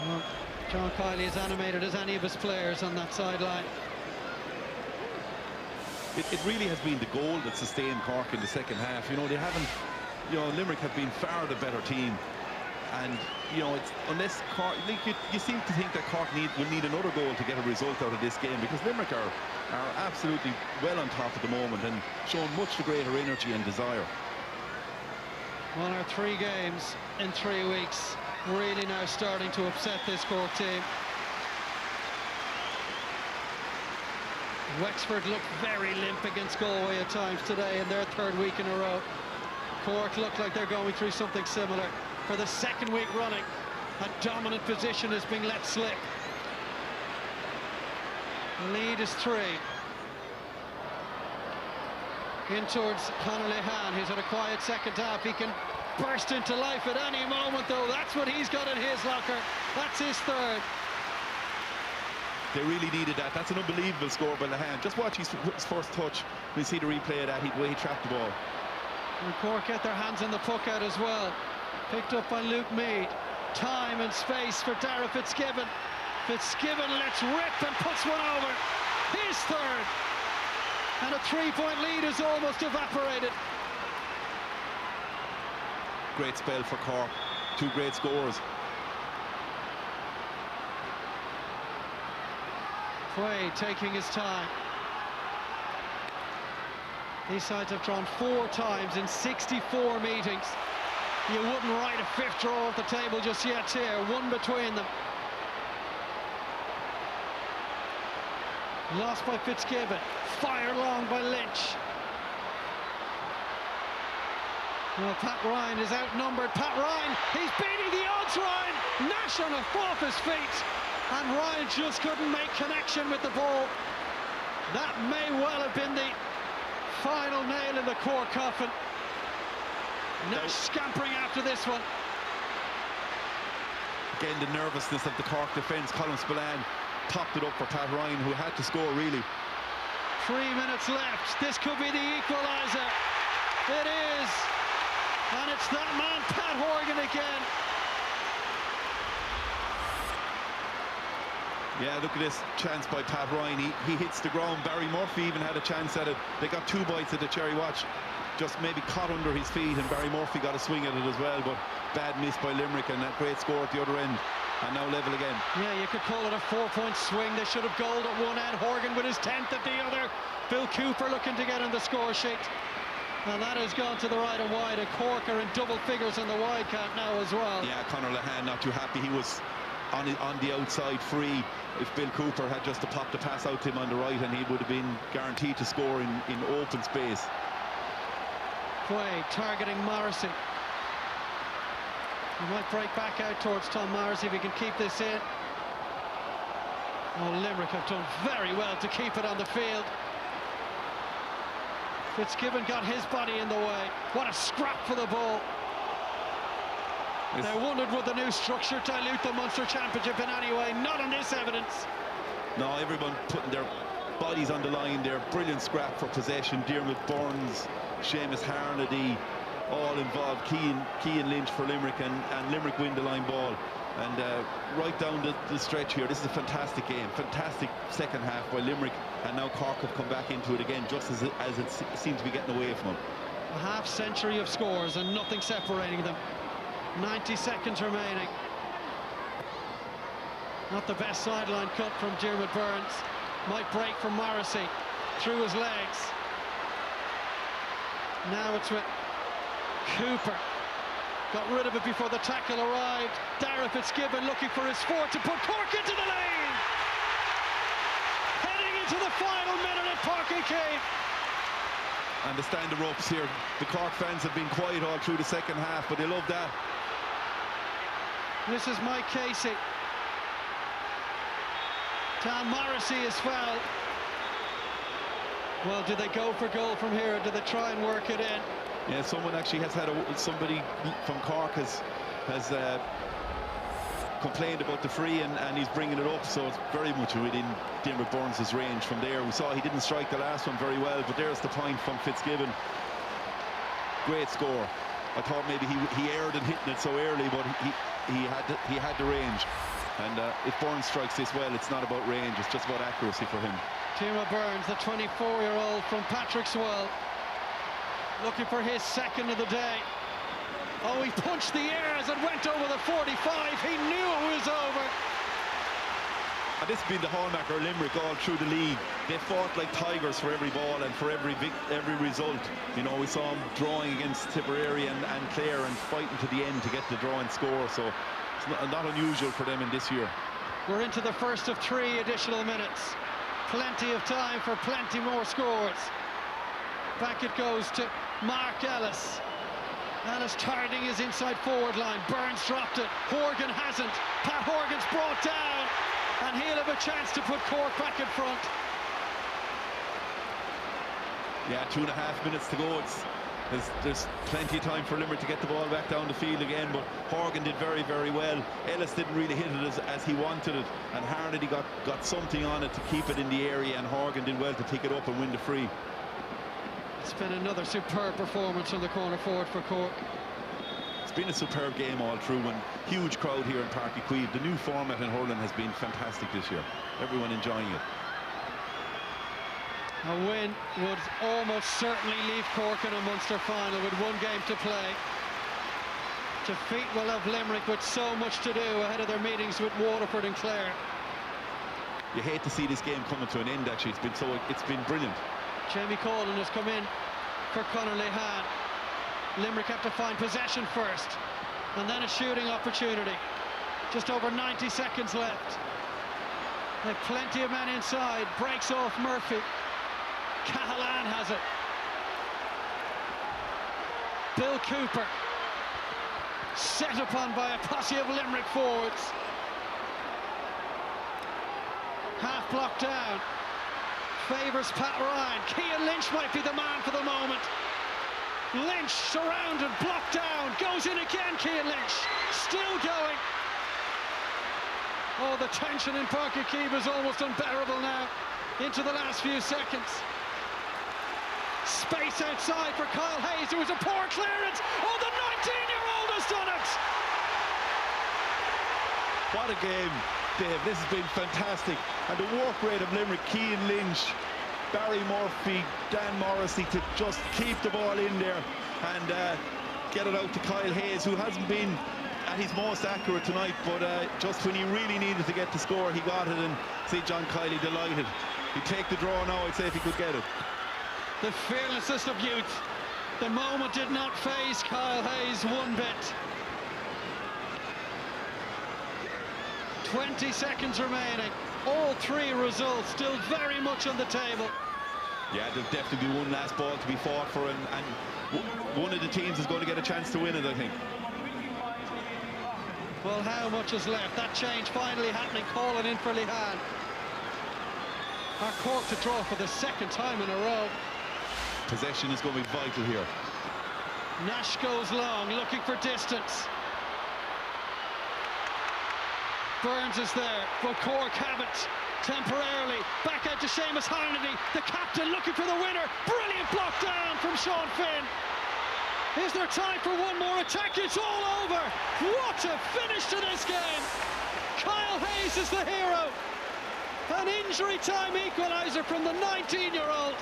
Well, John Kiley is animated as any of his players on that sideline. It really has been the goal that sustained Cork in the second half. You know, they haven't, you know, Limerick have been far the better team. And, you know, it's, unless Cork, like you seem to think that Cork will need another goal to get a result out of this game, because Limerick are absolutely well on top at the moment and showing much greater energy and desire. Well, our 3 games in 3 weeks really now starting to upset this Cork team. Wexford looked very limp against Galway at times today in their 3rd week in a row. Cork look like they're going through something similar. For the 2nd week running, a dominant position is being let slip. The lead is 3. In towards Conor Lehan, who's had a quiet second half. He can burst into life at any moment, though. That's what he's got in his locker. That's his 3rd. They really needed that. That's an unbelievable score by Lehan. Just watch his first touch. We see the replay of that. The way he trapped the ball. And Cork get their hands on the puck out as well. Picked up by Luke Meade. Time and space for Dara Fitzgibbon. Fitzgibbon lets rip and puts one over. His 3rd. And a 3-point lead is almost evaporated. Great spell for Cork. 2 great scores. Quaid taking his time. These sides have drawn 4 times in 64 meetings. You wouldn't write a 5th draw off the table just yet here. 1 between them. Lost by Fitzgibbon. Fired long by Lynch. Well, Pat Ryan is outnumbered. Pat Ryan, he's beating the odds, Ryan. Nash on off his feet. And Ryan just couldn't make connection with the ball. That may well have been the final nail in the Cork coffin. Nash scampering after this one. Again, the nervousness of the Cork defence. Colin Spillane popped it up for Pat Ryan, who had to score, really. 3 minutes left. This could be the equaliser. It is. And it's that man, Pat Horgan, again. Yeah, look at this chance by Pat Ryan. He hits the ground. Barry Murphy even had a chance at it. They got 2 bites at the cherry watch. Just maybe caught under his feet, and Barry Murphy got a swing at it as well, but bad miss by Limerick, and that great score at the other end. And now level again. Yeah, you could call it a 4-point swing. They should have goaled at one end. Horgan with his 10th at the other. Bill Cooper looking to get on the score sheet. And that has gone to the right and wide. And Cork are in double figures in the wide count now as well. Yeah, Conor Lehan not too happy. He was on the outside free. If Bill Cooper had just to pop the pass out to him on the right, and he would have been guaranteed to score in open space. Quaid targeting Morrissey. He might break back out towards Tom Morrissey if he can keep this in. Oh, Limerick have done very well to keep it on the field. Fitzgibbon got his body in the way. What a scrap for the ball. They wondered, would the new structure dilute the Munster Championship in any way? Not on this evidence. No, everyone putting their bodies on the line there. Brilliant scrap for possession. Diarmuid Burns, Seamus Harnedy, all involved. Keane Lynch for Limerick, and Limerick win the line ball. And right down the stretch here, this is a fantastic game. Fantastic second half by Limerick, and now Cork have come back into it again, just as it seems to be getting away from them. A half-century of scores and nothing separating them. 90 seconds remaining. Not the best sideline cut from Diarmuid Burns. Might break from Morrissey through his legs. Now it's with Cooper. Got rid of it before the tackle arrived. Dara Fitzgibbon looking for his 4th to put Cork into the lane. Heading into the final minute at Páirc Cave. And the stand the ropes here. The Cork fans have been quiet all through the second half, but they love that. This is Mike Casey. Tom Morrissey is fouled. Well, do they go for goal from here, or do they try and work it in? Yeah, someone actually has had somebody from Cork has complained about the free, and he's bringing it up, so it's very much within Diarmuid Burns' range from there. We saw he didn't strike the last one very well, but there's the point from Fitzgibbon. Great score. I thought maybe he erred in hitting it so early, but he had the range. And if Burns strikes this well, it's not about range, it's just about accuracy for him. Diarmuid Burns, the 24-year-old from Patrick Swell, looking for his 2nd of the day. Oh, he punched the air as it went over the 45. He knew it was over. And this has been the hallmark of Limerick all through the league. They fought like tigers for every ball and for every result. You know, we saw them drawing against Tipperary and Clare and fighting to the end to get the draw and score. So it's not unusual for them in this year. We're into the first of 3 additional minutes. Plenty of time for plenty more scores. Back it goes to Mark Ellis. Ellis targeting his inside forward line. Burns dropped it. Horgan hasn't. Pat Horgan's brought down. and he'll have a chance to put Cork back in front. Yeah, 2.5 minutes to go. There's plenty of time for Limerick to get the ball back down the field again, but Horgan did very, very well. Ellis didn't really hit it as he wanted it, and Harnedy got something on it to keep it in the area, and Horgan did well to pick it up and win the free. It's been another superb performance from the corner forward for Cork. It's been a superb game all through, and huge crowd here in Páirc Uí Chaoimh. The new format in hurling has been fantastic this year. Everyone enjoying it. A win would almost certainly leave Cork in a Munster final with one game to play. Defeat will have Limerick with so much to do ahead of their meetings with Waterford and Clare. You hate to see this game coming to an end, actually. It's been brilliant. Jamie Colin has come in for Conor Lehan. Limerick have to find possession first, and then a shooting opportunity. Just over 90 seconds left. They have plenty of men inside. Breaks off Murphy. Cahalane has it. Bill Cooper set upon by a posse of Limerick forwards. Half blocked down. Favours Pat Ryan. Cian Lynch might be the man for the moment. Lynch surrounded, blocked down, goes in again. Cian Lynch still going. Oh, the tension in Páirc Uí Chaoimh is almost unbearable now. Into the last few seconds. Space outside for Kyle Hayes. There was a poor clearance. Oh, the 19-year-old has done it! What a game, Dave. This has been fantastic. And the work rate of Limerick, Cian Lynch, Barry Murphy, Dan Morrissey, to just keep the ball in there and get it out to Kyle Hayes, who hasn't been at his most accurate tonight, but just when he really needed to get the score, he got it, and see John Kiley delighted. He'd take the draw now, I'd say, if he could get it. The fearlessness of youth. The moment did not faze Kyle Hayes one bit. 20 seconds remaining. All three results still very much on the table. Yeah, there'll definitely be one last ball to be fought for, and one of the teams is going to get a chance to win it, I think. Well, how much is left? That change finally happening, calling in for Lehan. Our Cork to draw for the second time in a row. Possession is going to be vital here. Nash goes long, looking for distance. Burns is there, but Cork have it temporarily. Back out to Seamus Harnedy, the captain looking for the winner. Brilliant block down from Sean Finn. Is there time for one more attack? It's all over. What a finish to this game. Kyle Hayes is the hero. An injury time equaliser from the 19-year-old.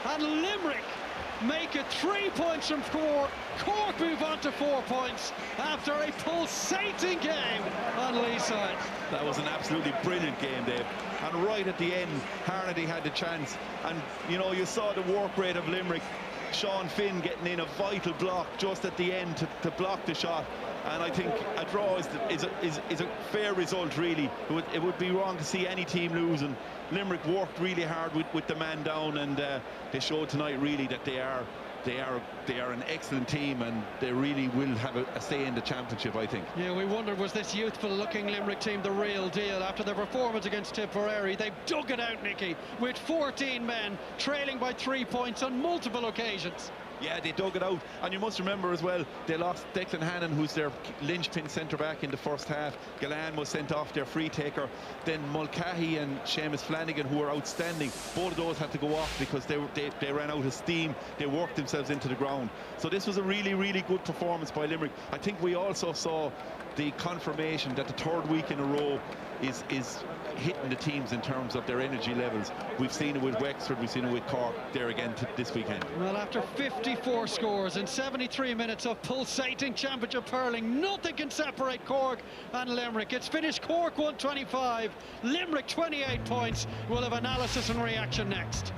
And Limerick make it 3 points from 4. Cork move on to 4 points after a pulsating game on Leeside. That was an absolutely brilliant game, Dave. And right at the end, Harnedy had the chance. And, you know, you saw the work rate of Limerick. Sean Finn getting in a vital block just at the end to block the shot. And I think a draw is a fair result, really. It would be wrong to see any team losing. Limerick worked really hard with the man down, and they showed tonight really that they are an excellent team, and they really will have a say in the championship, I think. Yeah, we wondered, was this youthful-looking Limerick team the real deal? After their performance against Tipperary, they've dug it out, Nicky, with 14 men trailing by 3 points on multiple occasions. Yeah, they dug it out, and you must remember as well, they lost Declan Hannon, who's their linchpin centre-back in the first half. Gillane was sent off, their free taker. Then Mulcahy and Seamus Flanagan, who were outstanding, both of those had to go off because they ran out of steam. They worked themselves into the ground. So this was a really, really good performance by Limerick. I think we also saw the confirmation that the third week in a row is hitting the teams in terms of their energy levels. We've seen it with Wexford, we've seen it with Cork there again this weekend. Well, after 54 scores in 73 minutes of pulsating championship hurling, nothing can separate Cork and Limerick. It's finished Cork 125, Limerick 28 points. We'll have analysis and reaction next.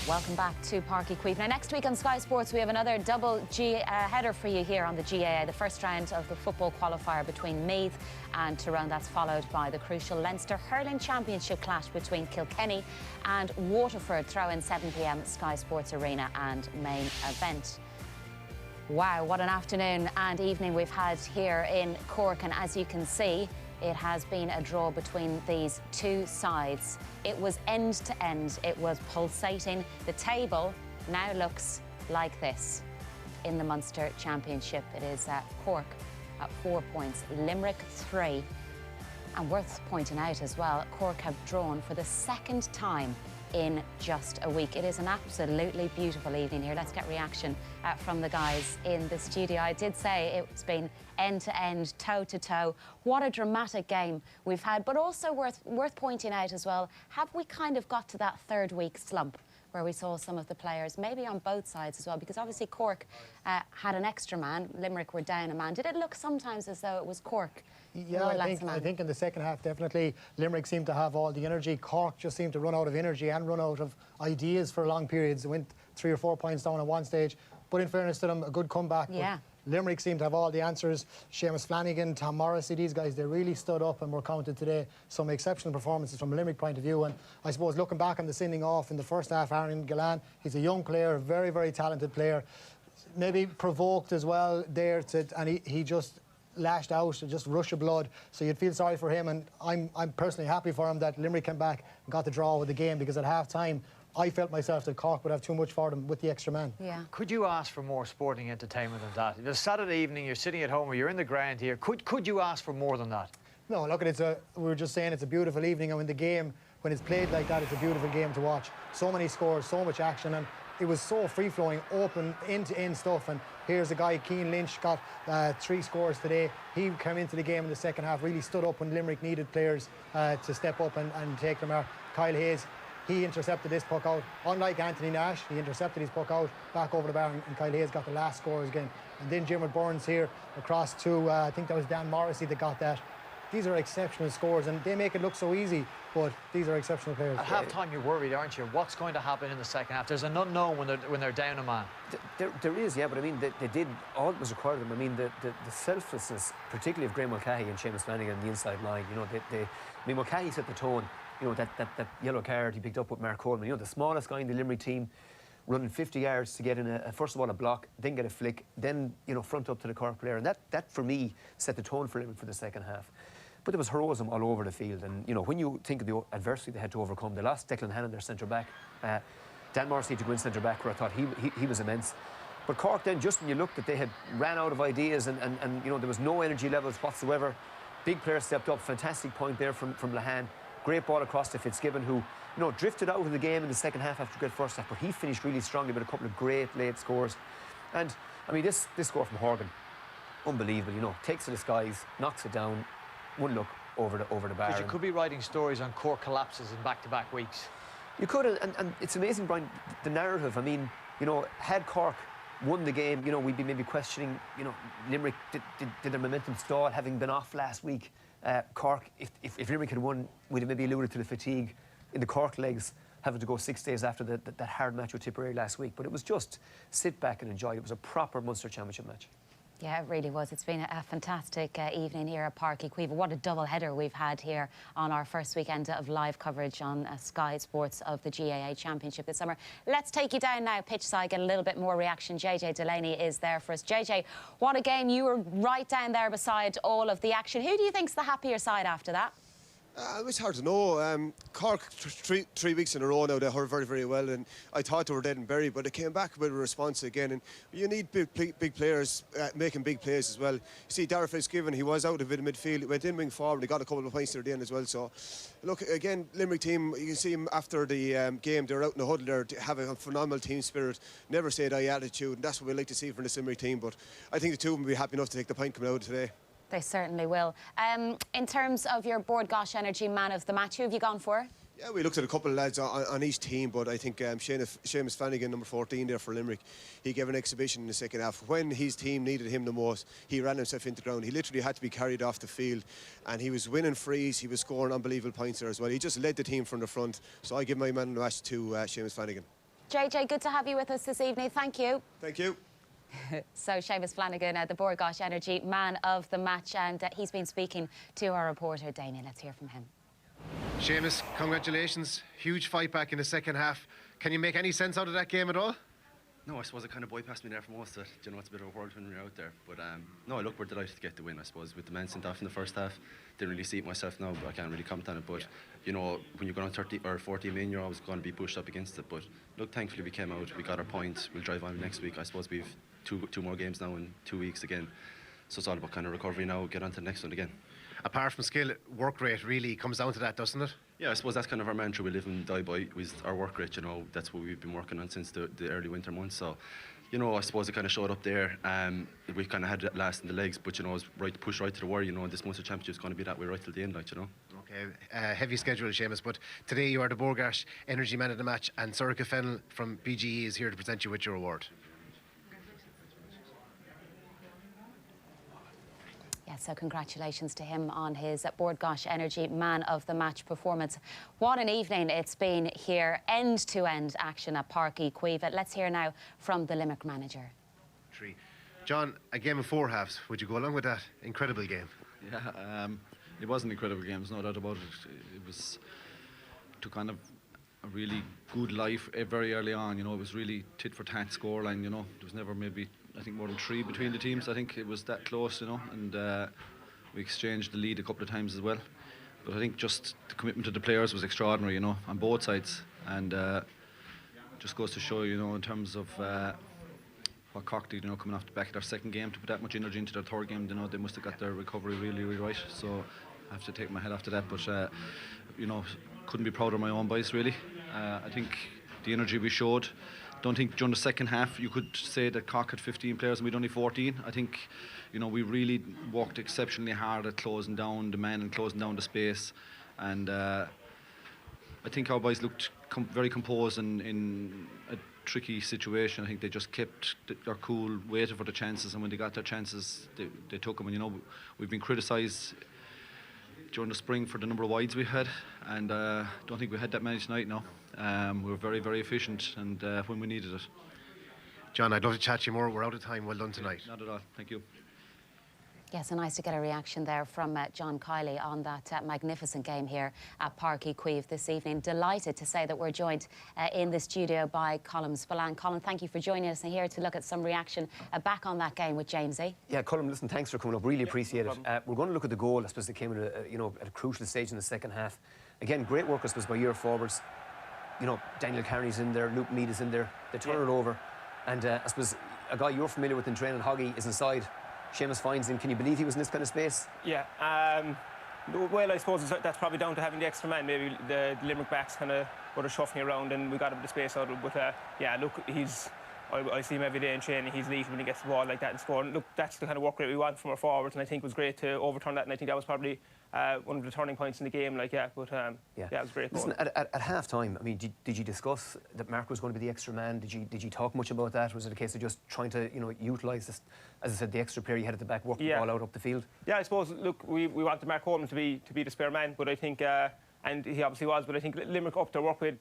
Welcome back to Páirc Uí Chaoimh. Now, next week on Sky Sports, we have another double header for you here on the GAA. The first round of the football qualifier between Meath and Tyrone. That's followed by the crucial Leinster Hurling Championship clash between Kilkenny and Waterford. Throw in 7 p.m. Sky Sports Arena and main event. Wow, what an afternoon and evening we've had here in Cork. And as you can see, it has been a draw between these two sides. It was end to end. It was pulsating. The table now looks like this in the Munster Championship. It is Cork at 4 points, Limerick 3. And worth pointing out as well, Cork have drawn for the second time in just a week. It is an absolutely beautiful evening here. Let's get reaction from the guys in the studio. I did say it's been end to end, toe to toe. What a dramatic game we've had, but also worth pointing out as well, have we kind of got to that third week slump where we saw some of the players, maybe on both sides as well, because obviously Cork had an extra man, Limerick were down a man. Did it look sometimes as though it was Cork? Yeah, I think in the second half, definitely, Limerick seemed to have all the energy. Cork just seemed to run out of energy and run out of ideas for long periods. They went 3 or 4 points down at one stage, but in fairness to them, a good comeback. Yeah. But Limerick seemed to have all the answers. Seamus Flanagan, Tom Morrissey, these guys, they really stood up and were counted today. Some exceptional performances from a Limerick point of view. And I suppose looking back on the sending off in the first half, Aaron Gillan, he's a young player, a very, very talented player. Maybe provoked as well there, and he just lashed out, just rush of blood, so you'd feel sorry for him. And I'm personally happy for him that Limerick came back and got the draw with the game, because at half time I felt myself that Cork would have too much for them with the extra man. Yeah. Could you ask for more sporting entertainment than that? It's Saturday evening, you're sitting at home or you're in the ground here. Could you ask for more than that? No, look, we were just saying it's a beautiful evening, and when the game, when it's played like that, it's a beautiful game to watch. So many scores, so much action, and it was so free-flowing, open, end-to-end stuff. And here's a guy, Keane Lynch, got 3 scores today. He came into the game in the second half, really stood up when Limerick needed players to step up and take them out. Kyle Hayes, he intercepted this puck out. Unlike Anthony Nash, he intercepted his puck out back over the bar, and Kyle Hayes got the last scores again. And then Jimmer Burns here across to, I think that was Dan Morrissey that got that. These are exceptional scores, and they make it look so easy, but these are exceptional players. At half-time, you're worried, aren't you? What's going to happen in the second half? There's an unknown when they're down a man. There is, yeah, but I mean, they did all that was required of them. I mean, the selflessness, particularly of Graham Mulcahy and Seamus Flanagan on the inside line, you know, I mean, Mulcahy set the tone. You know, that yellow card he picked up with Mark Coleman, you know, the smallest guy in the Limerick team, running 50 yards to get in first of all a block, then get a flick, then, you know, front up to the Cork player. And that for me set the tone for Limerick for the second half. But there was heroism all over the field, and you know, when you think of the adversity they had to overcome, they lost Declan Hannon, their centre back. Dan Morrissey to go in centre back, where I thought he was immense. But Cork then, just when you looked that they had ran out of ideas and you know, there was no energy levels whatsoever, big players stepped up. Fantastic point there from Lehane. Great ball across to Fitzgibbon, who, you know, drifted out of the game in the second half after a good first half, but he finished really strongly with a couple of great late scores. And I mean, this score from Horgan, unbelievable. You know, takes to the skies, knocks it down. One look over the bar. Because you could be writing stories on Cork collapses in back-to-back weeks. You could, and it's amazing, Brian, the narrative. I mean, you know, had Cork won the game, you know, we'd be maybe questioning, you know, Limerick, did their momentum stall, having been off last week? Cork, if Limerick had won, we'd have maybe alluded to the fatigue in the Cork legs, having to go 6 days after that hard match with Tipperary last week. But it was just sit back and enjoy. It was a proper Munster Championship match. Yeah, it really was. It's been a fantastic evening here at Páirc Uí Chaoimh. What a double header we've had here on our first weekend of live coverage on Sky Sports of the GAA Championship this summer. Let's take you down now pitch side, get a little bit more reaction. JJ Delaney is there for us. JJ, what a game. You were right down there beside all of the action. Who do you think's the happier side after that? It's hard to know. Cork, three weeks in a row now, they hurt very, very well, and I thought they were dead and buried, but they came back with a response again. And you need big players making big plays as well. You see, Darragh Fitzgibbon, he was out of it in midfield, he went in wing forward, he got a couple of points there at the end as well. So, look, again, Limerick team, you can see him after the game, they're out in the huddle there, having a phenomenal team spirit, never say die attitude, and that's what we like to see from this Limerick team. But I think the two of them will be happy enough to take the point coming out today. They certainly will. In terms of your Board Gosh Energy man of the match, who have you gone for? Yeah, we looked at a couple of lads on each team, but I think Seamus Flanagan, number 14 there for Limerick, he gave an exhibition in the second half. When his team needed him the most, he ran himself into the ground. He literally had to be carried off the field, and he was winning frees, he was scoring unbelievable points there as well. He just led the team from the front, so I give my man of the match to Seamus Flanagan. JJ, good to have you with us this evening. Thank you. Thank you. So Seamus Flanagan, the Páirc Energy man of the match, and he's been speaking to our reporter Damien. Let's hear from him. Seamus, congratulations. Huge fight back in the second half. Can you make any sense out of that game at all? No, I suppose it kind of bypassed me there for most of it. You know, it's a bit of a whirlwind when you're out there. But no, look, we're delighted to get the win, I suppose. With the men sent off in the first half, didn't really see it myself now, but I can't really comment on it. But, you know, when you're going on 30 or 40 men, you're always going to be pushed up against it. But, look, thankfully we came out, we got our points. We'll drive on next week. I suppose we've two more games now in 2 weeks again. So it's all about kind of recovery now, get on to the next one again. Apart from skill, work rate really comes down to that, doesn't it? Yeah, I suppose that's kind of our mantra we live and die by, with our work rate. You know, that's what we've been working on since the early winter months. So, you know, I suppose it kind of showed up there. We kind of had it last in the legs, but, you know, it was right to push right to the wire. You know, this Munster Championship is going to be that way right till the end, like, you know. Okay, heavy schedule, Seamus, but today you are the Páirc Energy man of the match, and Sorcha Fennell from BGE is here to present you with your award. Yeah, so congratulations to him on his Páirc Energy man of the match performance. What an evening it's been here, end-to-end action at Páirc Uí. Let's hear now from the Limerick manager. John, a game of 4 halves. Would you go along with that? Incredible game. Yeah, it was an incredible game, there's no doubt about it. It was to kind of a really good life very early on. You know, it was really tit for tat scoreline. You know, there was never maybe, I think, more than 3 between the teams. I think it was that close, you know, and we exchanged the lead a couple of times as well. But I think just the commitment of the players was extraordinary, you know, on both sides, and just goes to show, you know, in terms of what Cork did, you know, coming off the back of their second game, to put that much energy into their third game. You know, they must have got their recovery really, really right. So I have to take my head after that. But you know, couldn't be prouder of my own boys, really. I think the energy we showed. Don't think during the second half you could say that Cork had 15 players and we'd only 14. I think, you know, we really worked exceptionally hard at closing down the man and closing down the space. And I think our boys looked very composed in a tricky situation. I think they just kept their cool, waited for the chances, and when they got their chances, they took them. And, you know, we've been criticised during the spring for the number of wides we had, and don't think we had that many tonight now. We were very, very efficient, and when we needed it. John, I'd love to chat to you more. We're out of time. Well done tonight. Not at all. Thank you. Yes, so nice to get a reaction there from John Kiely on that magnificent game here at Páirc Uí this evening. Delighted to say that we're joined in the studio by Colm Spillane. Colm, thank you for joining us and here to look at some reaction back on that game with Jamesy. Yeah, Colm, listen, thanks for coming up. Really appreciate it. We're going to look at the goal. I suppose it came at a crucial stage in the second half. Again, great work, I suppose, by your forwards. You know, Daniel Carney's in there, Luke Mead is in there. They turn it over, and I suppose a guy you're familiar with in training, Hoggy, is inside. Seamus finds him. Can you believe he was in this kind of space? Yeah. Well, I suppose that's probably down to having the extra man. Maybe the Limerick backs kind of were shuffling around and we got him the space out of it. But yeah, look, I see him every day in training. He's lethal when he gets the ball like that and scoring. Look, that's the kind of work rate we want from our forwards, and I think it was great to overturn that. And I think that was probably one of the turning points in the game. Like, yeah, but yeah, it was great. Listen, at half time, I mean, did you discuss that Mark was going to be the extra man? Did you talk much about that? Was it a case of just trying to, you know, utilise this, as I said, the extra player you had at the back, work the ball out up the field? Yeah, I suppose. Look, we wanted Mark Coleman to be the spare man, but I think, and he obviously was. But I think Limerick upped their work with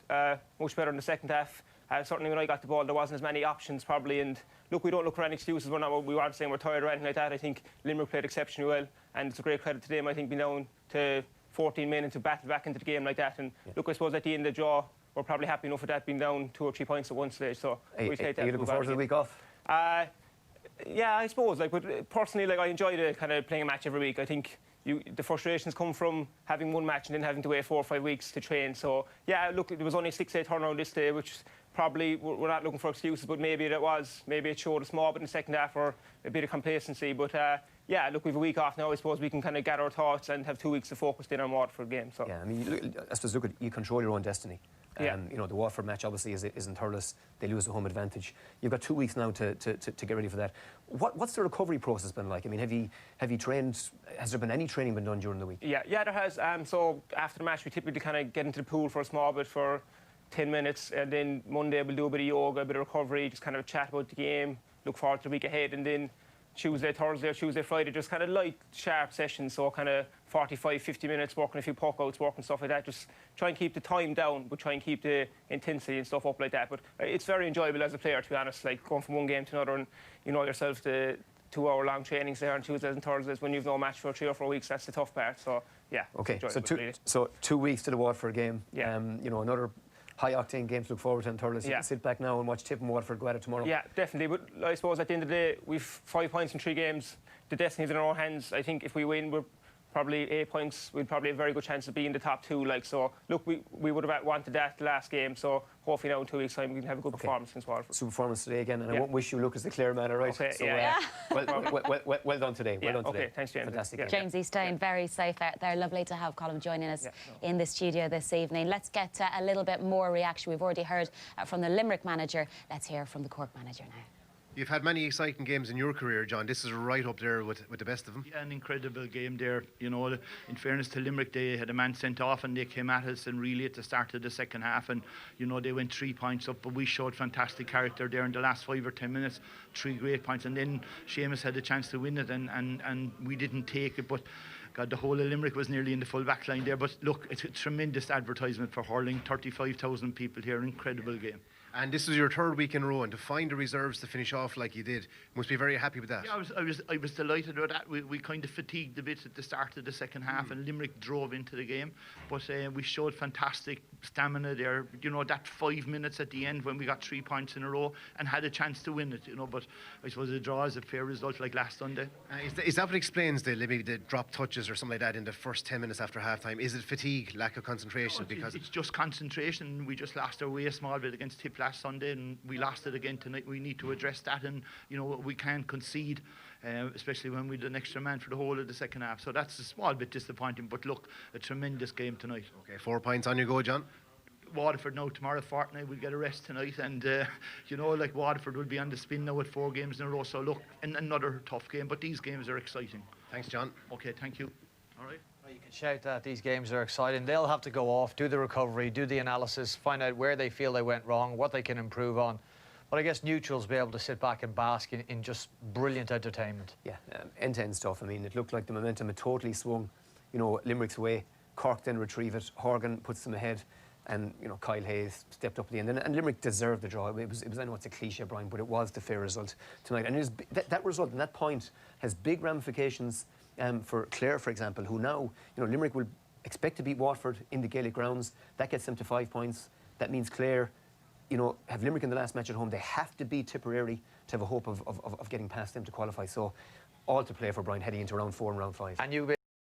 much better in the second half. Certainly when I got the ball, there wasn't as many options probably. And look, we don't look for any excuses. We aren't saying we're tired or anything like that. I think Limerick played exceptionally well, and it's a great credit to them. I think being down to 14 men and to battle back into the game like that. And look, I suppose at the end of the draw, we're probably happy enough with that being down 2 or 3 points at one stage. So we take that. Are you looking forward to the week off? Yeah, I suppose. Like, but personally, like, I enjoy the kind of playing a match every week. I think the frustrations come from having one match and then having to wait 4 or 5 weeks to train. So yeah, look, there was only a 6-day turnaround this day, which probably we're not looking for excuses, but maybe it showed a small bit in the second half or a bit of complacency. But yeah, look, we have a week off now. I suppose we can kind of gather our thoughts and have 2 weeks to focus in on Waterford game. So yeah, I mean, I suppose look, you control your own destiny. Yeah. You know, the Waterford match obviously isn't Thurles. They lose the home advantage. You've got 2 weeks now to get ready for that. What's the recovery process been like? I mean, have you trained? Has there been any training been done during the week? Yeah, there has. So after the match, we typically kind of get into the pool for a small bit for 10 minutes, and then Monday we'll do a bit of yoga, a bit of recovery, just kind of chat about the game, look forward to the week ahead, and then Tuesday, Thursday, or Tuesday, Friday, just kind of light, sharp sessions. So kind of 45, 50 minutes, working a few puck-outs, working stuff like that. Just try and keep the time down, but try and keep the intensity and stuff up like that. But it's very enjoyable as a player, to be honest, like going from one game to another, and you know yourself, the 2-hour-long trainings there on Tuesdays and Thursdays when you've no match for 3 or 4 weeks. That's the tough part. So yeah. Okay. So 2 weeks to the Waterford game. Yeah. You know, another high-octane game to look forward to in Thurles. You can sit back now and watch Tip and Waterford go at it tomorrow. Yeah, definitely. But I suppose at the end of the day, we've 5 points in 3 games. The destiny's in our own hands. I think if we win, we're probably 8 points. We'd probably have a very good chance of being the top 2. Like, so look, we would have wanted that the last game. So hopefully now in 2 weeks' time we can have a good performance against Waterford. Super performance today again, and I won't wish you luck as the Clare man, all right? Okay, so, well done today. Well done today. Okay, thanks, James. Fantastic. James, he's staying very safe out there. Lovely to have Colin joining us in the studio this evening. Let's get a little bit more reaction. We've already heard from the Limerick manager. Let's hear from the Cork manager now. You've had many exciting games in your career, John. This is right up there with the best of them. Yeah, an incredible game there. You know, in fairness to Limerick, they had a man sent off and they came at us, and really at the start of the second half, and you know, they went 3 points up, but we showed fantastic character there in the last 5 or 10 minutes. 3 great points, and then Seamus had a chance to win it, and we didn't take it. But God, the whole of Limerick was nearly in the full back line there. But look, it's a tremendous advertisement for hurling. 35,000 people here, incredible game. And this is your 3rd week in a row, and to find the reserves to finish off like you did, must be very happy with that. Yeah, I was delighted with that. We kind of fatigued a bit at the start of the second half, and Limerick drove into the game, but we showed fantastic stamina there. You know, that 5 minutes at the end when we got 3 points in a row and had a chance to win it. You know, but I suppose a draw is a fair result like last Sunday. Is that what explains maybe the drop touches or something like that in the first 10 minutes after half time? Is it fatigue, lack of concentration? No, it's just concentration. We just lost our way a small bit against Tip last Sunday, and we lost it again tonight. We need to address that, and you know, we can't concede, especially when we had an extra man for the whole of the second half. So that's a small bit disappointing, but look, a tremendous game tonight. Okay, 4 points on your go, John. Waterford now tomorrow fortnight, we'll get a rest tonight, and you know, like Waterford will be on the spin now with 4 games in a row, so look, another tough game, but these games are exciting. Thanks, John. Okay, thank you. All right. You can shout that these games are exciting. They'll have to go off, do the recovery, do the analysis, find out where they feel they went wrong, what they can improve on. But I guess neutrals be able to sit back and bask in just brilliant entertainment. Yeah, end-to-end stuff. I mean, it looked like the momentum had totally swung. You know, Limerick's way. Cork then retrieve it. Horgan puts them ahead. And, you know, Kyle Hayes stepped up at the end. And Limerick deserved the draw. It was, I know it's a cliche, Brian, but it was the fair result tonight. And it was, that result and that point has big ramifications for Clare, for example, who now, you know, Limerick will expect to beat Waterford in the Gaelic grounds. That gets them to 5 points. That means Clare, you know, have Limerick in the last match at home. They have to beat Tipperary to have a hope of getting past them to qualify. So all to play for, Brian, heading into round 4 and round 5. And you